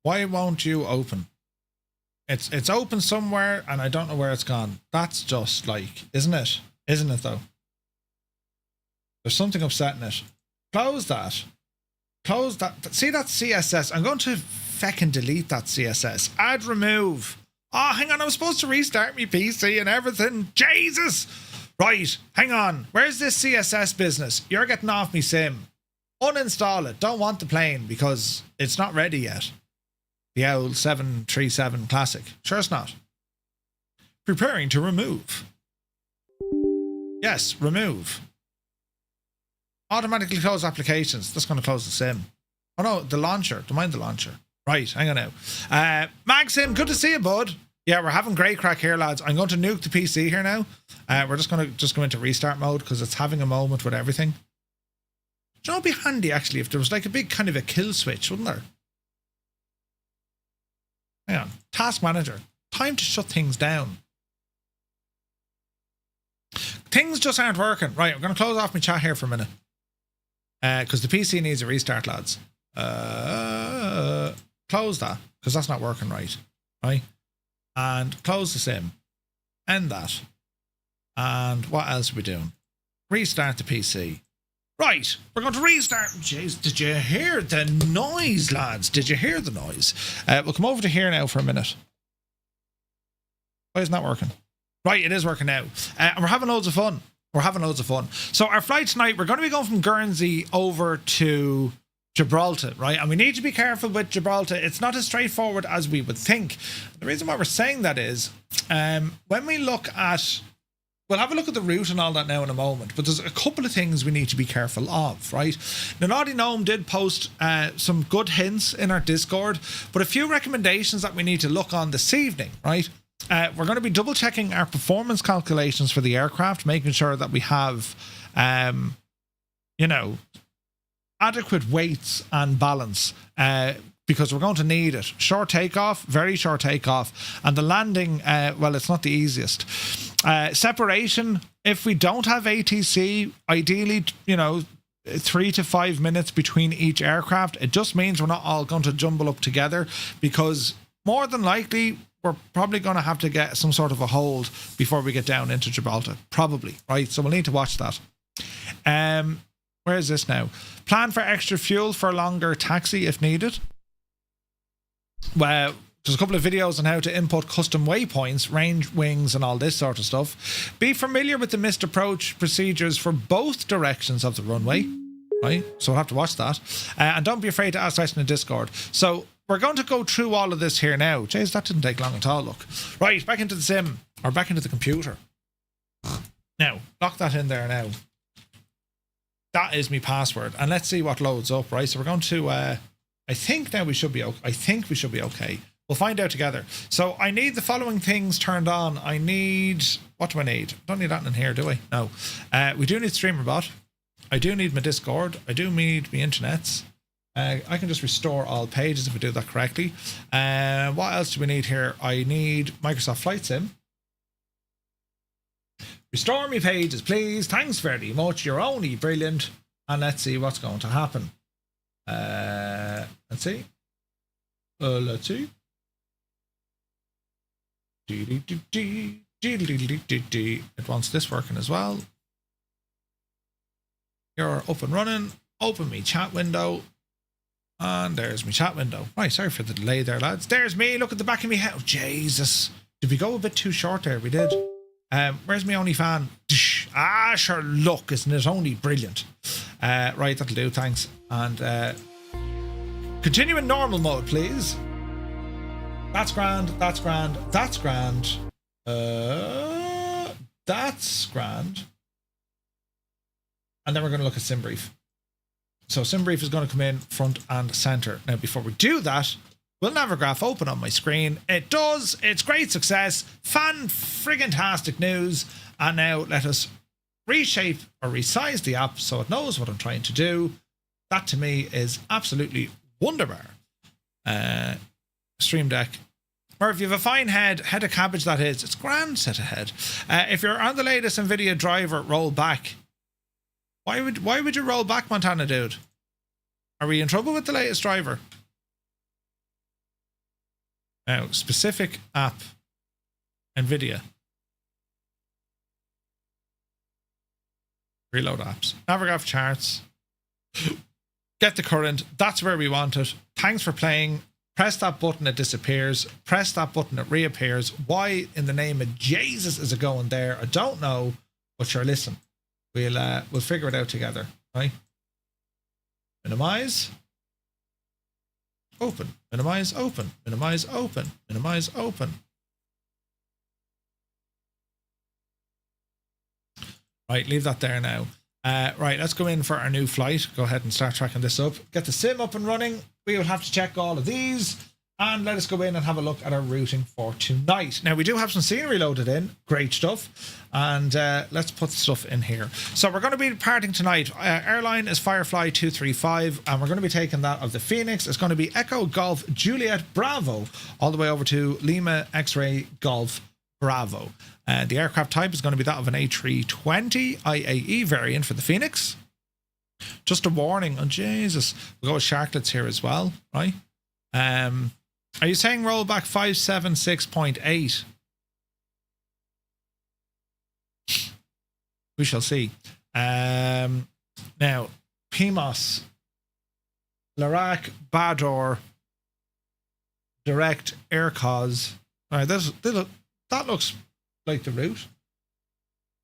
Why won't you open? It's open somewhere, and I don't know where it's gone. That's just like, isn't it? Isn't it, though? There's something upsetting it. Close that. Close that. See that CSS? I'm going to feckin' delete that CSS. Add remove. Oh, hang on. I was supposed to restart my PC and everything. Jesus. Right. Hang on. Where's this CSS business? You're getting off me sim. Uninstall it. Don't want the plane because it's not ready yet. The old 737 Classic. Sure it's not. Preparing to remove. Yes, remove. Automatically close applications. That's going to close the sim. Oh no, the launcher. Don't mind the launcher. Right, hang on now. Maxim, good to see you, bud. Yeah, we're having great crack here, lads. I'm going to nuke the PC here now. We're just going to go into restart mode because it's having a moment with everything. Do you know, it'd be handy actually if there was like a big kind of a kill switch, wouldn't there? Hang on. Task manager. Time to shut things down. Things just aren't working. Right, I'm going to close off my chat here for a minute. Because the PC needs a restart, lads. Close that, because that's not working right. Right? And close the sim. End that. And what else are we doing? Restart the PC. Right, we're going to restart. Jeez, did you hear the noise, lads? Did you hear the noise? We'll come over to here now for a minute. Why isn't that working? Right, it is working now. And we're having loads of fun. We're having loads of fun. So our flight tonight, we're going to be going from Guernsey over to Gibraltar, right? And we need to be careful with Gibraltar. It's not as straightforward as we would think. The reason why we're saying that is when we look at... We'll have a look at the route and all that now in a moment, but there's a couple of things we need to be careful of, right? Now, Naughty Gnome did post some good hints in our Discord, but a few recommendations that we need to look on this evening, right? We're going to be double checking our performance calculations for the aircraft, making sure that we have, you know, adequate weights and balance, because we're going to need it. Short takeoff, very short takeoff, and the landing, well, it's not the easiest. Separation, if we don't have ATC, ideally, you know, 3 to 5 minutes between each aircraft. It just means we're not all going to jumble up together, because more than likely we're probably going to have to get some sort of a hold before we get down into Gibraltar. Probably, right? So we'll need to watch that. Where is this now? Plan for extra fuel for longer taxi if needed. Well, There's a couple of videos on how to input custom waypoints, range, wings, and all this sort of stuff. Be familiar with the missed approach procedures for both directions of the runway. Right? So we'll have to watch that. And don't be afraid to ask questions in Discord. So we're going to go through all of this here now. Jeez, that didn't take long at all, look. Right, back into the sim. Or back into the computer. Now, lock that in there now. That is my password. And let's see what loads up, right? So we're going to... I think now we should be okay. I think we should be okay. We'll find out together. So I need the following things turned on. I need... What do I need? Don't need that in here, do I? No. We do need StreamerBot. I do need my Discord. I do need my internets. I can just restore all pages if I do that correctly. What else do we need here? I need Microsoft Flight Sim. Restore me pages, please. Thanks very much. You're only brilliant. And let's see what's going to happen. Let's see. Let's see. It wants this working as well. You're up and running. Open me chat window. And there's my chat window. Right, sorry for the delay there, lads. There's me. Look at the back of me head. Oh, Jesus. Did we go a bit too short there? We did. Where's my only fan? Ah, sure, look, isn't it only brilliant? Right, that'll do, thanks. And continue in normal mode, please. That's grand, that's grand, that's grand. That's grand. And then we're going to look at SimBrief. So SimBrief is going to come in front and center. Now, before we do that, will Navigraph open on my screen? It does. It's great success. Fan-friggin-tastic news. And now let us reshape or resize the app so it knows what I'm trying to do. That to me is absolutely wonderbar. Stream Deck. Or if you have a fine head of cabbage that is, it's grand set of head. If you're on the latest NVIDIA driver, roll back. Why would you roll back, Montana dude? Are we in trouble with the latest driver? Now, specific app, NVIDIA. Reload apps. Navigraph charts. Get the current. That's where we want it. Thanks for playing. Press that button, it disappears. Press that button, it reappears. Why in the name of Jesus is it going there? I don't know. But sure, listen. We'll figure it out together, right? Minimize. Open. Minimize, open. Minimize, open. Minimize, open. Right, leave that there now. Right, let's go in for our new flight. Go ahead and start tracking this up. Get the sim up and running. We will have to check all of these. And let us go in and have a look at our routing for tonight. Now, we do have some scenery loaded in. Great stuff. And let's put the stuff in here. So we're going to be departing tonight. Airline is Firefly 235. And we're going to be taking that of the Fenix. It's going to be Echo Golf Juliet Bravo. All the way over to Lima X-Ray Golf Bravo. The aircraft type is going to be that of an A320 IAE variant for the Fenix. Just a warning. Oh, Jesus. We'll go with Sharklets here as well, right? Are you saying rollback 576.8? We shall see. Now, PMOS, Larac, Bador, Direct, Aircos. All right, that looks like the route.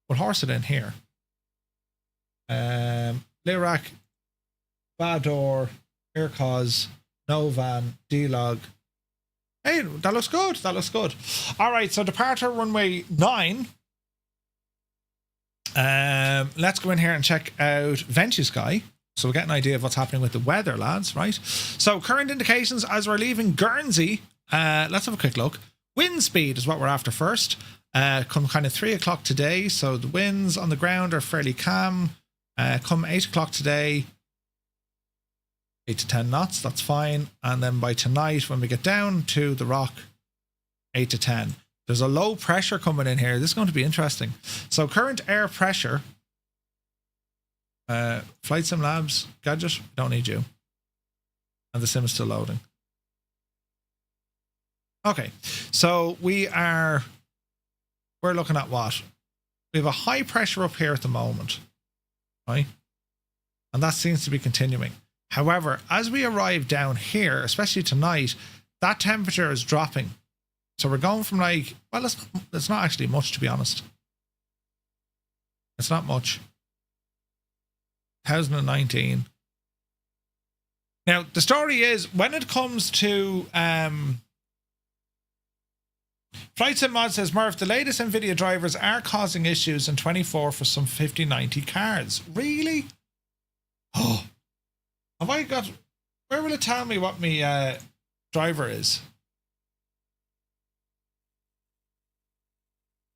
We'll horse it in here. Larac, Bador, Aircos, Novan, D-Log. Hey, that looks good. That looks good. All right, so departure runway 9. Let's go in here and check out VentuSky. So we'll get an idea of what's happening with the weather, lads, right? So current indications as we're leaving Guernsey. Let's have a quick look. Wind speed is what we're after first. Come kind of 3 o'clock today. So the winds on the ground are fairly calm. Come 8 o'clock today. 8 to 10 knots, that's fine. And then by tonight, when we get down to the rock, 8 to 10. There's a low pressure coming in here. This is going to be interesting. So current air pressure. Flight Sim Labs, Gadget, don't need you. And the sim is still loading. Okay, so we're looking at what? We have a high pressure up here at the moment, right? And that seems to be continuing. However, as we arrive down here, especially tonight, that temperature is dropping. So we're going from like, well, it's not actually much, to be honest. It's not much. 2019. Now, the story is, when it comes to FlightSim Mod says, Murph, the latest NVIDIA drivers are causing issues in 24 for some 5090 cards. Really? Oh. Have I got... Where will it tell me what my driver is?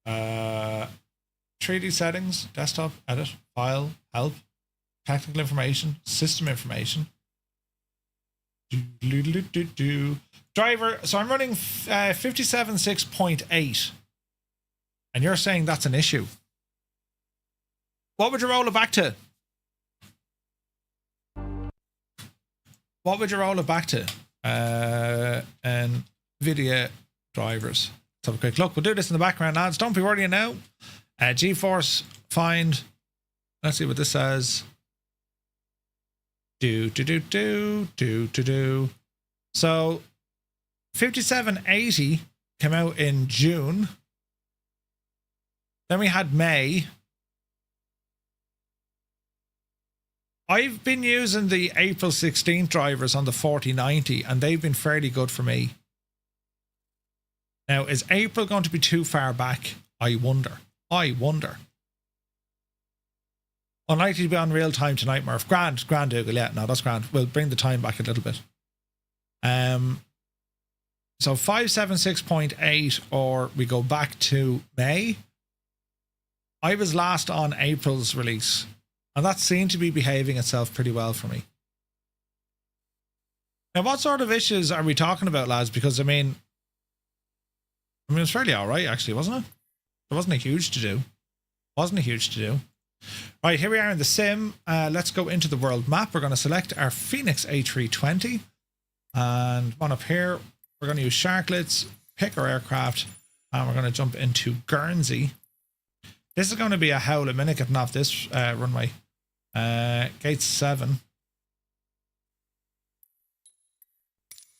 3D settings, desktop, edit, file, help, technical information, system information. Driver, so I'm running 57.6.8, and you're saying that's an issue. What would you roll it back to? What would you roll it back to? NVIDIA drivers. Let's have a quick look. We'll do this in the background, lads. Don't be worrying now. GeForce find. Let's see what this says. So 5780 came out in June. Then we had May. I've been using the April 16th drivers on the 4090, and they've been fairly good for me. Now, is April going to be too far back? I wonder. Unlikely to be on real time tonight, Murph. Grand Dougal. Yeah, no, that's grand. We'll bring the time back a little bit. So 576.8, or we go back to May. I was last on April's release, and that seemed to be behaving itself pretty well for me. Now, what sort of issues are we talking about, lads? Because, I mean, it was fairly all right, actually, wasn't it? There wasn't a huge to do. Right, here we are in the sim. Let's go into the world map. We're going to select our Fenix A320. And one up here, we're going to use Sharklets, pick our aircraft, and we're going to jump into Guernsey. This is going to be a howl a minute getting off this runway. Gate 7.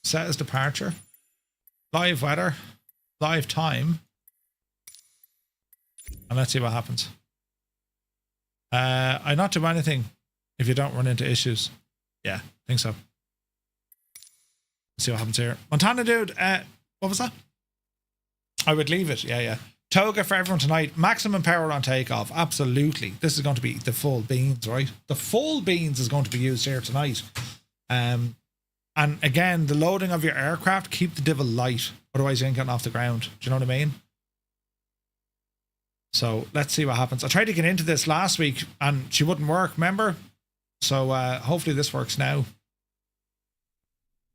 Set as departure. Live weather. Live time. And let's see what happens. I not do anything if you don't run into issues. Yeah, I think so. Let's see what happens here. Montana dude, what was that? I would leave it. Yeah. Toga for everyone tonight. Maximum power on takeoff. Absolutely. This is going to be the full beans, right? The full beans is going to be used here tonight. And again, the loading of your aircraft, keep the divil light. Otherwise you ain't getting off the ground. Do you know what I mean? So let's see what happens. I tried to get into this last week and she wouldn't work, remember? So hopefully this works now.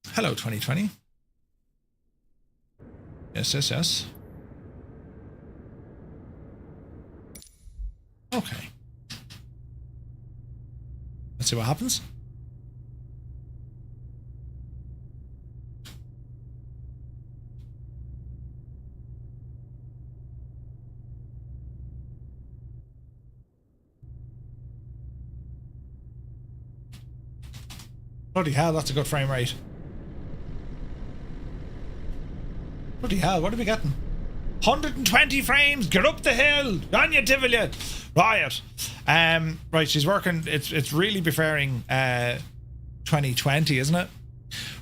Hello, 2020. Yes. Okay. Let's see what happens. Bloody hell, that's a good frame rate. Bloody hell, what are we getting? 120 frames, get up the hill, on you divil you. Riot. Right, she's working, it's really preferring 2020, isn't it?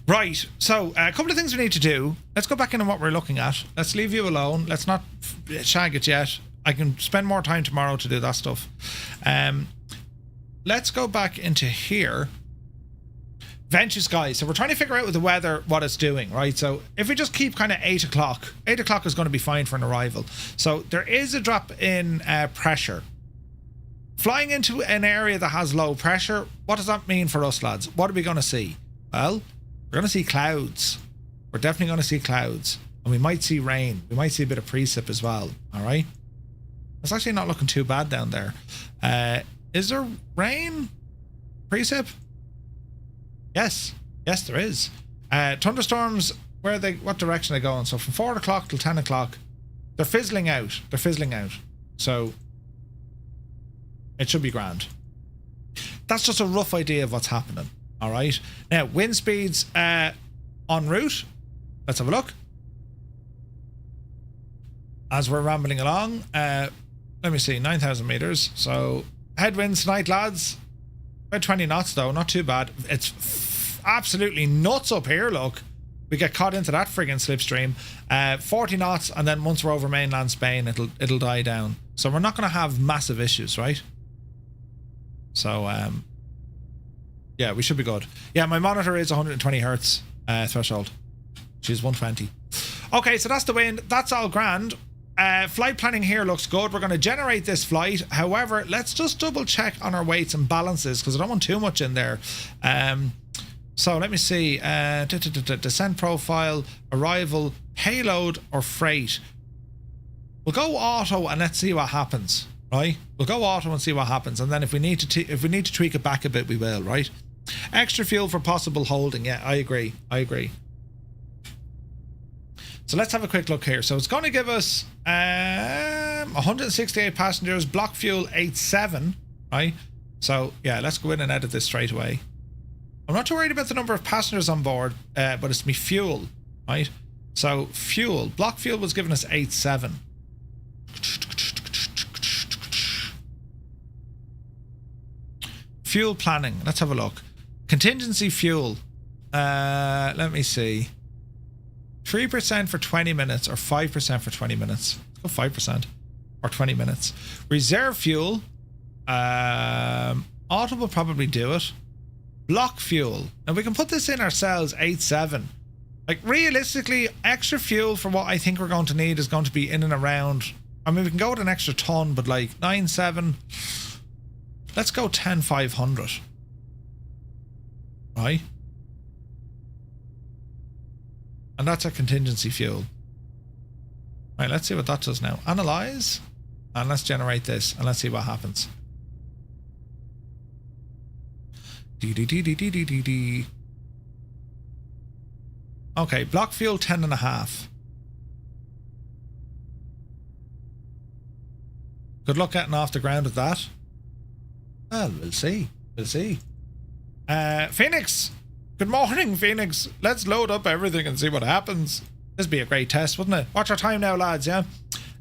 Right, so a couple of things we need to do. Let's go back into what we're looking at. Let's leave you alone. Let's not shag it yet. I can spend more time tomorrow to do that stuff. Let's go back into here. Venture Sky. So we're trying to figure out with the weather what it's doing, right? So if we just keep kind of 8 o'clock, 8 o'clock is going to be fine for an arrival. So there is a drop in pressure. Flying into an area that has low pressure, what does that mean for us, lads? What are we going to see? Well, we're going to see clouds. We're definitely going to see clouds. And we might see rain. We might see a bit of precip as well. All right? It's actually not looking too bad down there. Is there rain? Precip? Yes, there is. Thunderstorms, what direction are they going? So from 4 o'clock till 10 o'clock, they're fizzling out. So it should be grand. That's just a rough idea of what's happening. All right. Now, wind speeds en route, Let's have a look. As we're rambling along, let me see, 9,000 meters. So headwinds tonight, lads. About 20 knots though, not too bad. It's absolutely nuts up here, look. We get caught into that friggin' slipstream. 40 knots, and then once we're over mainland Spain, it'll die down. So we're not going to have massive issues, right? So, yeah, we should be good. Yeah, my monitor is 120 hertz threshold. She's 120. Okay, so that's the wind. That's all grand. Flight planning here looks good. We're going to generate this flight. However, let's just double check on our weights and balances because I don't want too much in there. So let me see. Descent profile, arrival, payload, or freight. We'll go auto and let's see what happens. Right? We'll go auto and see what happens, and then if we need to tweak it back a bit, we will. Right? Extra fuel for possible holding. Yeah, I agree. So let's have a quick look here. So it's going to give us 168 passengers, block fuel 87, right? So yeah, let's go in and edit this straight away. I'm not too worried about the number of passengers on board, but it's me fuel, right? So fuel, block fuel was giving us 87. Fuel planning, let's have a look. Contingency fuel, let me see. 3% for 20 minutes or 5% for 20 minutes. Let's go 5% or 20 minutes. Reserve fuel, auto will probably do it. Block fuel, and we can put this in ourselves, 8.7. Like realistically, extra fuel for what I think we're going to need is going to be in and around, I mean we can go with an extra ton, but like 9.7, let's go 10,500, right? And that's a contingency fuel. Right, let's see what that does now. Analyze, and let's generate this, and let's see what happens. Okay, block fuel 10.5. Good luck getting off the ground with that. Well, we'll see. Phoenix! Good morning, Phoenix. Let's load up everything and see what happens. This would be a great test, wouldn't it? Watch our time now, lads, yeah?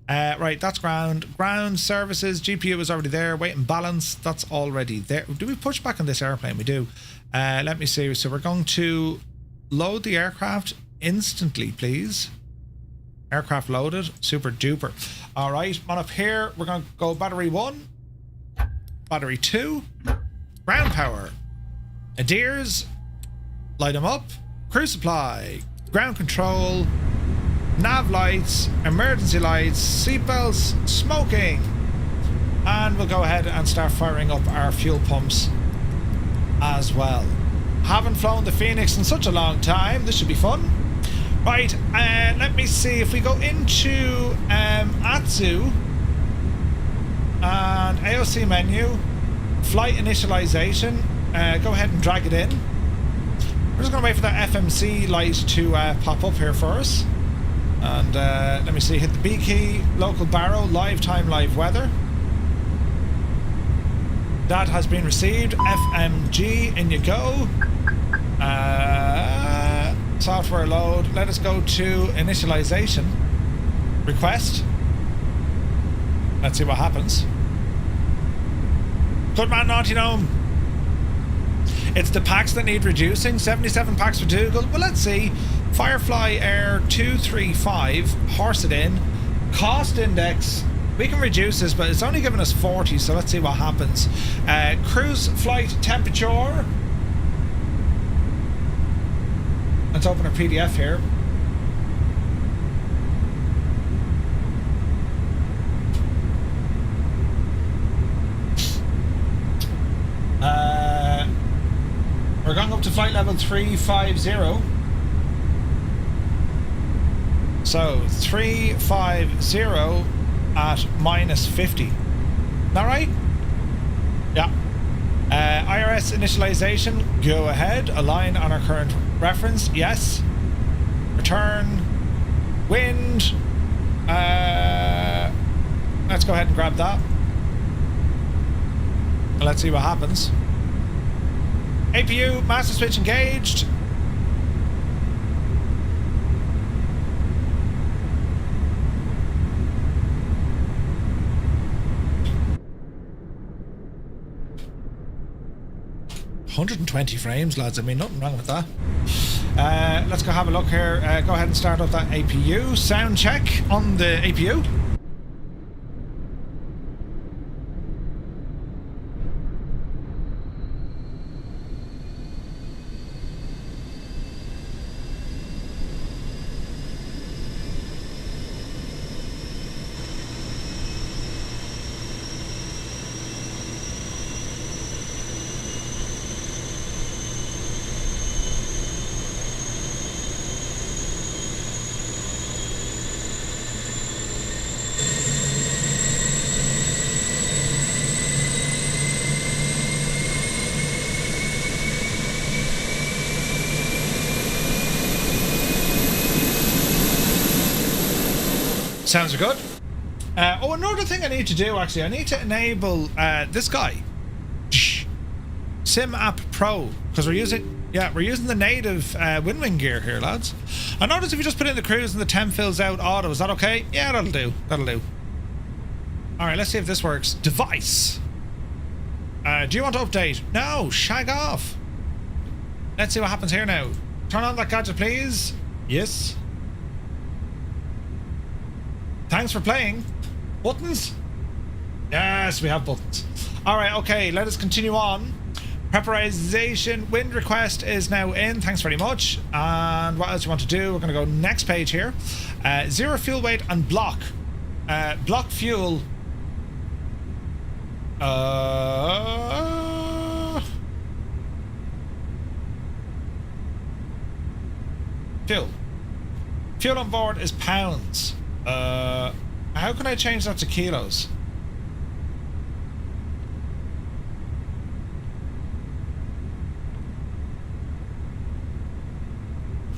Right, that's ground. Ground services, GPU is already there. Weight and balance, that's already there. Do we push back on this airplane? We do. Let me see. So we're going to load the aircraft instantly, please. Aircraft loaded. Super duper. All right, on up here, we're going to go battery 1. Battery 2. Ground power. Adheres. Light them up. Crew supply. Ground control. Nav lights, emergency lights, seatbelts, smoking. And we'll go ahead and start firing up our fuel pumps as well. Haven't flown the Phoenix in such a long time. This should be fun. Right, let me see if we go into ATSU and AOC menu, flight initialization, go ahead and drag it in. We're just going to wait for that FMC light to pop up here for us. And let me see, hit the B key, local barrow, live time, live weather. That has been received. FMG, in you go. Software load. Let us go to initialization. Request. Let's see what happens. Good man, Naughty Gnome. It's the packs that need reducing. 77 packs for Dougal. Well, let's see. Firefly Air 235. Horse it in. Cost index. We can reduce this, but it's only giving us 40, so let's see what happens. Cruise flight temperature. Let's open our PDF here. We're going up to flight level 350. So 350 at -50. Is that right? Yeah. IRS initialization. Go ahead. Align on our current reference. Yes. Return. Wind. Let's go ahead and grab that. Let's see what happens. APU, master switch engaged. 120 frames, lads. I mean, nothing wrong with that. Let's go have a look here. Go ahead and start up that APU. Sound check on the APU. Sounds good. Oh, another thing I need to do, actually, I need to enable this guy, Sim App Pro, because we're using the native WinWing gear here, lads. I noticed if you just put in the cruise and the temp fills out auto, is that okay? Yeah, that'll do. That'll do. All right, let's see if this works. Device. Do you want to update? No, shag off. Let's see what happens here now. Turn on that gadget, please. Yes. Thanks for playing. Buttons? Yes, we have buttons. Alright, okay, let us continue on. Preparation wind request is now in. Thanks very much. And what else do you want to do? We're going to go next page here. Zero fuel weight and block. Block fuel. Fuel. Fuel on board is pounds. How can I change that to kilos?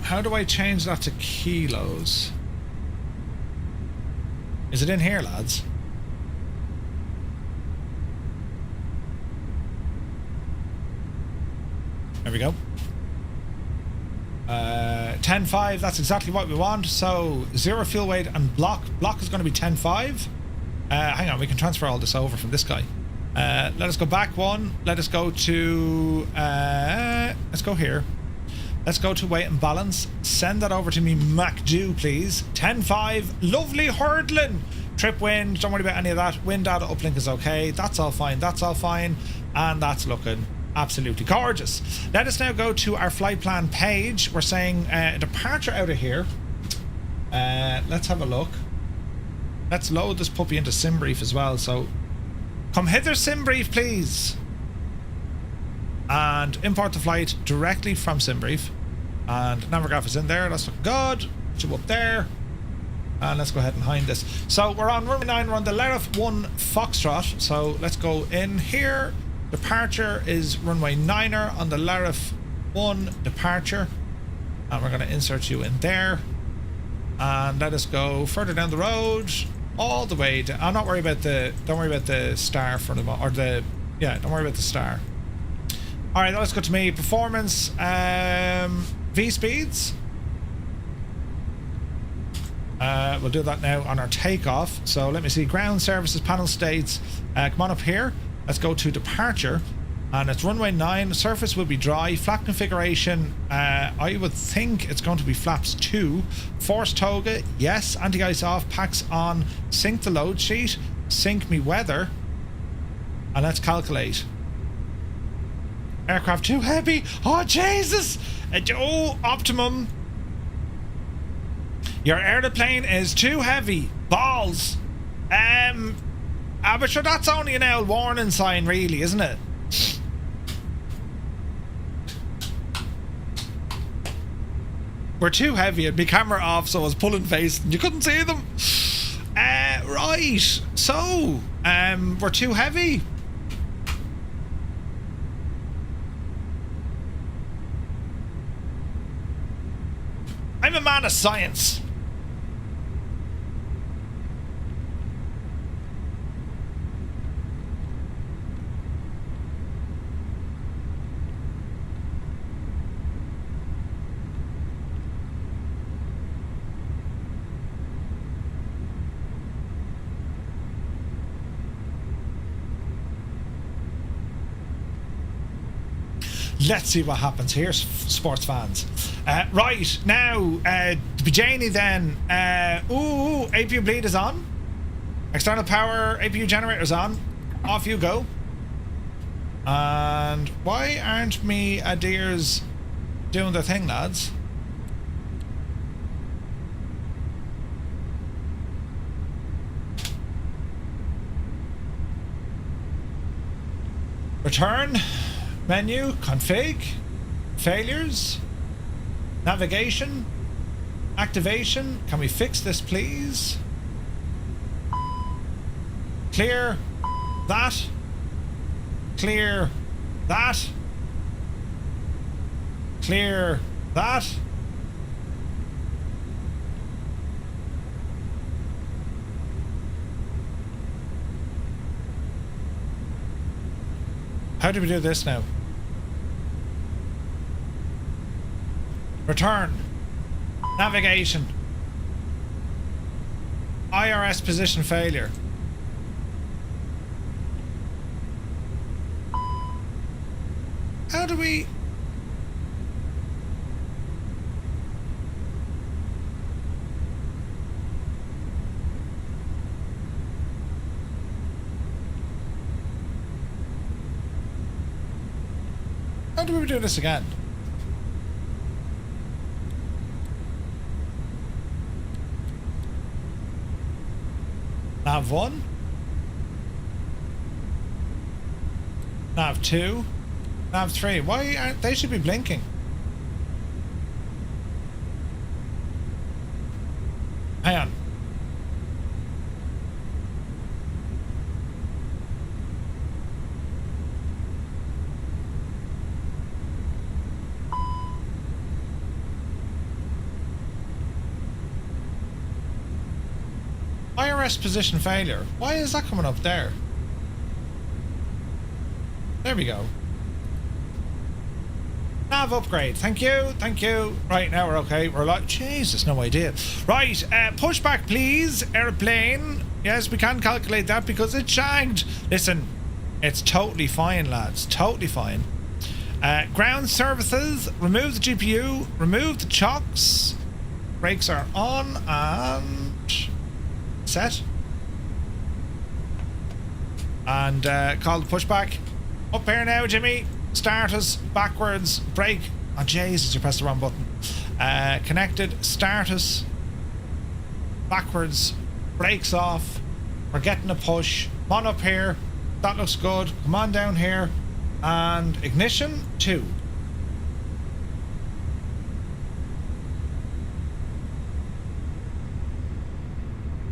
How do I change that to kilos? Is it in here, lads? There we go. 10.5, that's exactly what we want. So zero fuel weight and block is going to be 10.5. Hang on, we can transfer all this over from this guy. Let us go back one. Let us go to let's go here. Let's go to weight and balance. Send that over to me, MacDo, please. 10.5, lovely hurdling. Trip wind, don't worry about any of that. Wind data uplink is okay. That's all fine. That's all fine. And that's looking absolutely gorgeous. Let us now go to our flight plan page. We're saying departure out of here. Let's have a look. Let's load this puppy into SimBrief as well. So come hither, SimBrief, please. And import the flight directly from SimBrief. And Navigraph is in there. That's looking good. Put you up there. And let's go ahead and hide this. So we're on runway 9. We're on the Lerif 1 Foxtrot. So let's go in here. Departure is runway 9er on the Lerif 1 departure. And we're going to insert you in there. And let us go further down the road. All the way down. I'm not worried about the... Don't worry about the star for the moment. Or the... Yeah, don't worry about the star. Alright, let's go to me. Performance. V speeds. We'll do that now on our takeoff. So let me see. Ground services panel states. Come on up here. Let's go to departure. And it's runway 9. Surface will be dry. Flap configuration. I would think it's going to be flaps 2. Force toga. Yes. Anti-ice off. Packs on. Sync the load sheet. Sync me weather. And let's calculate. Aircraft too heavy. Oh, Jesus. Oh, optimum. Your aeroplane is too heavy. Balls. But sure, that's only an old warning sign, really, isn't it? We're too heavy. And my camera off, so I was pulling face and you couldn't see them. Right. So, we're too heavy. I'm a man of science. Let's see what happens here, sports fans. Right, now, Janie then. APU bleed is on. External power, APU generator's on. Off you go. And why aren't me Adir's doing their thing, lads? Return, menu, config, failures, navigation, activation. Can we fix this, please? Clear that. Clear that. Clear that. How do we do this now? Return. Navigation. IRS position failure. How do we... How do we do this again? Nav 1. Nav 2. Nav 3. Why aren't they should be blinking? Hang on. IRS position failure. Why is that coming up there? There we go. Nav upgrade. Thank you. Thank you. Right, now we're okay. We're like, Jesus, no idea. Right, pushback, please. Airplane. Yes, we can calculate that because it's shagged. Listen, it's totally fine, lads. Totally fine. Ground services. Remove the GPU. Remove the chocks. Brakes are on and set. And call the pushback. Up here now, Jimmy. Start us backwards. Brake. Oh, Jesus, you pressed the wrong button. Connected. Start us backwards. Brakes off. We're getting a push. Come on up here. That looks good. Come on down here. And ignition 2.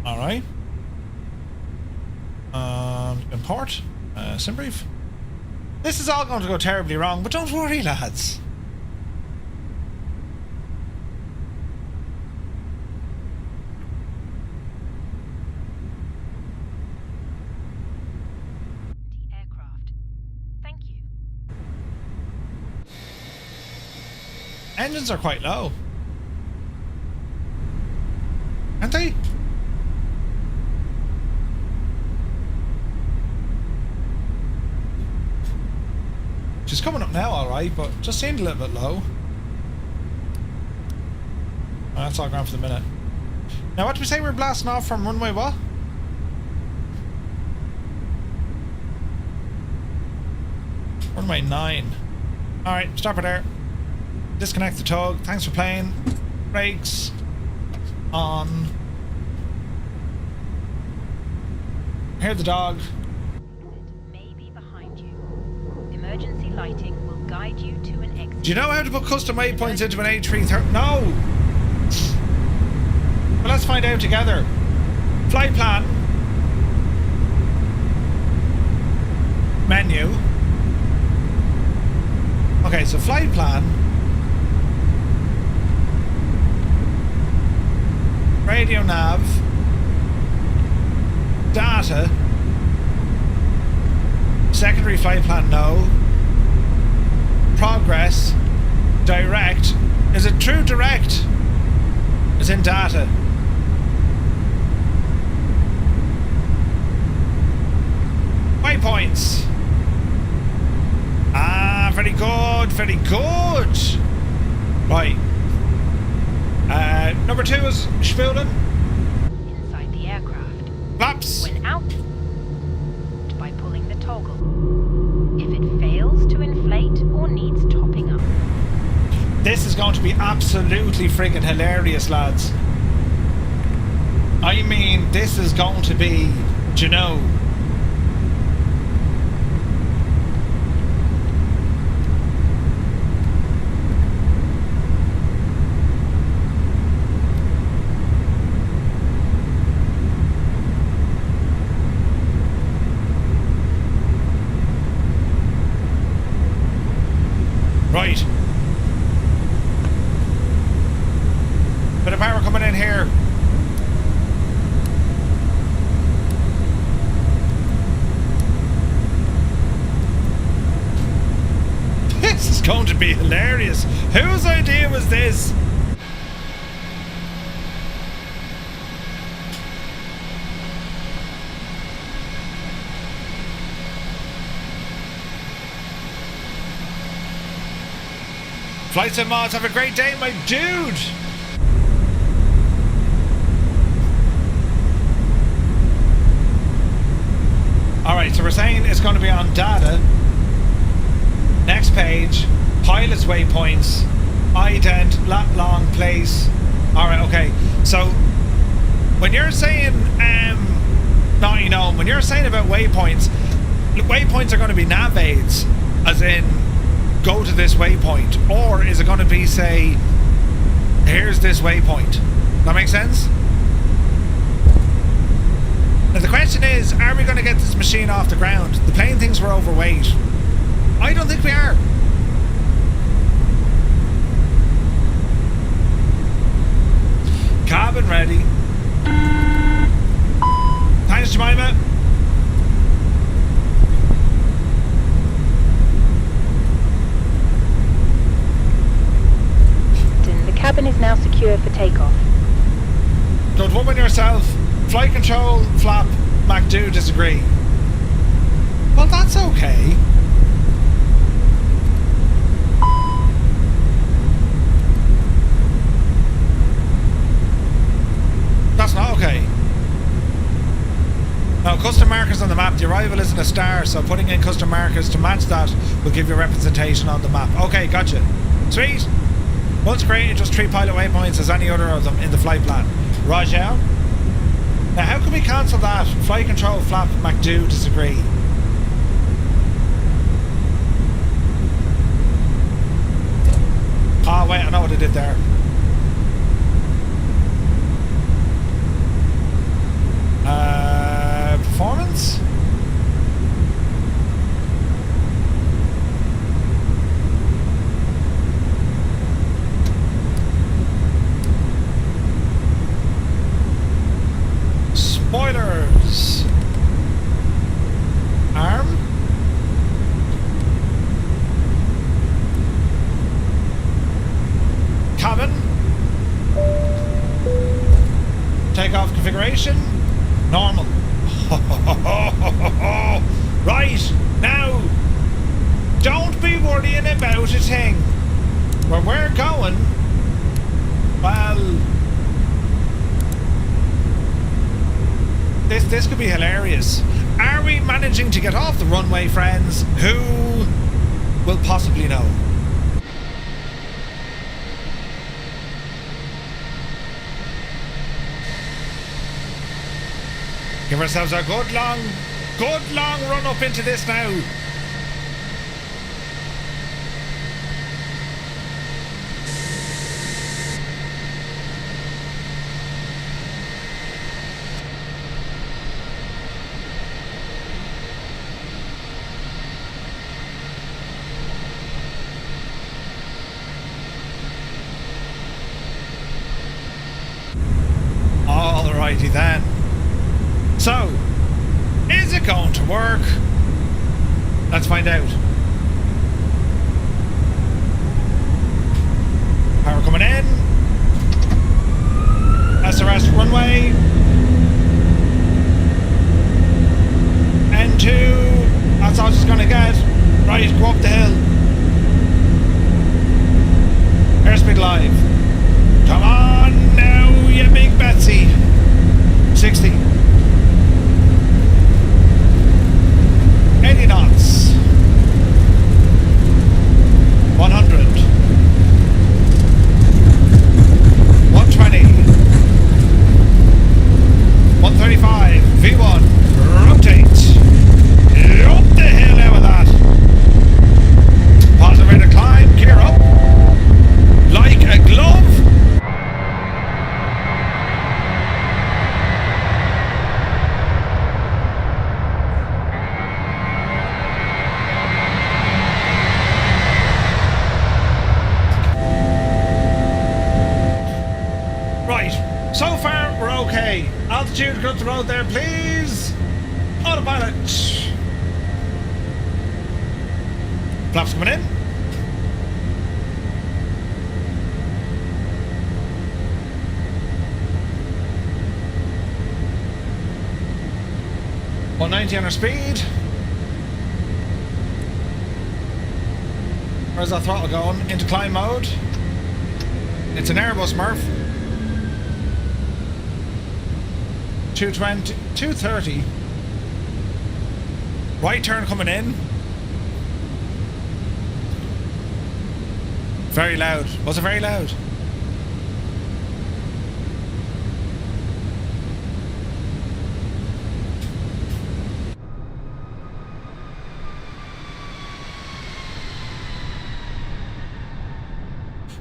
Alright. Import. Sim brief. This is all going to go terribly wrong, but don't worry, lads. Aircraft. Thank you. Engines are quite low. Aren't they? She's coming up now, alright, but just seemed a little bit low. Oh, that's all gone for the minute. Now, what did we say we're blasting off from runway what? Runway 9. Alright, stop her there. Disconnect the tug. Thanks for playing. Brakes on. Hear the dog. Emergency lighting will guide you to an exit. Do you know how to put custom waypoints into an A330? No! Well, let's find out together. Flight plan. Menu. Okay, so flight plan. Radio nav. Data. Secondary flight plan, no. Progress. Direct. Is it true direct? Is in data. Waypoints. Ah, for the very good, very good. Right. Number 2 is Spulen. Inside the aircraft. Flaps. When out, by pulling the toggle. If it fails to inflate or needs topping up. This is going to be absolutely friggin' hilarious, lads. I mean, this is going to be, do you know... Right. Bit of power coming in here. This is going to be hilarious. Whose idea was this? Flight Sim Mods, have a great day, my dude! Alright, so we're saying it's going to be on data. Next page, pilot's waypoints, ident, lat long, place. Alright, okay. So, when you're saying, when you're saying about waypoints, waypoints are going to be nav aids, as in, go to this waypoint, or is it going to be, say, here's this waypoint? That make sense? Now the question is, are we going to get this machine off the ground? The plane thinks we're overweight. I don't think we are. Cabin ready. Thanks, Jemima. The cabin is now secure for takeoff. Don't woman yourself. Flight control, flap, MacDo disagree. Well, that's okay. That's not okay. Now, custom markers on the map. The arrival isn't a star, so putting in custom markers to match that will give you representation on the map. Okay, gotcha. Sweet. Once created, just 3 pilot waypoints as any other of them in the flight plan. Roger. Now, how can we cancel that? Flight control, flap, MacDo disagree. Oh, wait, I know what I did there. Performance? Spoilers. Arm. Cabin. Takeoff configuration. Normal. Right, now, don't be worrying about a thing. Where we're going, well, this could be hilarious. Are we managing to get off the runway, friends? Who will possibly know? Give ourselves a good long run up into this now. Alrighty then. So, is it going to work? Let's find out. Power coming in. SRS runway. N2. That's all it's going to get. Right, go up the hill. road there, please. Autopilot. Flaps coming in. $190 on our speed. Where's that throttle going? Into climb mode. It's an Airbus Murph. 220, 230. Right turn coming in. Very loud. Was it very loud?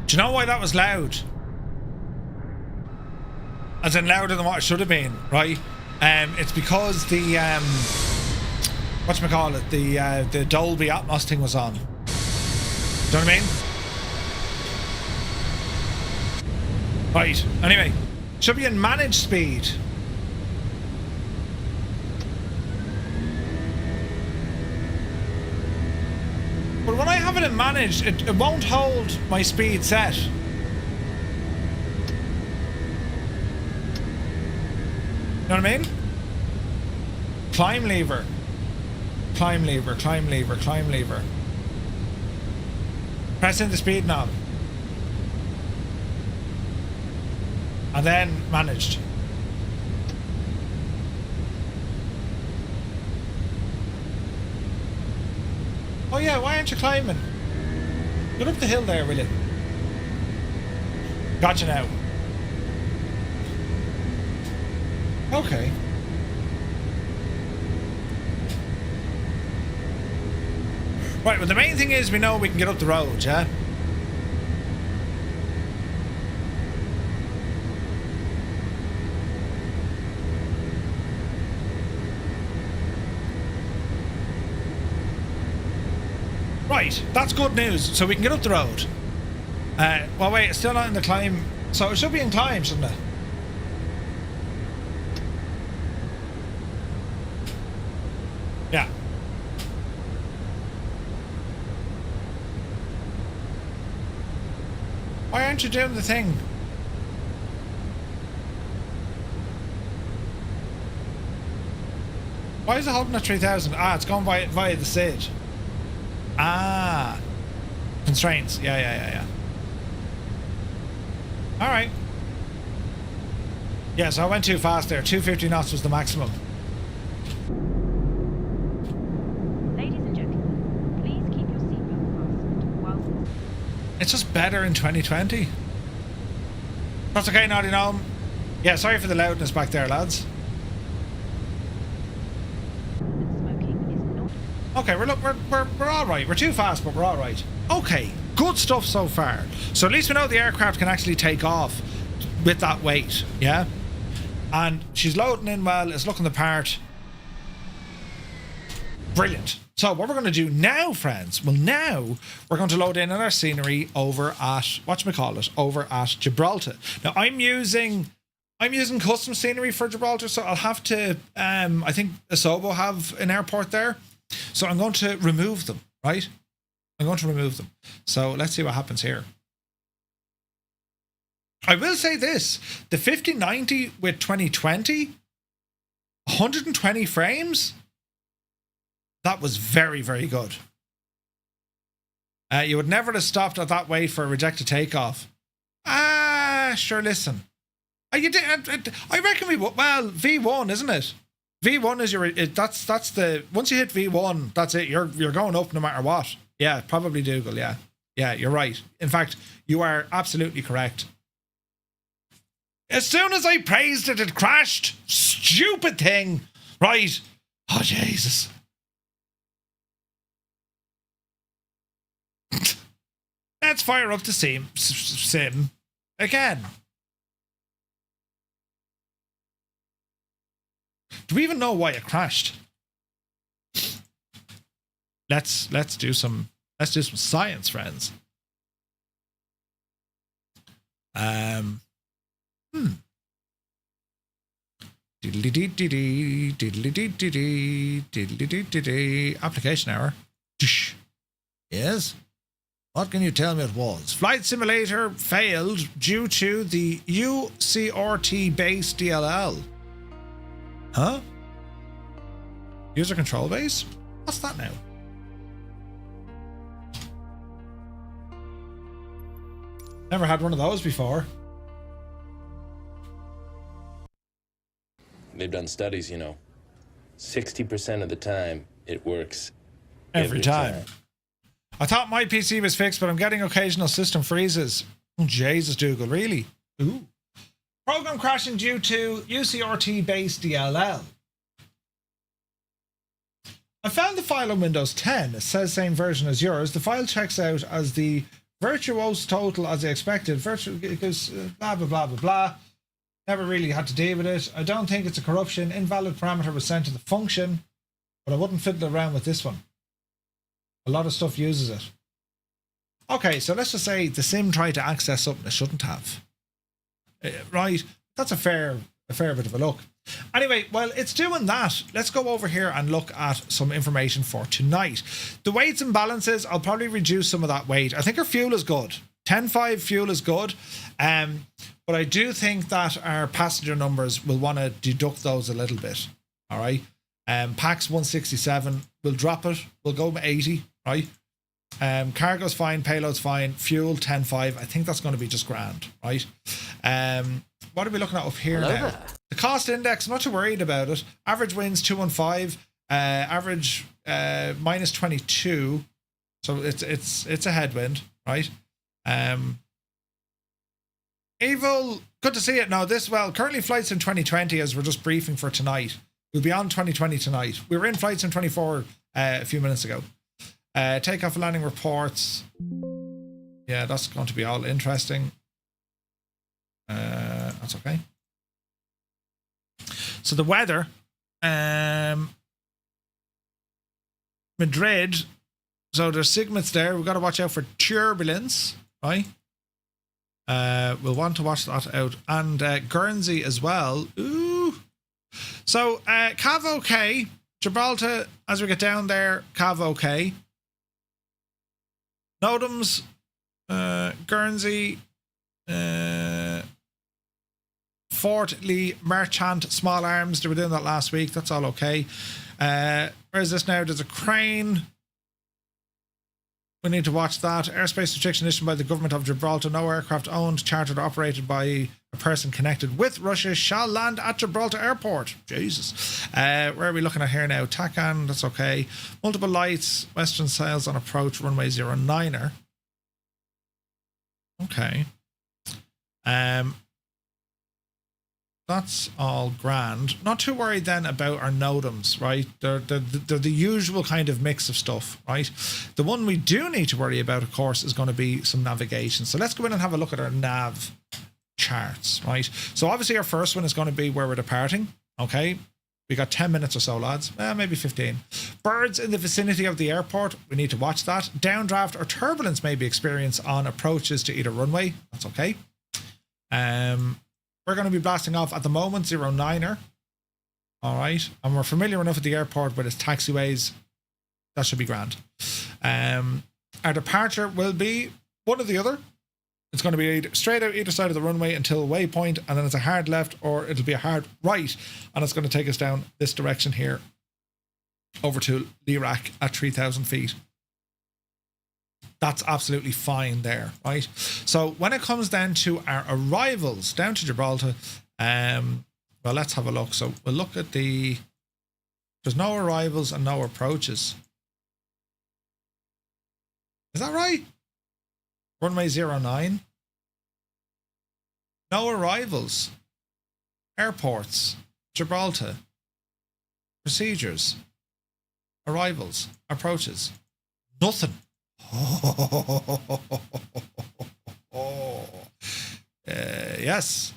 Do you know why that was loud? As in louder than what it should have been, right? It's because the whatchamacallit, the Dolby Atmos thing was on. Do you know what I mean? Right, anyway. Should be in managed speed. But when I have it in managed, it won't hold my speed set. You know what I mean? Climb lever. Climb lever, climb lever, climb lever. Press in the speed knob. And then managed. Oh yeah, why aren't you climbing? Get up the hill there, will you? Gotcha now. Okay. Right, well the main thing is we know we can get up the road, yeah? Right, that's good news. So we can get up the road. Well, wait, it's still not in the climb. So it should be in climb, shouldn't it? Yeah. Why aren't you doing the thing? Why is it holding at 3000? Ah, it's gone via the stage. Ah, constraints. Yeah. All right. Yeah, so I went too fast there. 250 knots was the maximum. Ladies and gentlemen, please keep your seatbelt fastened while... It's just better in 2020. That's okay, Naughty Gnome. Yeah, sorry for the loudness back there, lads. Okay, we're all right. We're too fast, but we're all right. Okay, good stuff so far. So at least we know the aircraft can actually take off with that weight, yeah? And she's loading in well, it's looking the part. Brilliant. So what we're going to do now, friends, well now we're going to load in on our scenery over at, whatchamacallit, over at Gibraltar. Now I'm using custom scenery for Gibraltar, so I'll have to, I think Asobo have an airport there. So I'm going to remove them, right? I'm going to remove them. So let's see what happens here. I will say this, the 5090 with 2020, 120 frames, that was very, very good. You would never have stopped at that weight for a rejected takeoff. Ah, sure, listen. You did, I reckon we, well, V1, isn't it? V1 is your, that's the, once you hit V1, that's it. You're going up no matter what. Yeah, probably Dougal, yeah. Yeah, you're right. In fact, you are absolutely correct. As soon as I praised it, it crashed. Stupid thing. Right. Oh, Jesus. Let's fire up the sim again. Do we even know why it crashed? Let's do some science, friends. Diddly-dee-dee-dee, diddly-dee-dee-dee, diddly-dee-dee-dee. Application error. Yes? What can you tell me it was? Flight simulator failed due to the UCRT base DLL. Huh? User control base? What's that now? Never had one of those before. They've done studies, you know. 60% of the time, it works Every time. I thought my PC was fixed, but I'm getting occasional system freezes. Oh, Jesus, Dougal, really? Ooh. Program crashing due to UCRT based DLL. I found the file on Windows 10. It says same version as yours. The file checks out as the virtuose total as I expected. Because blah, blah, blah, blah, blah. Never really had to deal with it. I don't think it's a corruption. Invalid parameter was sent to the function, but I wouldn't fiddle around with this one. A lot of stuff uses it. Okay, so let's just say the sim tried to access something it shouldn't have. Right, that's a fair bit of a look. Anyway, while it's doing that, let's go over here and look at some information for tonight. The weights and balances, I'll probably reduce some of that weight. I think our fuel is good. 10.5 fuel is good. But I do think that our passenger numbers will want to deduct those a little bit. All right. Pax 167, we'll drop it. We'll go 80, right? Cargo's fine, payload's fine, fuel 10.5. I think that's going to be just grand, right? What are we looking at up here now? The cost index, not too worried about it. Average wins 215, average minus 22. So it's a headwind, right? Evil, good to see it. Now currently flights in 2020 as we're just briefing for tonight. We'll be on 2020 tonight. We were in flights in 24 a few minutes ago. Takeoff and landing reports. Yeah, that's going to be all interesting. That's okay. So the weather, Madrid. So there's segments there. We've got to watch out for turbulence, right? We'll want to watch that out. And Guernsey as well. Ooh. So Cav okay. Gibraltar, as we get down there, Cav okay. Nodums, Guernsey, Fort Lee, Merchant, Small Arms. They were doing that last week. That's all okay. Where is this now? There's a crane. We need to watch that. Airspace restriction issued by the government of Gibraltar. No aircraft owned, chartered, or operated by a person connected with Russia shall land at Gibraltar Airport. Jesus. Where are we looking at here now? TACAN, that's okay. Multiple lights, Western sails on approach, runway 09er. Okay. That's all grand. Not too worried then about our NOTAMs, right? They're the usual kind of mix of stuff, right? The one we do need to worry about, of course, is going to be some navigation. So let's go in and have a look at our nav charts, right? So obviously our first one is going to be where we're departing, okay? We got 10 minutes or so, lads. Maybe 15. Birds in the vicinity of the airport. We need to watch that. Downdraft or turbulence may be experienced on approaches to either runway. That's okay. We're going to be blasting off at the moment 09er. All right. And we're familiar enough with the airport with its taxiways. That should be grand. Our departure will be one or the other. It's going to be straight out either side of the runway until waypoint, and then it's a hard left or it'll be a hard right, and it's going to take us down this direction here over to Iraq at 3,000 feet. That's absolutely fine there, right? So when it comes down to our arrivals down to Gibraltar, well, let's have a look. So we'll look at there's no arrivals and no approaches. Is that right? Runway 09. No arrivals. Airports. Gibraltar. Procedures. Arrivals. Approaches. Nothing. Yes.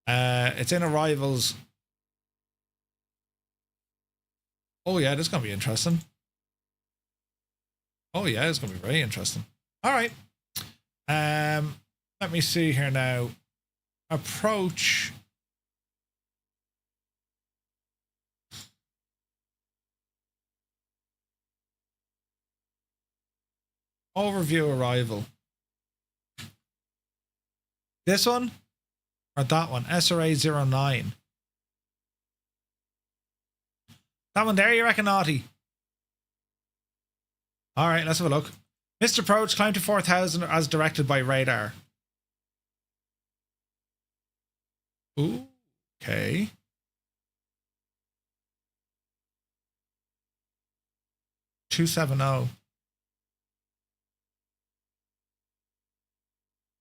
It's in arrivals. Oh yeah, this is going to be interesting. Oh yeah, it's going to be very interesting. All right. Let me see here now. Approach. Overview arrival. This one? Or that one? SRA 09. That one there, you reckon, Naughty? Alright, let's have a look. Missed approach, climb to 4,000 as directed by radar. Ooh, okay. $270.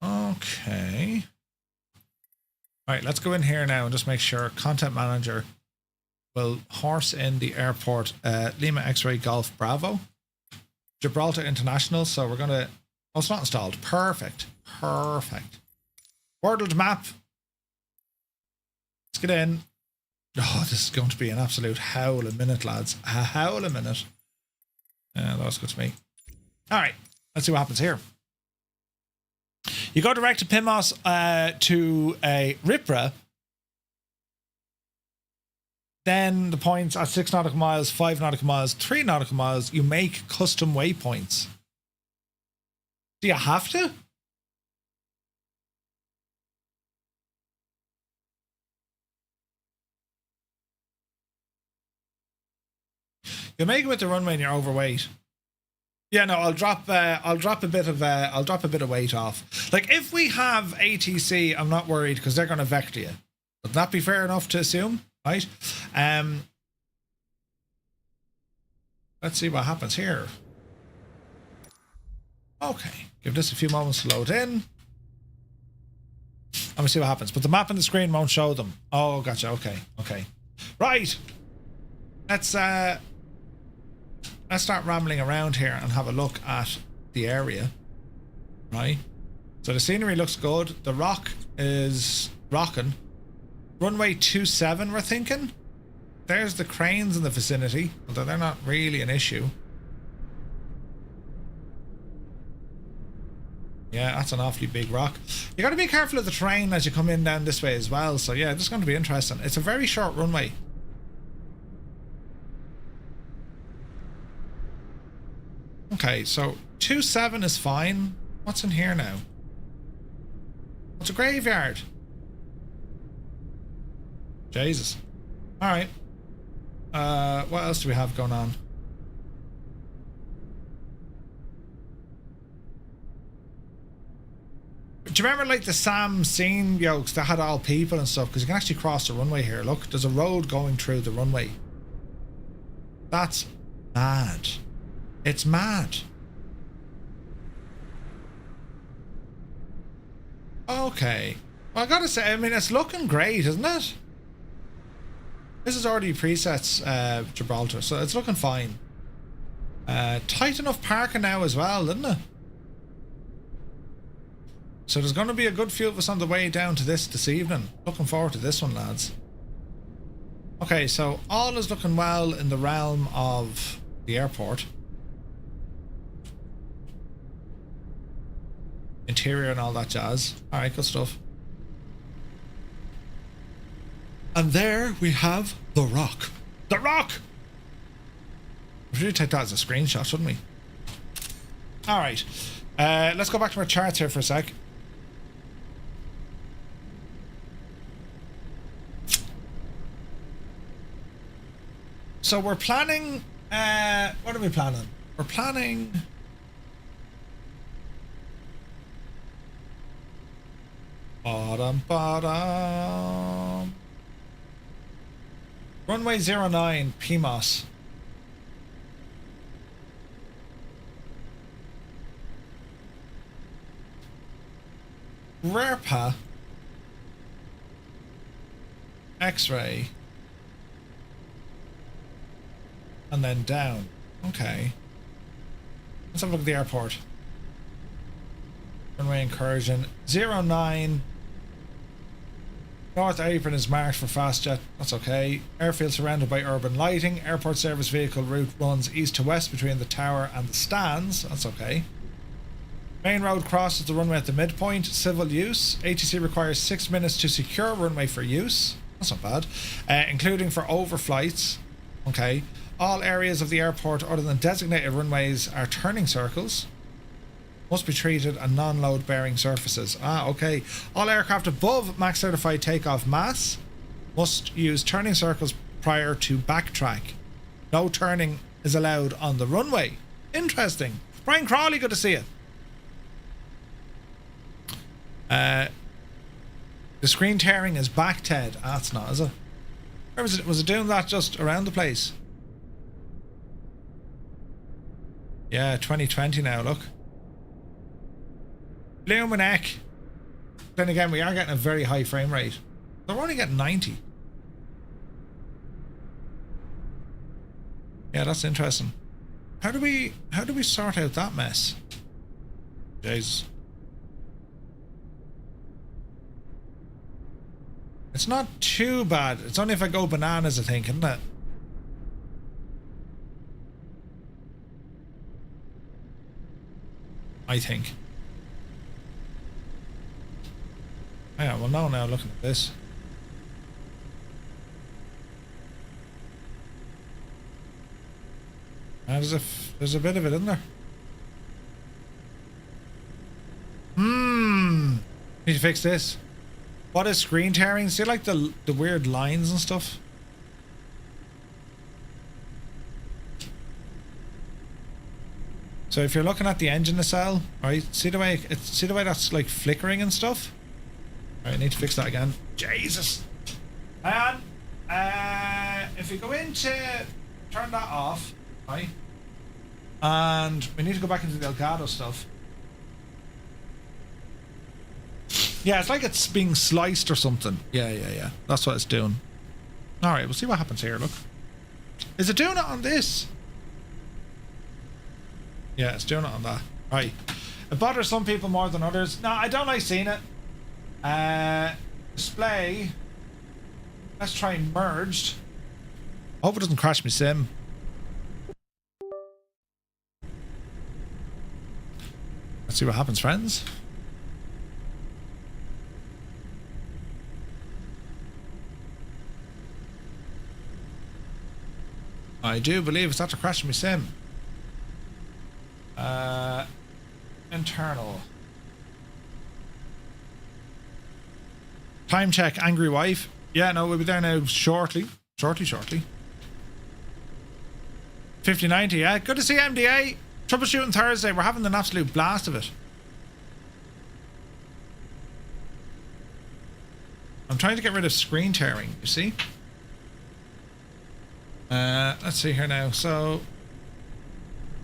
Okay. All right, let's go in here now and just make sure content manager will horse in the airport. Lima X-Ray Golf Bravo. Gibraltar International. So we're going to... Oh, it's not installed. Perfect. Perfect. World map. Let's get in. Oh, this is going to be an absolute howl a minute, lads. A howl a minute. That was good to me. All right, let's see what happens here. You go direct to Pimos to a Ripra. Then the points at 6 nautical miles, 5 nautical miles, 3 nautical miles, you make custom waypoints. Do you have to? You make it with the runway and you're overweight. Yeah, no, I'll drop a bit of weight off. Like if we have ATC, I'm not worried because they're going to vector you. Would that be fair enough to assume, right? Let's see what happens here. Okay, give this a few moments to load in. Let me see what happens. But the map on the screen won't show them. Oh, gotcha. Okay, okay, right. Let's start rambling around here and have a look at the area, right? So the scenery looks good. The rock is rocking. Runway 27, we're thinking. There's the cranes in the vicinity, although they're not really an issue. Yeah, that's an awfully big rock. You got to be careful of the terrain as you come in down this way as well. So yeah, this is going to be interesting. It's a very short runway. Okay, so 27 is fine. What's in here now? It's a graveyard. Jesus. Alright. What else do we have going on? Do you remember like the Sam scene yokes that had all people and stuff? Because you can actually cross the runway here. Look, there's a road going through the runway. That's mad. It's mad. Okay. Well, I gotta say, I mean, it's looking great, isn't it? This is already presets Gibraltar, so it's looking fine. Tight enough parking now as well, isn't it? So there's going to be a good few of us on the way down to this evening. Looking forward to this one, lads. Okay, so all is looking well in the realm of the airport. Interior and all that jazz. Alright, good stuff. And there we have the rock. The rock! We should take that as a screenshot, shouldn't we? Alright. Let's go back to our charts here for a sec. So we're planning... what are we planning? We're planning... Bottom. Runway 09, PMOS. Rerpa. X-ray. And then down. Okay. Let's have a look at the airport. Runway incursion 09. North apron is marked for fastjet. That's okay. Airfield surrounded by urban lighting. Airport service vehicle route runs east to west between the tower and the stands. That's okay. Main road crosses the runway at the midpoint. Civil use. ATC requires 6 minutes to secure runway for use. That's not bad. Including for overflights. Okay. All areas of the airport other than designated runways are turning circles. must be treated on non-load bearing surfaces. Ah, okay. All aircraft above max certified takeoff mass must use turning circles prior to backtrack. No turning is allowed on the runway. Interesting. Brian Crawley, good to see you. The screen tearing is back, Ted. Ah, it's not, is it? Or was it doing that just around the place? Yeah, 2020 now, look. Luminek. Then again, we are getting a very high frame rate. They're only getting 90. Yeah, that's interesting. How do we sort out that mess? Jesus. It's not too bad. It's only if I go bananas, I think, isn't it? I think. Oh yeah, well now looking at this. There's a bit of it in there. Need to fix this. What is screen tearing? See like the weird lines and stuff? So if you're looking at the engine nacelle, right? See the way that's like flickering and stuff? Alright, I need to fix that again. Jesus! And if you go into turn that off, right? And we need to go back into the Elgato stuff. Yeah, it's like it's being sliced or something. Yeah. That's what it's doing. Alright, we'll see what happens here, look. Is it doing it on this? Yeah, it's doing it on that. Right. It bothers some people more than others. No, I don't like seeing it. Display. Let's try merged. Hope it doesn't crash my sim. Let's see what happens, friends. I do believe it's after crashing my sim. Internal. Time check, angry wife. Yeah, no, we'll be there now shortly. Shortly. 5090, yeah. Good to see MDA. Troubleshooting Thursday. We're having an absolute blast of it. I'm trying to get rid of screen tearing, you see? Let's see here now. So,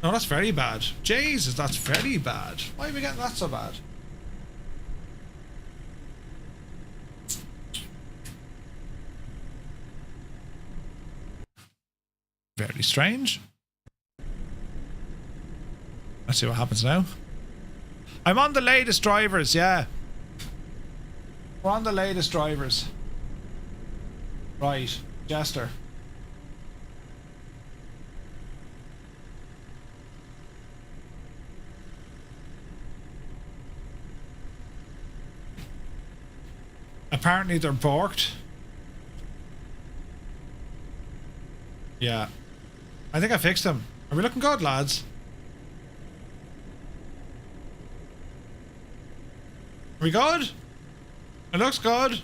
no, that's very bad. Jesus, that's very bad. Why are we getting that so bad? Very strange. Let's see what happens now. I'm on the latest drivers, yeah. We're on the latest drivers. Right, Jester. Apparently they're borked. Yeah. I think I fixed them. Are we looking good, lads? Are we good? It looks good.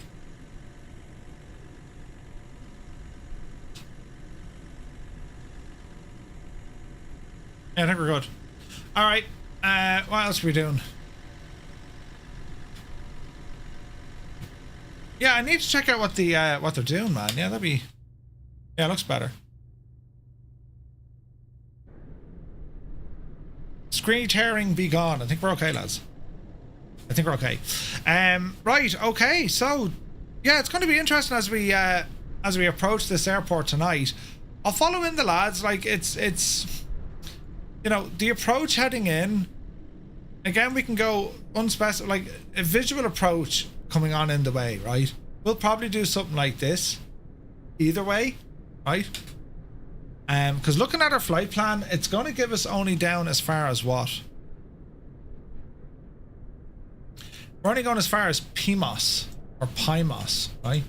Yeah, I think we're good. Alright. What else are we doing? Yeah, I need to check out what they're doing, man. Yeah, that'd be... Yeah, it looks better. Screen tearing be gone. I think we're okay, lads. I think we're okay. Right, okay. So, yeah, it's going to be interesting as we approach this airport tonight. I'll follow in the lads. Like, it's you know, the approach heading in. Again, we can go unspecified, like a visual approach coming on in the way, right? We'll probably do something like this either way, right? Because looking at our flight plan, it's going to give us only down as far as what? We're only going as far as PMOS or PIMOS, right?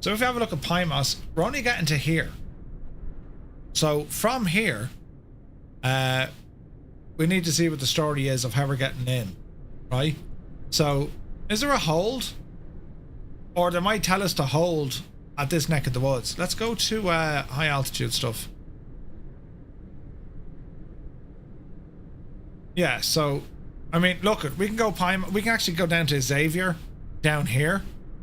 So if you have a look at PIMOS, we're only getting to here. So from here, we need to see what the story is of how we're getting in, right? So, is there a hold? Or they might tell us to hold at this neck of the woods. Let's go to high altitude stuff. Yeah, so, I mean, look, we can go we can actually go down to Xavier down here,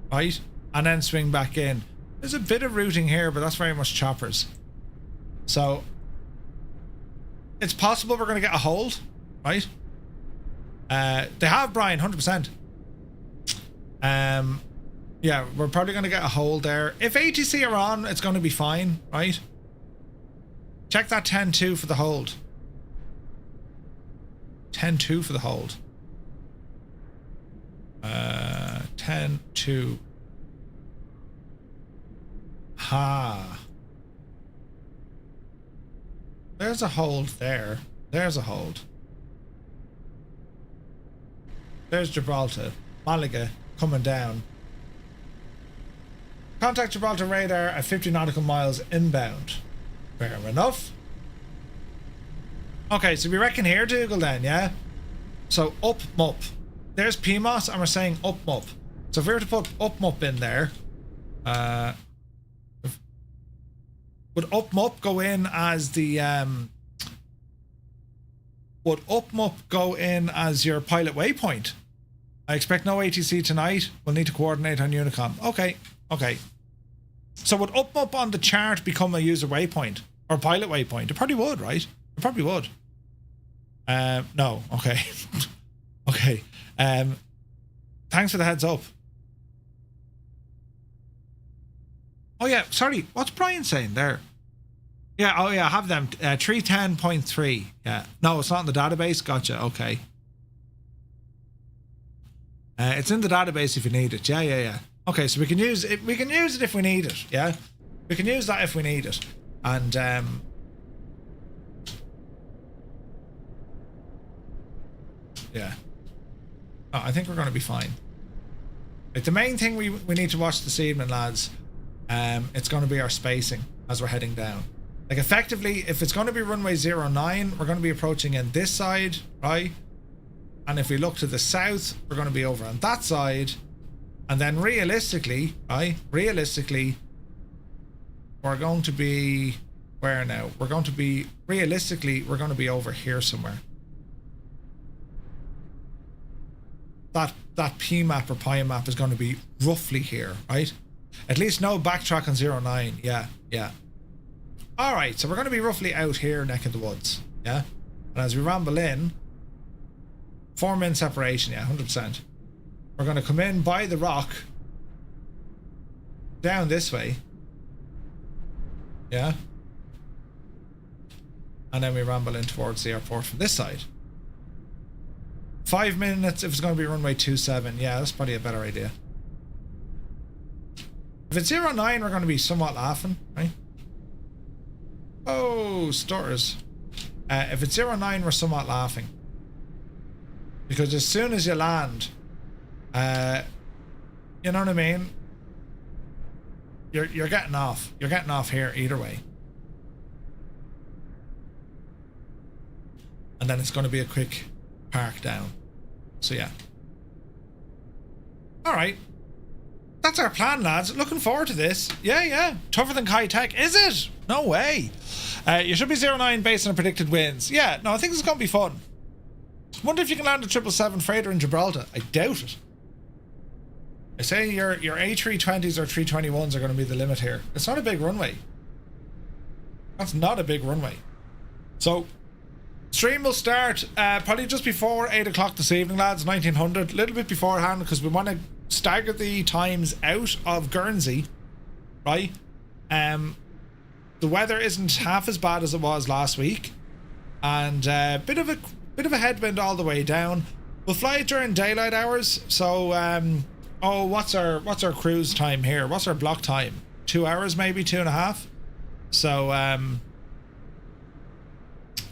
right? And then swing back in. There's a bit of routing here, but that's very much choppers. So, it's possible we're going to get a hold, right? They have Brian, 100%. Yeah, we're probably going to get a hold there. If ATC are on, it's going to be fine, right? Check that 10-2 for the hold. 10-2 for the hold. 10-2. Ha. There's a hold there. There's a hold. There's Gibraltar. Malaga coming down. Contact Gibraltar radar at 50 nautical miles inbound. Fair enough. Okay, so we reckon here, Dougal, then, yeah? So, up, mup. There's PMOS, and we're saying up, mup. So if we were to put up, mup in there, would up, mup go in as the, would up, mup go in as your pilot waypoint? I expect no ATC tonight. We'll need to coordinate on Unicom. Okay, okay. So would up, mup on the chart become a user waypoint? Or pilot waypoint? It probably would, right? It probably would. No, okay. Okay. Thanks for the heads up. Oh yeah, sorry. What's Brian saying there? Yeah, oh yeah, I have them. 310.3. Yeah. No, it's not in the database. Gotcha. Okay. It's in the database if you need it. Yeah, yeah, yeah. Okay, so we can use it. We can use it if we need it. Yeah, we can use that if we need it. And yeah. Oh, I think we're going to be fine. Like the main thing we need to watch this evening, lads, it's going to be our spacing as we're heading down. Like effectively, if it's going to be runway 09, we're going to be approaching in this side, right? And if we look to the south, we're going to be over on that side. And then realistically, right? Realistically, we're going to be where now? We're going to be realistically, we're going to be over here somewhere. That P map or Pi map is going to be roughly here, right? At least no backtrack on 09. Yeah, yeah. All right, so we're going to be roughly out here, neck of the woods. Yeah, and as we ramble in, 4-min separation. Yeah, 100%. We're going to come in by the rock, down this way. Yeah, and then we ramble in towards the airport from this side. 5 minutes if it's going to be runway 27. Yeah, that's probably a better idea. If it's 09, we're going to be somewhat laughing, right? Oh, stutters. If it's 09, we're somewhat laughing. Because as soon as you land, you know what I mean? You're getting off. You're getting off here either way. And then it's going to be a quick park down. So yeah. Alright. That's our plan, lads. Looking forward to this. Yeah, yeah. Tougher than Kai Tech. Is it? No way. You should be 09 based on predicted wins. Yeah, no, I think this is going to be fun. Wonder if you can land a 777 freighter in Gibraltar. I doubt it. I say your A320s or 321s are going to be the limit here. It's not a big runway. That's not a big runway. So, stream will start probably just before 8 o'clock this evening, lads, 1900. A little bit beforehand because we want to stagger the times out of Guernsey, right? The weather isn't half as bad as it was last week, and bit of a headwind all the way down. We'll fly it during daylight hours. So, oh, what's our cruise time here? What's our block time? 2 hours, maybe 2.5. So,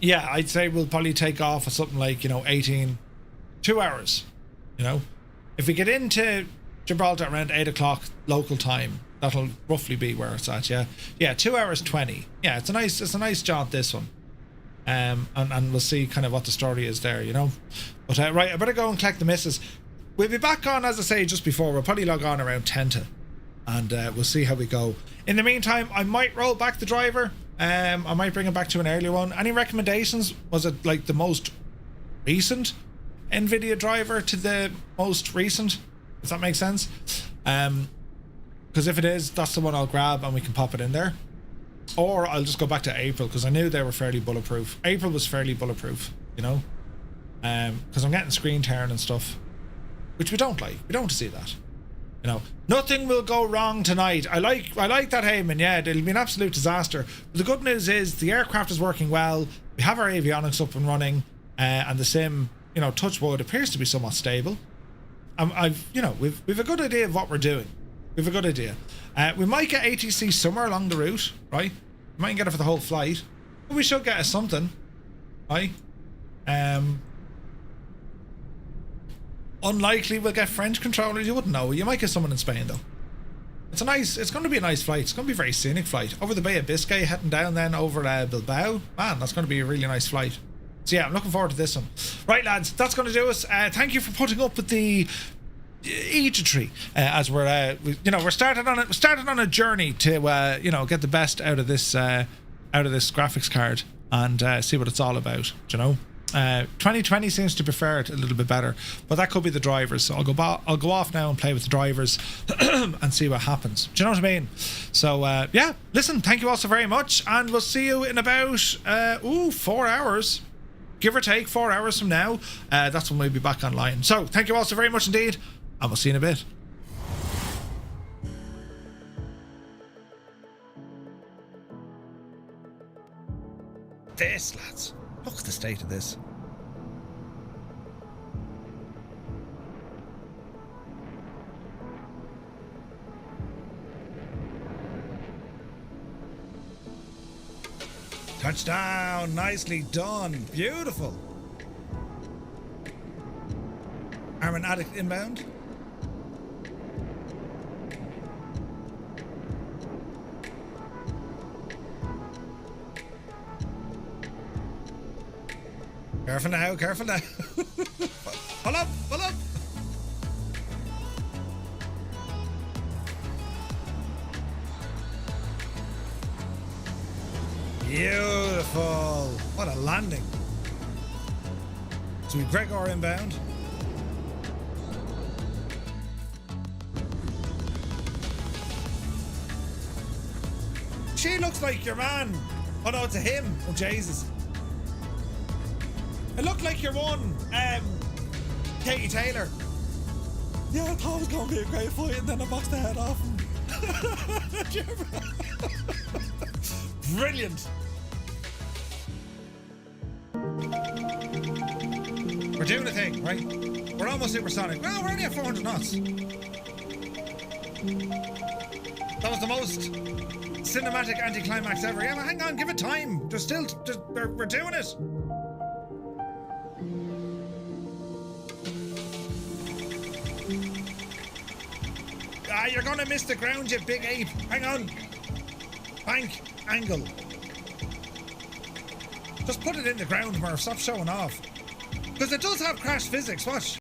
yeah, I'd say we'll probably take off at something like 2 hours. If we get into Gibraltar around 8 o'clock local time, that'll roughly be where it's at. Yeah, 2 hours 20. Yeah, it's a nice jaunt, this one. and we'll see kind of what the story is there, you know. But right, I better go and collect the missus. We'll be back on, as I say, just before. We'll probably log on around 10 to, and we'll see how we go. In the meantime, I might roll back the driver. I might bring it back to an earlier one. Any recommendations? Was it like the most recent NVIDIA driver to the most recent? Does that make sense? Because if it is, that's the one I'll grab and we can pop it in there. Or I'll just go back to April, because I knew they were fairly bulletproof. April was fairly bulletproof, you know? Because I'm getting screen tearing and stuff, which we don't like. We don't want to see that. You know, nothing will go wrong tonight. I like that, Heyman. Yeah, it'll be an absolute disaster. But the good news is the aircraft is working well. We have our avionics up and running, and the sim, you know, touch wood, appears to be somewhat stable. We've a good idea of what we're doing. We've a good idea. We might get ATC somewhere along the route, right? We mightn't get it for the whole flight, but we should get us something, right? Unlikely we'll get French controllers. You wouldn't know. You might get someone in Spain though. It's going to be a nice flight. It's going to be a very scenic flight over the Bay of Biscay, heading down then over Bilbao. Man, that's going to be a really nice flight. So yeah, I'm looking forward to this one. Right, lads, that's going to do us. Thank you for putting up with the E3 as we're started on it. We started on a journey to get the best out of this graphics card and see what it's all about. You know. 2020 seems to prefer it a little bit better, but that could be the drivers. So I'll go off now and play with the drivers and see what happens. Do you know what I mean? So yeah, listen, thank you all so very much, and we'll see you in about 4 hours, give or take 4 hours from now. That's when we'll be back online. So thank you all so very much indeed, and we'll see you in a bit. This, lads, look at the state of this. Touchdown, nicely done, beautiful. Armin Addict inbound. Careful now, careful now. Pull up, pull up. Beautiful. What a landing. So we Gregor inbound. She looks like your man. Oh no, it's a him. Oh Jesus. It looked like your one, Katie Taylor. Yeah, I thought it was going to be a great fight, and then I boxed the head off him. Brilliant. We're doing a thing, right? We're almost supersonic. Well, we're only at 400 knots. That was the most cinematic anticlimax ever. Yeah, but hang on, give it time. We're doing it. You're gonna miss the ground, you big ape. Hang on. Bank angle. Just put it in the ground, Murph. Stop showing off. Because it does have crash physics. Watch.